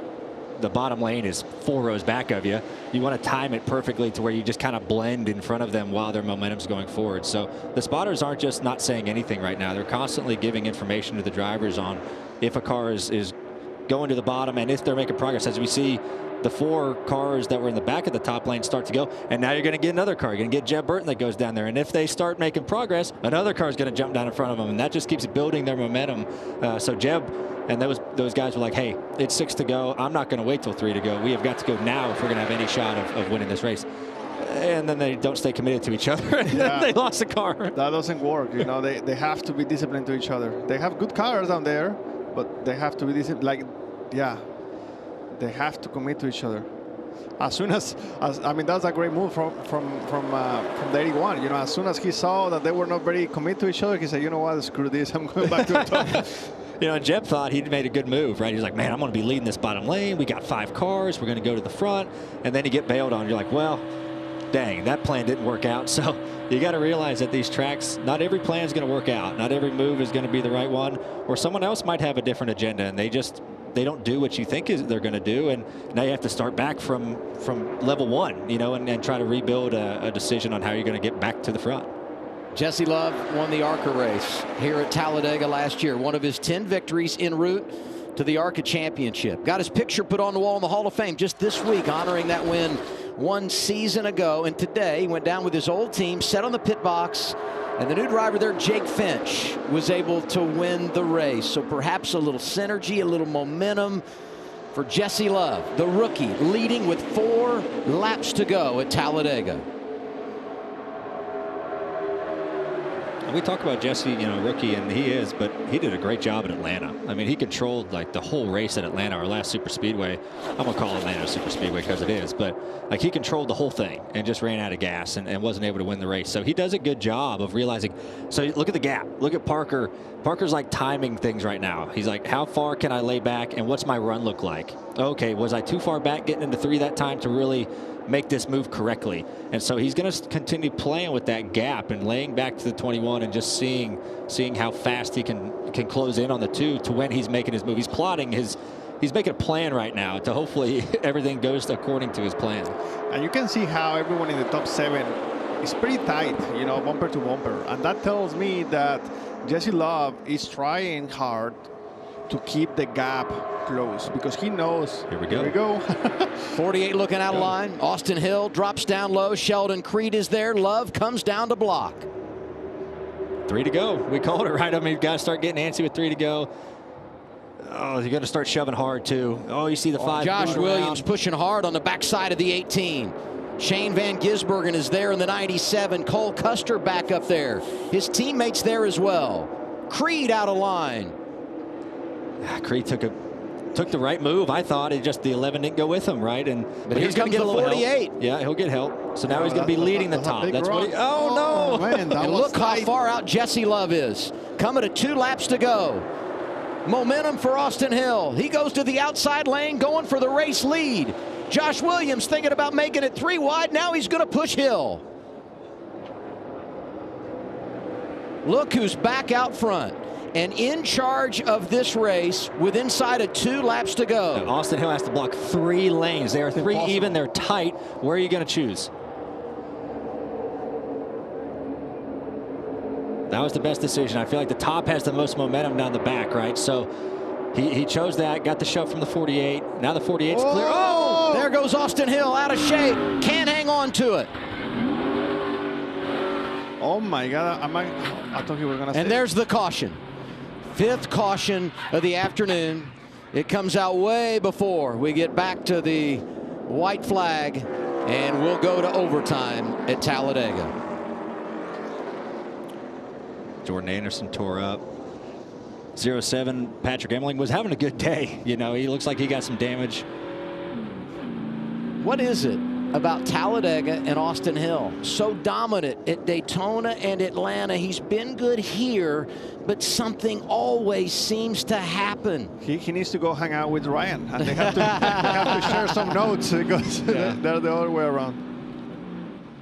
S2: bottom lane is 4 rows back of you. You want to time it perfectly to where you just kind of blend in front of them while their momentum's going forward. So the spotters aren't just not saying anything right now. They're constantly giving information to the drivers on if a car is going to the bottom and if they're making progress. As we see the 4 cars that were in the back of the top lane start to go, and now you're going to get another car. You're going to get Jeb Burton that goes down there, and if they start making progress, another car is going to jump down in front of them, and that just keeps building their momentum. So Jeb and those guys were like, hey, it's 6 to go. I'm not going to wait till 3 to go. We have got to go now if we're going to have any shot of winning this race. And then they don't stay committed to each other, and then they lost the car.
S3: That doesn't work. You know, they have to be disciplined to each other. They have good cars down there, but they have to be disciplined. Like, yeah, they have to commit to each other. As soon as I mean, that's a great move from the 81. You know, as soon as he saw that they were not very committed to each other, he said, you know what, screw this, I'm going back to the top.
S2: You know, and Jeb thought he'd made a good move, right? He's like, man, I'm going to be leading this bottom lane. We got 5 cars. We're going to go to the front. And then you get bailed on. You're like, well, dang, that plan didn't work out. So you got to realize that these tracks, not every plan is going to work out. Not every move is going to be the right one. Or someone else might have a different agenda, and they don't do what you think they're going to do. And now you have to start back from level 1, you know, and try to rebuild a decision on how you're going to get back to the front.
S1: Jesse Love won the ARCA race here at Talladega last year. One of his 10 victories en route to the ARCA championship. Got his picture put on the wall in the Hall of Fame just this week, honoring that win 1 season ago. And today he went down with his old team, sat on the pit box, and the new driver there, Jake Finch, was able to win the race. So perhaps a little synergy, a little momentum for Jesse Love, the rookie, leading with 4 laps to go at Talladega.
S2: We talk about Jesse, you know, rookie, and he is, but he did a great job at Atlanta. I mean, he controlled like the whole race at Atlanta, our last Superspeedway. I'm gonna call Atlanta Superspeedway because it is, but like he controlled the whole thing and just ran out of gas and wasn't able to win the race. So he does a good job of realizing. So look at the gap. Look at Parker. Parker's like timing things right now. He's like, how far can I lay back and what's my run look like? Okay, was I too far back getting into 3 that time to really make this move correctly? And so he's going to continue playing with that gap and laying back to the 21 and just seeing how fast he can close in on the 2 to when he's making his move. He's plotting he's making a plan right now to hopefully everything goes according to his plan.
S3: And you can see how everyone in the top 7 is pretty tight, you know, bumper to bumper. And that tells me that Jesse Love is trying hard to keep the gap close because he knows.
S2: Here we go.
S3: Here we go.
S1: 48 looking out of line. Austin Hill drops down low. Sheldon Creed is there. Love comes down to block.
S2: 3 to go. We called it right. I mean, you've got to start getting antsy with 3 to go. Oh, you're going to start shoving hard too. Oh, you see the 5.
S1: Josh Williams pushing hard on the backside of the 18. Shane Van Gisbergen is there in the 97. Cole Custer back up there. His teammates there as well. Creed out of line.
S2: Creed took the right move. I thought it just the 11 didn't go with him, right? But
S1: he's going to get a little 48.
S2: Help. Yeah, he'll get help. So now he's going to be leading the top. That's what he. Oh no!
S3: Man,
S1: and look how far out Jesse Love is. Coming to 2 laps to go. Momentum for Austin Hill. He goes to the outside lane, going for the race lead. Josh Williams thinking about making it 3 wide. Now he's going to push Hill. Look who's back out front and in charge of this race with inside of 2 laps to go.
S2: And Austin Hill has to block 3 lanes. They are 3 even. They're tight. Where are you going to choose? That was the best decision. I feel like the top has the most momentum down the back, right? So he chose that, got the shove from the 48. Now the 48's clear. Oh!
S1: There goes Austin Hill out of shape. Can't hang on to it.
S3: Oh my God! I thought you were gonna say.
S1: And there's the caution. 5th caution of the afternoon. It comes out way before we get back to the white flag, and we'll go to overtime at Talladega.
S2: Jordan Anderson tore up. 07, Patrick Emmerling, was having a good day. You know, he looks like he got some damage.
S1: What is it about Talladega and Austin Hill? So dominant at Daytona and Atlanta. He's been good here, but something always seems to happen.
S3: He needs to go hang out with Ryan, and they have to, they have to share some notes because they're the other way around.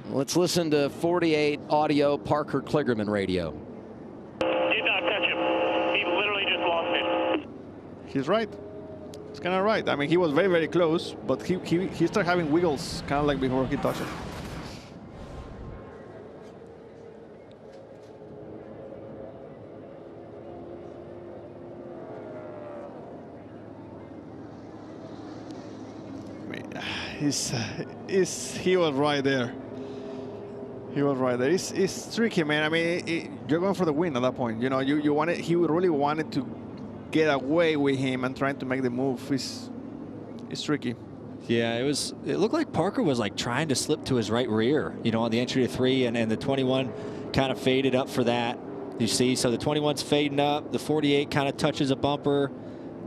S1: Let's listen to 48 audio Parker Kligerman radio.
S9: Did not touch him. He literally just lost it.
S3: He's right. It's kind of right. I mean, he was very, very close, but he started having wiggles kind of like before he touched it. I mean, he was right there. He was right there. It's tricky, man. I mean, you're going for the win at that point. You know, you wanted. He really wanted to get away with him and trying to make the move. It's tricky.
S2: Yeah, it looked like Parker was like trying to slip to his right rear, you know, on the entry to 3, and the 21 kind of faded up for that. You see, so the 21's fading up. The 48 kind of touches a bumper,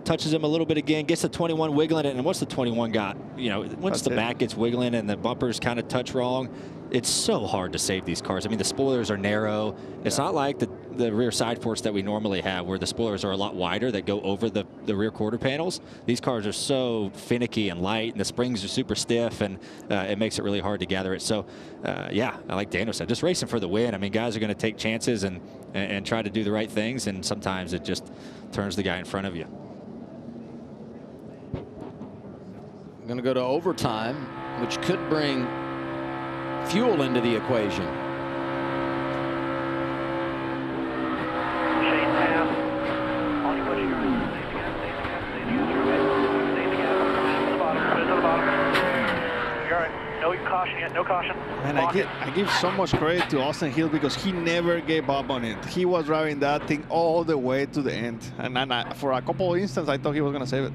S2: touches him a little bit again, gets the 21 wiggling it. And once the 21 got, you know, once the back gets wiggling and the bumpers kind of touch wrong, it's so hard to save these cars. I mean, the spoilers are narrow. It's not like the rear side forks that we normally have, where the spoilers are a lot wider that go over the rear quarter panels. These cars are so finicky and light, and the springs are super stiff, and it makes it really hard to gather it. So, yeah, I like Daniel said, just racing for the win. I mean, guys are going to take chances and try to do the right things, and sometimes it just turns the guy in front of you.
S1: We're going to go to overtime, which could bring fuel into the equation.
S9: No caution.
S3: And I give so much credit to Austin Hill because he never gave up on it. He was driving that thing all the way to the end. And for a couple of instants, I thought he was going to save it.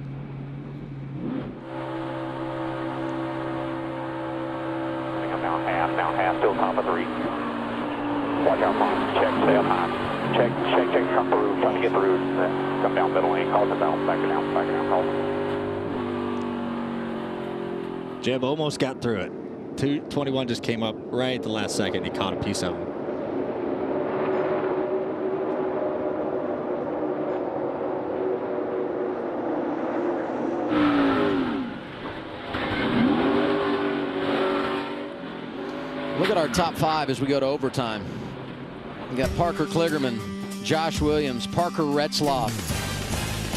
S6: Down half, still top of 3. Watch out, Mom. Check, stay up high. Check, come through, trying to get through. Come down middle lane, call it down, back it down, call it.
S2: Jeb almost got through it. 221 just came up right at the last second. He caught a piece of him.
S1: Look at our top 5 as we go to overtime. We got Parker Kligerman, Josh Williams, Parker Retzlaff,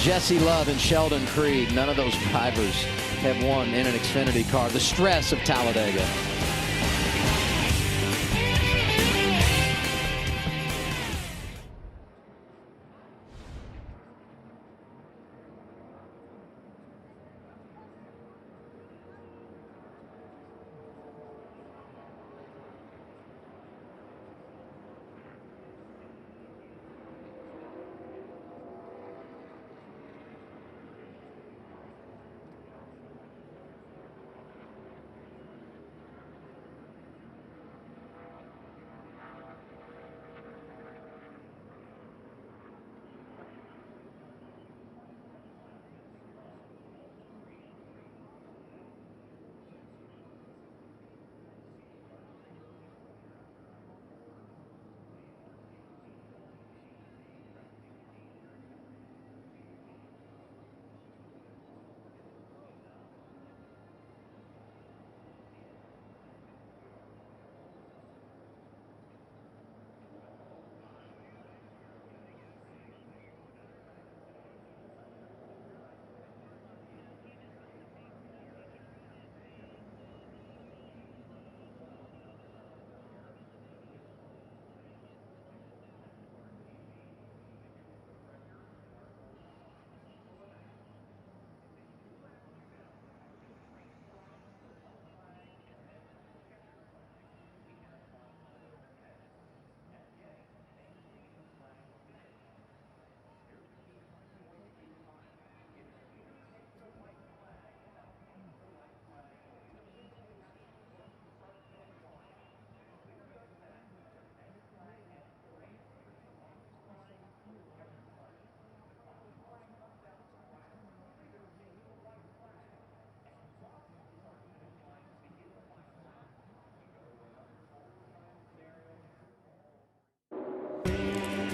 S1: Jesse Love, and Sheldon Creed. None of those drivers have won in an Xfinity car. The stress of Talladega.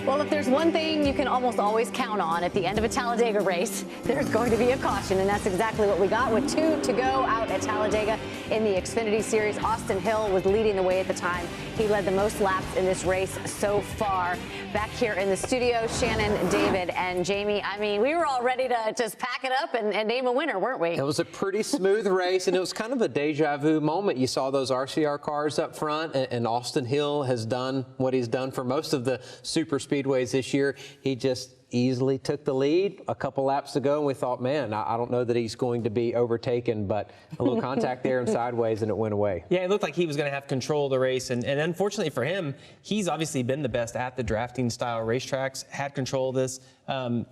S16: Well, if there's one thing you can almost always count on at the end of a Talladega race, there's going to be a caution, and that's exactly what we got with 2 to go out at Talladega in the Xfinity Series. Austin Hill was leading the way at the time. He led the most laps in this race so far. Back here in the studio, Shannon, David, and Jamie. I mean, we were all ready to just pack it up and name a winner, weren't we?
S17: It was a pretty smooth race, and it was kind of a deja vu moment. You saw those RCR cars up front, and Austin Hill has done what he's done for most of the super speedways this year. He just easily took the lead a couple laps ago, and we thought, man, I don't know that he's going to be overtaken, but a little contact there and sideways, and it went away.
S18: Yeah, it looked like he was going to have control of the race, and unfortunately for him, he's obviously been the best at the drafting style racetracks, had control of this.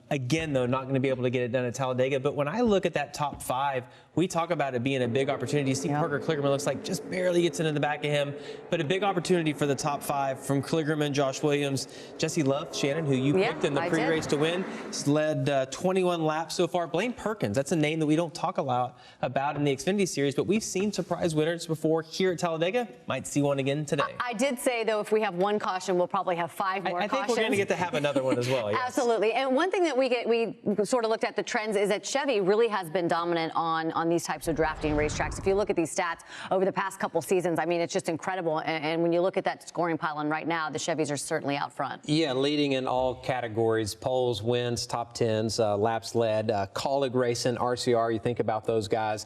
S18: Again, though, not going to be able to get it done at Talladega, but when I look at that top 5, we talk about it being a big opportunity. You see Parker Kligerman looks like just barely gets into the back of him, but a big opportunity for the top 5 from Kligerman, Josh Williams, Jesse Love, Shannon, who you picked in the pre-race to win. He's led 21 laps so far. Blaine Perkins, that's a name that we don't talk a lot about in the Xfinity Series, but we've seen surprise winners before here at Talladega. Might see one again today.
S16: I did say, though, if we have one caution, we'll probably have 5 more
S18: I think
S16: cautions.
S18: we're going to get to have another one as well. Yes.
S16: Absolutely. And one thing that we sort of looked at the trends is that Chevy really has been dominant on these types of drafting racetracks. If you look at these stats over the past couple seasons, I mean, it's just incredible. And when you look at that scoring pylon right now, the Chevys are certainly out front.
S17: Yeah, leading in all categories, poles, wins, top 10s, laps led, Colleague racing, RCR, you think about those guys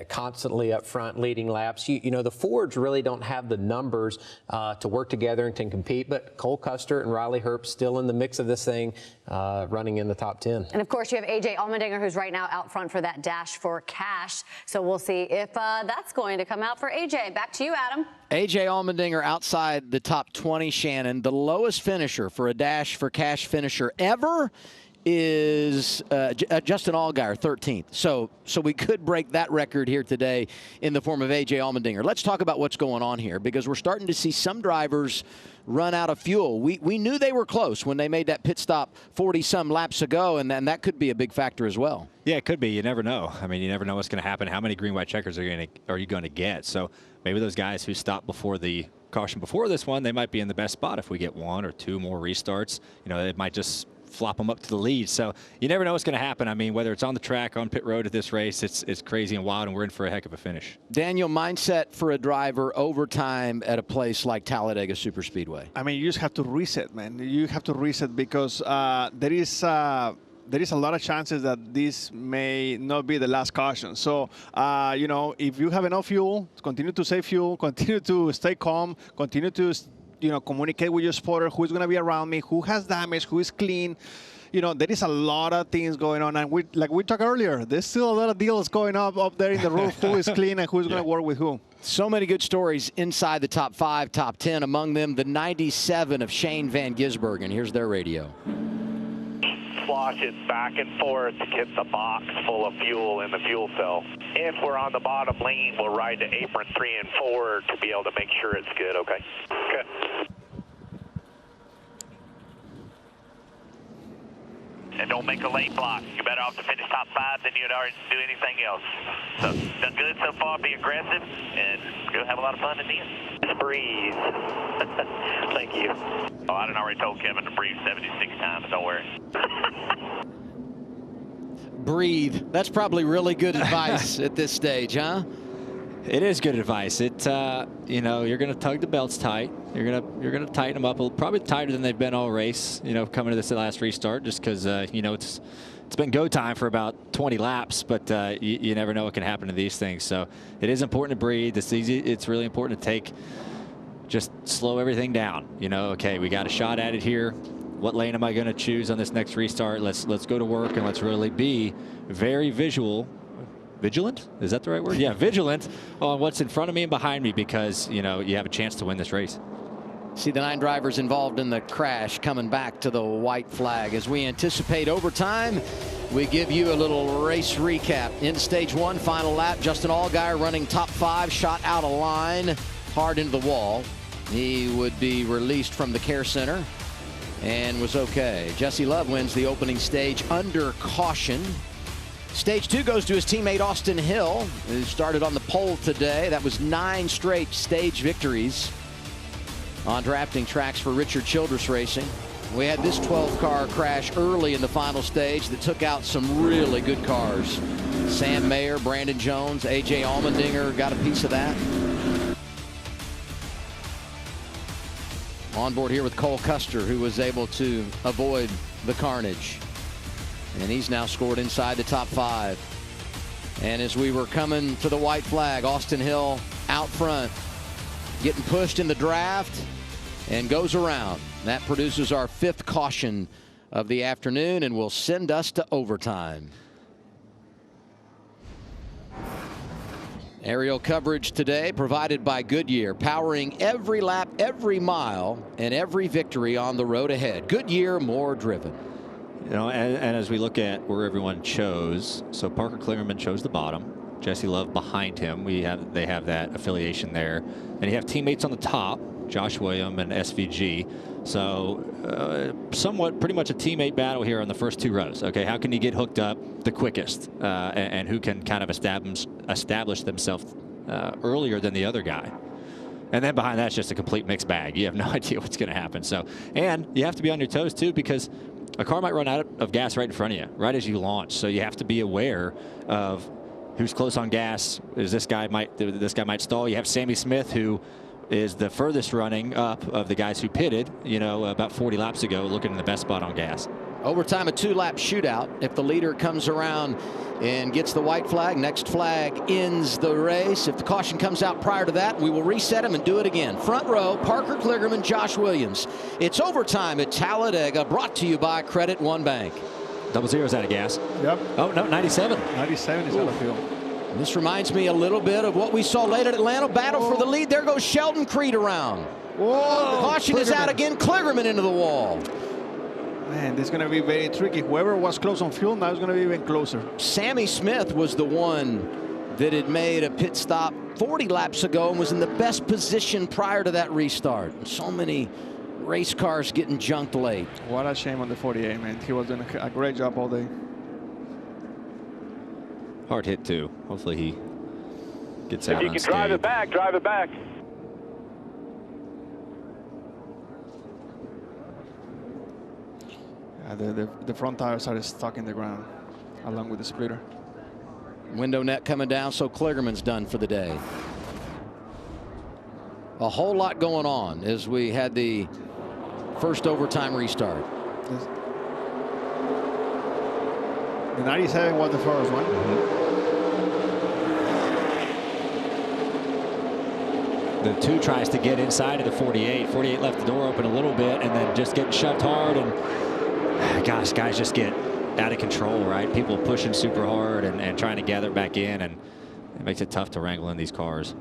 S17: constantly up front leading laps. You know, the Fords really don't have the numbers to work together and to compete, but Cole Custer and Riley Herbst still in the mix of this thing, running in the top 10.
S16: And of course, you have AJ Allmendinger, who's right now out front for that Dash for Cash. So we'll see if that's going to come out for AJ. Back to you, Adam.
S1: AJ Allmendinger outside the top 20, Shannon. The lowest finisher for a Dash for Cash finisher ever is Justin Allgaier, 13th. So we could break that record here today in the form of AJ Allmendinger. Let's talk about what's going on here, because we're starting to see some drivers run out of fuel. We knew they were close when they made that pit stop 40-some laps ago, and then that could be a big factor as well.
S2: Yeah, it could be. You never know. I mean, you never know what's going to happen. How many green-white checkers are you going to get? So maybe those guys who stopped before the caution before this one, they might be in the best spot if we get 1 or 2 more restarts. You know, it might just flop them up to the lead. So you never know what's going to happen. I mean, whether it's on the track, on pit road at this race, it's crazy and wild, and we're in for a heck of a finish.
S1: Daniel, mindset for a driver overtime at a place like Talladega Superspeedway.
S3: I mean, you just have to reset, man. You have to reset because there is a lot of chances that this may not be the last caution. So, you know, if you have enough fuel, continue to save fuel, continue to stay calm, continue to, you know, communicate with your spotter, who's going to be around me, who has damage, who is clean. You know, there is a lot of things going on. And like we talked earlier, there's still a lot of deals going up there in the roof, who is clean and who's going to work with who.
S1: So many good stories inside the top 5, top 10, among them the 97 of Shane Van Gisbergen. Here's their radio.
S7: Slosh it back and forth to get the box full of fuel in the fuel cell. If we're on the bottom lane, we'll ride to apron 3 and 4 to be able to make sure it's good, okay? Okay. And don't make a lane block. You're better off to finish top 5 than you'd already do anything else. So, done good so far. Be aggressive, and go have a lot of fun in the end. Just breathe. Thank you. Oh, I done already told Kevin to breathe 76 times. Don't worry.
S1: Breathe. That's probably really good advice at this stage, huh?
S2: It is good advice. It, you know, you're going to tug the belts tight. You're gonna tighten them up, probably tighter than they've been all race. You know, coming to this last restart, just because you know it's been go time for about 20 laps, but you never know what can happen to these things. So it is important to breathe. It's easy. It's really important to just slow everything down. You know, okay, we got a shot at it here. What lane am I going to choose on this next restart? Let's go to work, and let's really be very vigilant. Is that the right word? Yeah, vigilant on what's in front of me and behind me, because you know you have a chance to win this race.
S1: See the 9 drivers involved in the crash coming back to the white flag. As we anticipate overtime, we give you a little race recap. In stage 1, final lap, Justin Allgaier running top 5, shot out of line, hard into the wall. He would be released from the care center and was okay. Jesse Love wins the opening stage under caution. Stage 2 goes to his teammate Austin Hill, who started on the pole today. That was 9 straight stage victories on drafting tracks for Richard Childress Racing. We had this 12-car crash early in the final stage that took out some really good cars. Sam Mayer, Brandon Jones, A.J. Allmendinger got a piece of that. On board here with Cole Custer, who was able to avoid the carnage. And he's now scored inside the top 5. And as we were coming to the white flag, Austin Hill out front, getting pushed in the draft and goes around. That produces our 5th caution of the afternoon and will send us to overtime. Aerial coverage today provided by Goodyear, powering every lap, every mile, and every victory on the road ahead. Goodyear, more driven.
S2: You know, and as we look at where everyone chose, so Parker Kligerman chose the bottom. Jesse Love behind him. They have that affiliation there. And you have teammates on the top, Josh William and SVG. So somewhat pretty much a teammate battle here on the first 2 rows. Okay, how can you get hooked up the quickest and who can kind of establish themselves earlier than the other guy? And then behind that's just a complete mixed bag. You have no idea what's going to happen. So, and you have to be on your toes too, because a car might run out of gas right in front of you, right as you launch. So you have to be aware of who's close on gas. This guy might stall. You have Sammy Smith, who is the furthest running up of the guys who pitted, you know, about 40 laps ago, looking in the best spot on gas.
S1: Overtime, a 2-lap shootout. If the leader comes around and gets the white flag, next flag ends the race. If the caution comes out prior to that, we will reset him and do it again. Front row, Parker Kligerman, Josh Williams. It's overtime at Talladega, brought to you by Credit One Bank.
S2: 00's out of gas.
S3: Yep.
S2: Oh, no, 97.
S3: 97 is out of fuel.
S1: This reminds me a little bit of what we saw late at Atlanta. Battle for the lead. There goes Sheldon Creed around.
S3: Whoa!
S1: Caution is out again. Kligerman into the wall.
S3: Man, this is going to be very tricky. Whoever was close on fuel now is going to be even closer.
S1: Sammy Smith was the one that had made a pit stop 40 laps ago and was in the best position prior to that restart. So many race cars getting junked late.
S3: What a shame on the 48, man. He was doing a great job all day.
S2: Hard hit too. Hopefully he gets out.
S6: If you can drive it back, drive it back.
S3: The front tires are stuck in the ground, along with the splitter.
S1: Window net coming down, so Kligerman's done for the day. A whole lot going on as we had the first overtime restart.
S3: The 97 was the first one.
S2: The 2 tries to get inside of the 48. 48 left the door open a little bit and then just getting shoved hard. And gosh, guys just get out of control, right? People pushing super hard and trying to gather it back in, and it makes it tough to wrangle in these cars.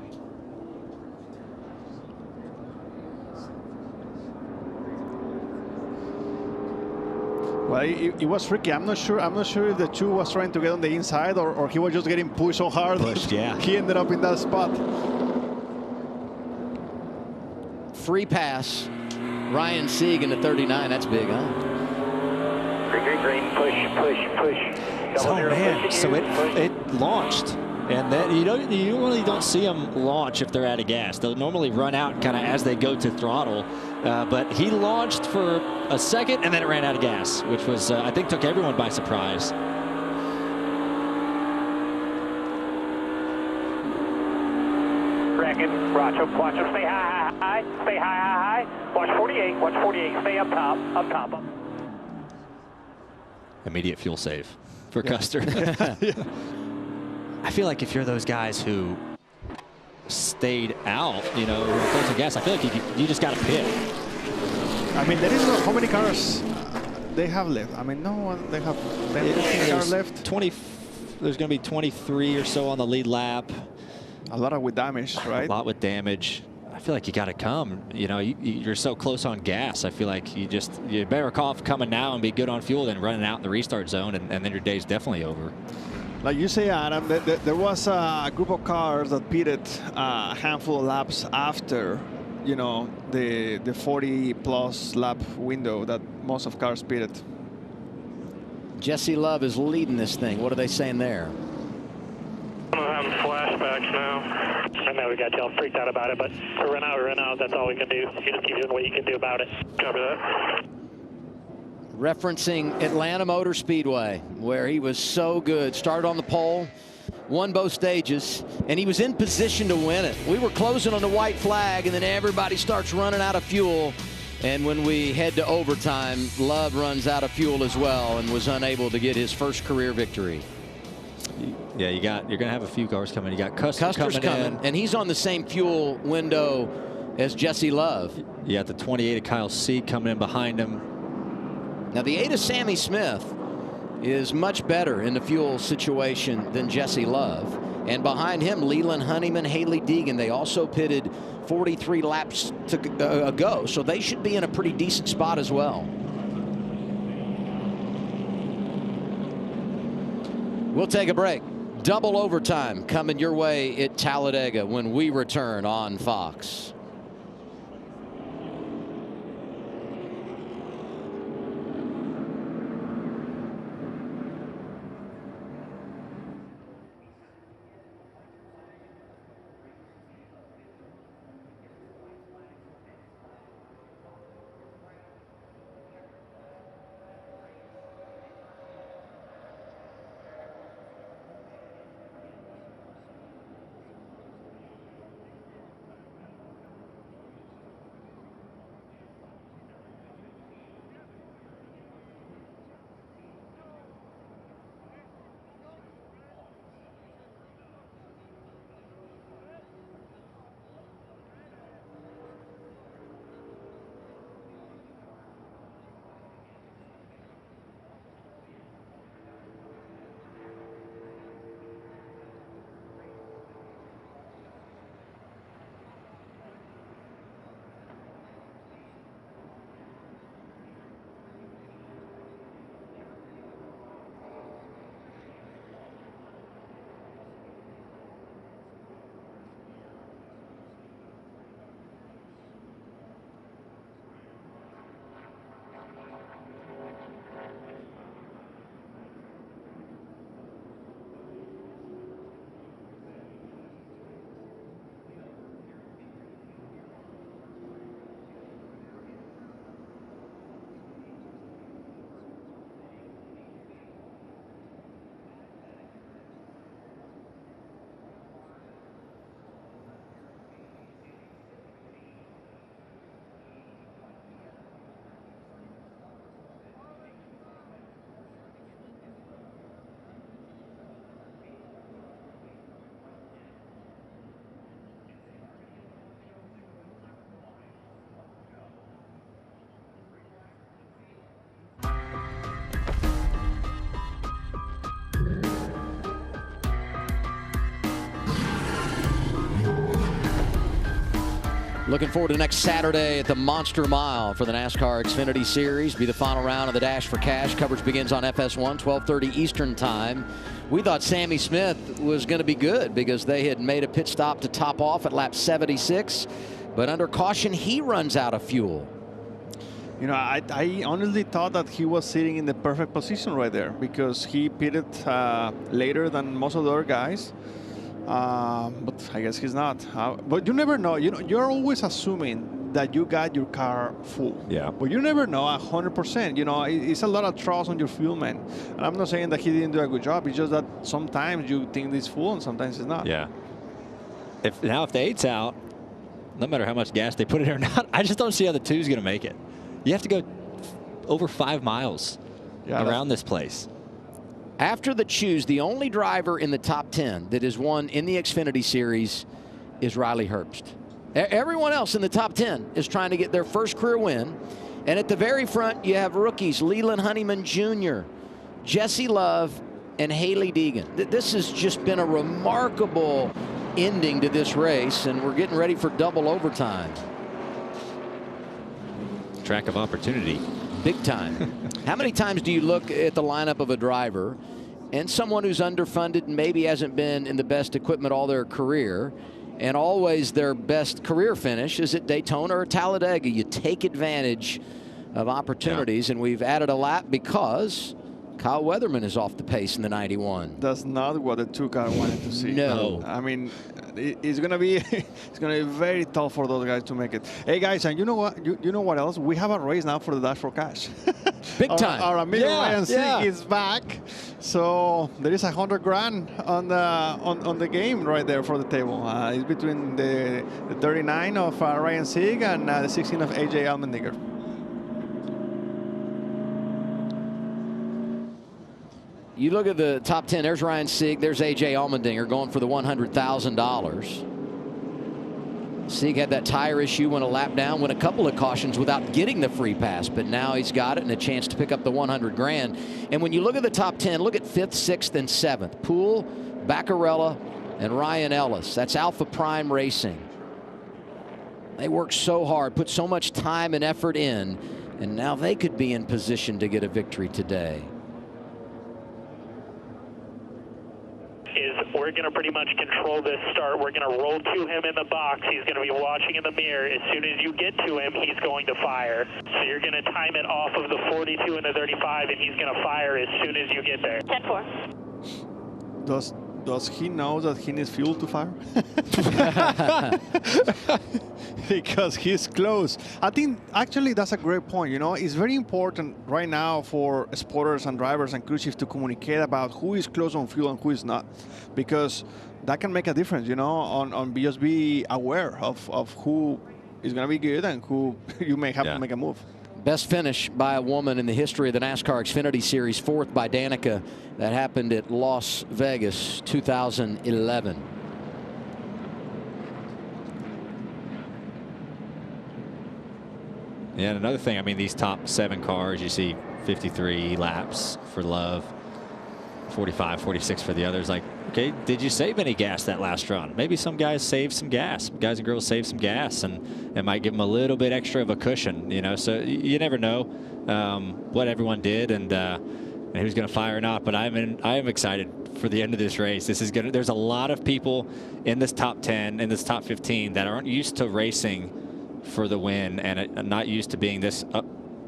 S3: Well, it was tricky. I'm not sure if the 2 was trying to get on the inside or he was just getting pushed so hard.
S2: Pushed, yeah.
S3: He ended up in that spot.
S1: Free pass. Ryan Sieg in the 39. That's big, huh?
S6: Green, push.
S2: Oh man, so it launched. And then you really don't see them launch if they're out of gas. They'll normally run out kind of as they go to throttle. But he launched for a second and then it ran out of gas, which was, I think, took everyone by surprise.
S6: Bracken, watch him, stay high, stay high. Watch 48, stay up top.
S2: Immediate fuel save for Custer. I feel like if you're those guys who stayed out, you know, close to gas, I feel like you just got to pit.
S3: I mean, there is how many cars they have left? I mean, no one. They have 15 cars left.
S2: 20. There's going to be 23 or so on the lead lap.
S3: A lot with damage, right?
S2: A lot with damage. I feel like you got to come. You know, you're so close on gas. I feel like you're better off coming now and be good on fuel than running out in the restart zone, and then your day's definitely over.
S3: Like you say, Adam, there was a group of cars that pitted a handful of laps after, you know, the 40+ lap window that most of cars pitted.
S1: Jesse Love is leading this thing. What are they saying there?
S9: I'm having flashbacks now. I know we got y'all freaked out about it, but to run out, that's all we can do. You just keep doing what you can do about it. Copy that.
S1: referencing Atlanta Motor Speedway, where he was so good. Started on the pole, won both stages, and he was in position to win it. We were closing on the white flag, and then everybody starts running out of fuel. And when we head to overtime, Love runs out of fuel as well and was unable to get his first career victory.
S2: Yeah, you're going to have a few cars coming. You got Custer's coming in.
S1: And he's on the same fuel window as Jesse Love.
S2: You got the 28 of Kyle Seat coming in behind him.
S1: Now, the 8 of Sammy Smith is much better in the fuel situation than Jesse Love. And behind him, Leland Honeyman, Haley Deegan. They also pitted 43 laps ago, so they should be in a pretty decent spot as well. We'll take a break. Double overtime coming your way at Talladega when we return on Fox. Looking forward to next Saturday at the Monster Mile for the NASCAR Xfinity Series. Be the final round of the Dash for Cash. Coverage begins on FS1, 12:30 Eastern Time. We thought Sammy Smith was going to be good because they had made a pit stop to top off at lap 76. But under caution, he runs out of fuel.
S3: You know, I honestly thought that he was sitting in the perfect position right there because he pitted later than most of the other guys. But I guess he's not. But you never know. You know, you're always assuming that you got your car full.
S2: Yeah.
S3: But you never know 100%. You know, it's a lot of trust on your fuel man. And I'm not saying that he didn't do a good job. It's just that sometimes you think it's full and sometimes it's not.
S2: Yeah. If the 8's out, no matter how much gas they put in there or not, I just don't see how the 2's going to make it. You have to go over 5 miles around this place.
S1: After the choose, the only driver in the top 10 that has won in the Xfinity Series is Riley Herbst. Everyone else in the top 10 is trying to get their first career win. And at the very front, you have rookies Leland Honeyman Jr., Jesse Love, and Haley Deegan. This has just been a remarkable ending to this race, and we're getting ready for double overtime.
S2: Track of opportunity.
S1: Big time. How many times do you look at the lineup of a driver and someone who's underfunded and maybe hasn't been in the best equipment all their career, and always their best career finish is at Daytona or Talladega? You take advantage of opportunities, and we've added a lap because Kyle Weatherman is off the pace in the 91.
S3: That's not what the 2 car wanted to see.
S1: No.
S3: I mean, it's gonna be very tough for those guys to make it. Hey guys, and you know what? You know what else? We have a race now for the Dash for Cash.
S1: Big time.
S3: Our amigo Ryan Sieg
S1: yeah.
S3: is back. So there is $100 grand on the game right there for the table. It's between the 39 of Ryan Sieg and the 16 of AJ Allmendinger.
S1: You look at the top 10, there's Ryan Sieg, there's AJ Allmendinger going for the $100,000. Sieg had that tire issue, went a lap down, went a couple of cautions without getting the free pass, but now he's got it and a chance to pick up the 100 grand. And when you look at the top 10, look at 5th, 6th, and 7th. Poole, Baccarella, and Ryan Ellis. That's Alpha Prime Racing. They worked so hard, put so much time and effort in, and now they could be in position to get a victory today.
S9: We're going to pretty much control this start. We're going to roll to him in the box. He's going to be watching in the mirror. As soon as you get to him, he's going to fire. So you're going to time it off of the 42 and the 35, and he's going to fire as soon as you get there.
S3: 10-4. Does he know that he needs fuel to fire? Because he's close. I think actually that's a great point. You know, it's very important right now for spotters and drivers and crew chiefs to communicate about who is close on fuel and who is not, because that can make a difference. You know, on just be aware of who is going to be good and who you may have to make a move.
S1: Best finish by a woman in the history of the NASCAR Xfinity Series, 4th by Danica. That happened at Las Vegas, 2011.
S2: Yeah, and another thing, I mean, these top 7 cars, you see 53 laps for Love, 45, 46 for the others. Like, okay, did you save any gas that last run? Maybe some guys saved some gas. Guys and girls saved some gas, and it might give them a little bit extra of a cushion, you know. So you never know what everyone did and who's going to fire or not. But I am excited for the end of this race. This is going to. There's a lot of people in this top 10, in this top 15 that aren't used to racing for the win and not used to being this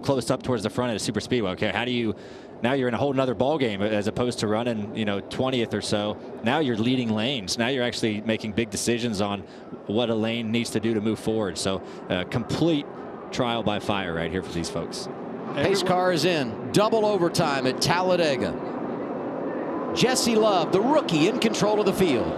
S2: close up towards the front of the Superspeedway. Okay, how do you? Now you're in a whole nother ball game as opposed to running, you know, 20th or so. Now you're leading lanes. Now you're actually making big decisions on what a lane needs to do to move forward. So complete trial by fire right here for these folks.
S1: Pace car is in. Double overtime at Talladega. Jesse Love, the rookie, in control of the field.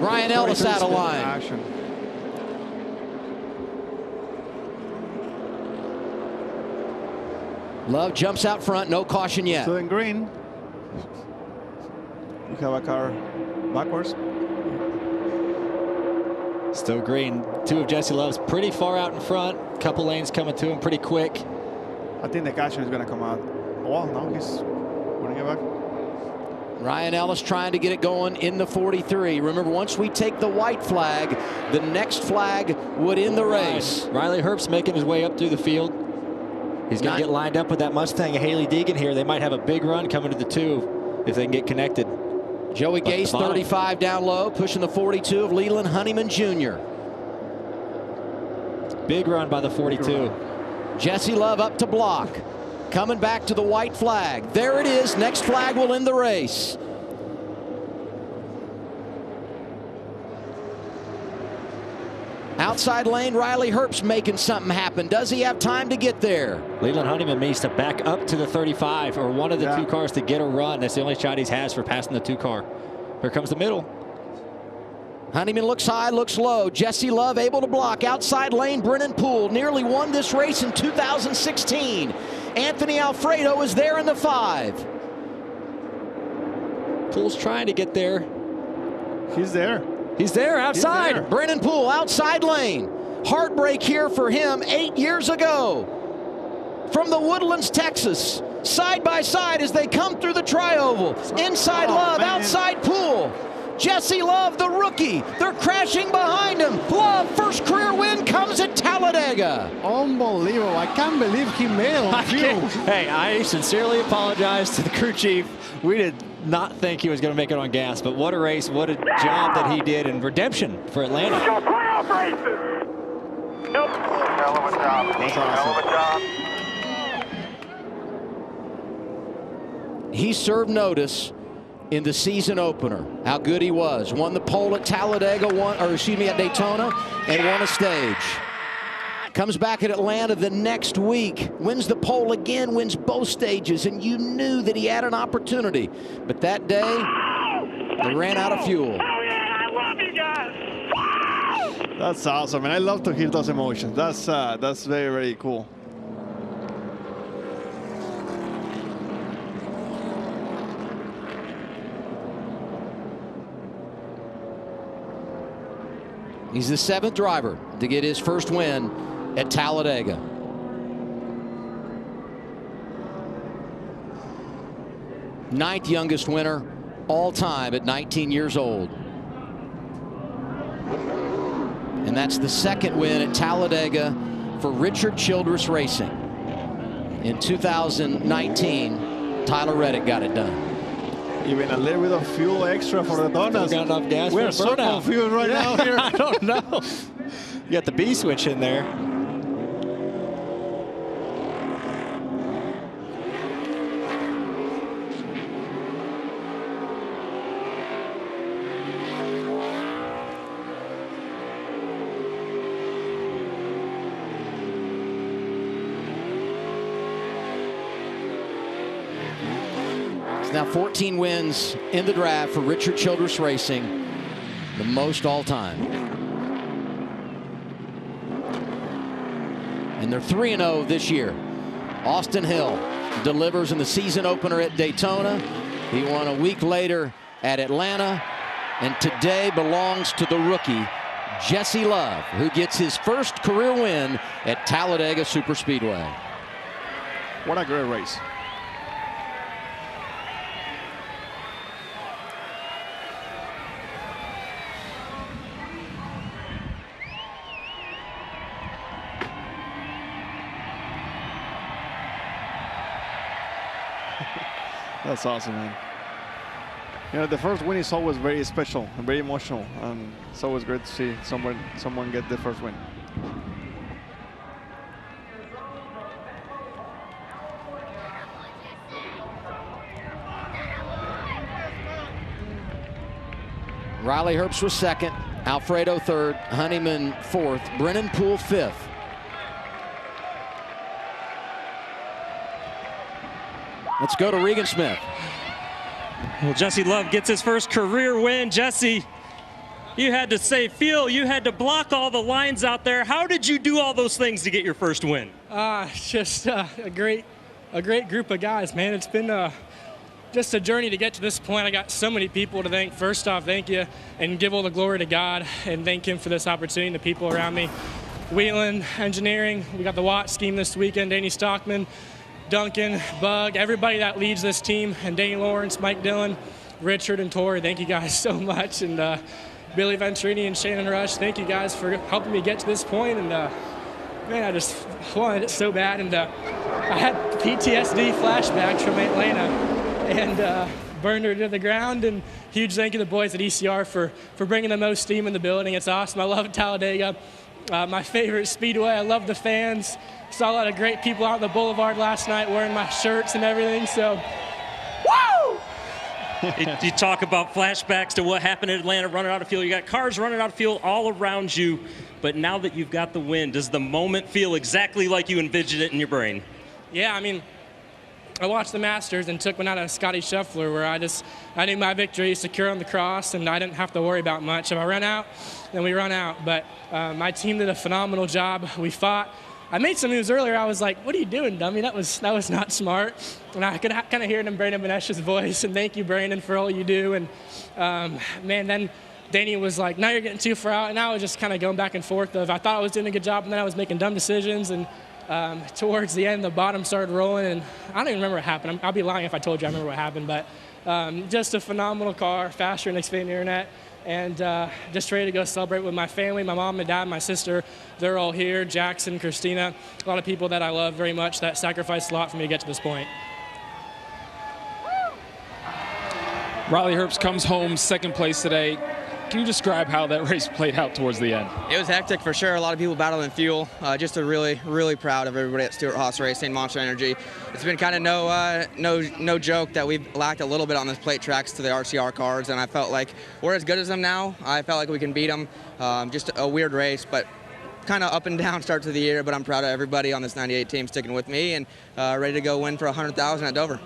S1: Ryan Ellis out of line. Love jumps out front, no caution yet.
S3: Still in green. We have a car backwards.
S2: Still green. 2 of Jesse Love's pretty far out in front. Couple lanes coming to him pretty quick.
S3: I think the caution is going to come out. Oh, no, he's putting it back.
S1: Ryan Ellis trying to get it going in the 43. Remember, once we take the white flag, the next flag would end the race.
S2: Riley Herbst making his way up through the field. He's going to get lined up with that Mustang of Haley Deegan here. They might have a big run coming to the 2 if they can get connected.
S1: Joey Gase, 35 down low, pushing the 42 of Leland Honeyman Jr.
S2: Big run by the 42.
S1: Jesse Love up to block. Coming back to the white flag. There it is. Next flag will end the race. Outside lane, Riley Herbst making something happen. Does he have time to get there?
S2: Leland Honeyman needs to back up to the 35 or one of the 2 cars to get a run. That's the only shot he has for passing the 2 car. Here comes the middle.
S1: Honeyman looks high, looks low. Jesse Love able to block. Outside lane, Brennan Poole nearly won this race in 2016. Anthony Alfredo is there in the 5.
S2: Poole's trying to get there.
S3: He's there.
S2: He's there outside.
S3: He's there.
S1: Brennan Poole outside lane. Heartbreak here for him 8 years ago. From the Woodlands, Texas. Side by side as they come through the tri-oval. Inside Love, outside Poole. Jesse Love, the rookie. They're crashing behind him. Love, first career win comes at Talladega.
S3: Unbelievable. I can't believe he made it on fuel.
S2: Hey, I sincerely apologize to the crew chief. We did not think he was going to make it on gas, but what a race, what a job that he did, and redemption for Atlanta.
S9: Go playoff races! Nope.
S6: Hell of a job. Hell of a job.
S1: He served notice in the season opener, how good he was. Won the pole at Talladega, at Daytona, and won a stage. Comes back at Atlanta the next week, wins the pole again, wins both stages, and you knew that he had an opportunity. But that day, they ran out of fuel.
S3: That's awesome, and I love to hear those emotions. That's very, very cool.
S1: He's the 7th driver to get his first win at Talladega. Ninth youngest winner all time at 19 years old. And that's the 2nd win at Talladega for Richard Childress Racing. In 2019, Tyler Reddick got it done.
S3: Even a little bit of fuel extra for the donuts.
S18: Got enough gas.
S3: We're so confused right now here.
S18: I don't know. You got the B switch in there.
S1: Now 14 wins in the draft for Richard Childress Racing, the most all time. And they're 3-0 this year. Austin Hill delivers in the season opener at Daytona. He won a week later at Atlanta, and today belongs to the rookie Jesse Love, who gets his first career win at Talladega Superspeedway.
S3: What a great race. That's awesome, man. You know, the first win is always very special and very emotional, and it's always great to see someone get the first win.
S1: Riley Herbst was 2nd, Alfredo 3rd, Honeyman 4th, Brennan Poole 5th. Let's go to Regan Smith.
S5: Well, Jesse Love gets his first career win. Jesse, you had to save fuel. You had to block all the lines out there. How did you do all those things to get your first win?
S4: Just a great group of guys, man. It's been just a journey to get to this point. I got so many people to thank. First off, thank you, and give all the glory to God, and thank Him for this opportunity and the people around me. Wheeling Engineering, we got the Watt scheme this weekend, Danny Stockman, Duncan, Bug, everybody that leads this team, and Danny Lawrence, Mike Dillon, Richard, and Tori. Thank you guys so much. And Billy Venturini and Shannon Rush, thank you guys for helping me get to this point. And man, I just wanted it so bad. And I had PTSD flashbacks from Atlanta and burned her to the ground. And huge thank you to the boys at ECR for bringing the most steam in the building. It's awesome. I love Talladega. My favorite speedway. I love the fans. Saw a lot of great people out on the boulevard last night wearing my shirts and everything, so, woo!
S5: You talk about flashbacks to what happened in Atlanta, running out of fuel. You got cars running out of fuel all around you, but now that you've got the win, does the moment feel exactly like you envisioned it in your brain?
S4: Yeah, I mean, I watched the Masters and took one out of Scotty Scheffler where I knew my victory is secure on the cross and I didn't have to worry about much. If I run out, then we run out. But my team did a phenomenal job. We fought. I made some moves earlier. I was like, what are you doing, dummy? That was not smart. And I could kind of hear it in Brandon Benesh's voice. And thank you, Brandon, for all you do. And, man, then Danny was like, now you're getting too far out. And I was just kind of going back and forth of I thought I was doing a good job, and then I was making dumb decisions. And towards the end, the bottom started rolling. And I don't even remember what happened. I'll be lying if I told you I remember what happened. But just a phenomenal car, faster than Xfinity Internet. And just ready to go celebrate with my family, my mom, my dad, my sister. They're all here, Jackson, Christina, a lot of people that I love very much that sacrificed a lot for me to get to this point. Riley Herbst comes home 2nd place today. Can you describe how that race played out towards the end?
S8: It was hectic for sure. A lot of people battling fuel. Just really proud of everybody at Stewart-Haas Racing, Monster Energy. It's been kind of no joke that we've lacked a little bit on this plate tracks to the RCR cars, and I felt like we're as good as them now. I felt like we can beat them. Just a weird race, but kind of up and down start to the year, but I'm proud of everybody on this 98 team sticking with me and ready to go win for $100,000 at Dover.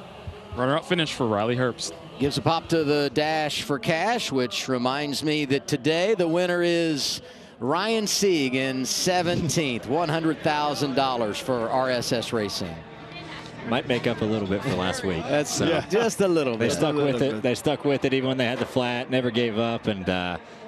S4: Runner-up finish for Riley Herbst.
S1: Gives a pop to the dash for cash, which reminds me that today the winner is Ryan Sieg in 17th, $100,000 for RSS Racing.
S2: Might make up a little bit for last week.
S1: That's just a little bit.
S2: They stuck with it. They stuck with it even when they had the flat, never gave up, and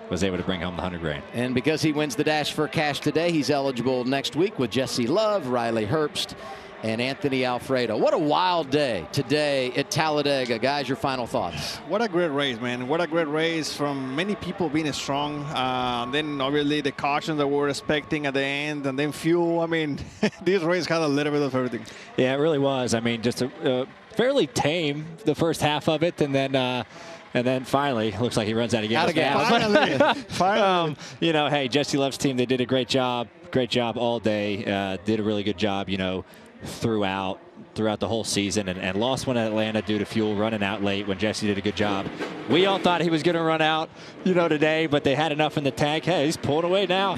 S2: was able to bring home the $100,000.
S1: And because he wins the dash for cash today, he's eligible next week with Jesse Love, Riley Herbst, and Anthony Alfredo. What a wild day today at Talladega. Guys, your final thoughts.
S3: What a great race, man. What a great race from many people being strong. Then obviously the caution that we were expecting at the end, and then fuel. I mean, this race had a little bit of everything.
S2: Yeah, it really was. I mean, just a fairly tame the first half of it, and then finally, looks like he runs out of gas.
S3: Finally.
S2: You know, hey, Jesse Love's team, they did a great job all day. Did a really good job, you know, throughout the whole season, and lost one at Atlanta due to fuel running out late when Jesse did a good job. We all thought he was going to run out, you know, today, but they had enough in the tank. Hey, he's pulling away now.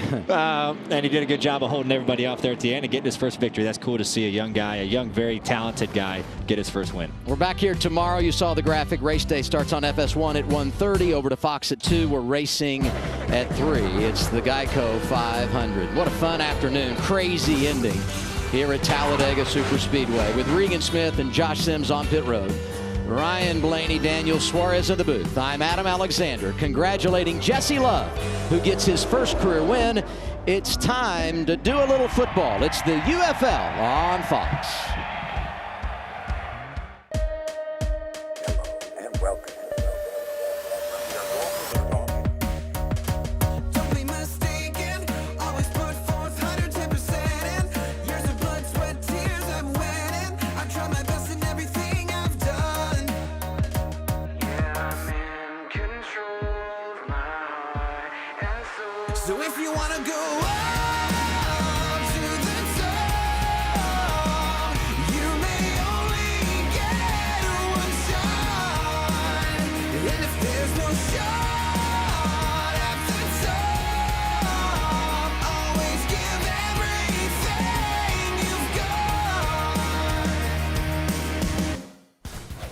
S2: And he did a good job of holding everybody off there at the end and getting his first victory. That's cool to see a young guy, a young, very talented guy get his first win.
S1: We're back here tomorrow. You saw the graphic. Race day starts on FS1 at 1:30, over to Fox at 2. We're racing at 3. It's the Geico 500. What a fun afternoon. Crazy ending here at Talladega Superspeedway with Regan Smith and Josh Sims on pit road. Ryan Blaney, Daniel Suarez in the booth. I'm Adam Alexander, congratulating Jesse Love, who gets his first career win. It's time to do a little football. It's the UFL on Fox.
S19: So if you want to go up to the top, you may only get one shot. And if there's no shot at the top, always give everything you've got.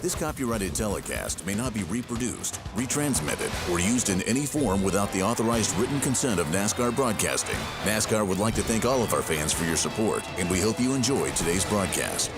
S20: This copyrighted telecast may not be reproduced, retransmitted, or used in any form without the authorized written consent of NASCAR Broadcasting. NASCAR would like to thank all of our fans for your support, and we hope you enjoyed today's broadcast.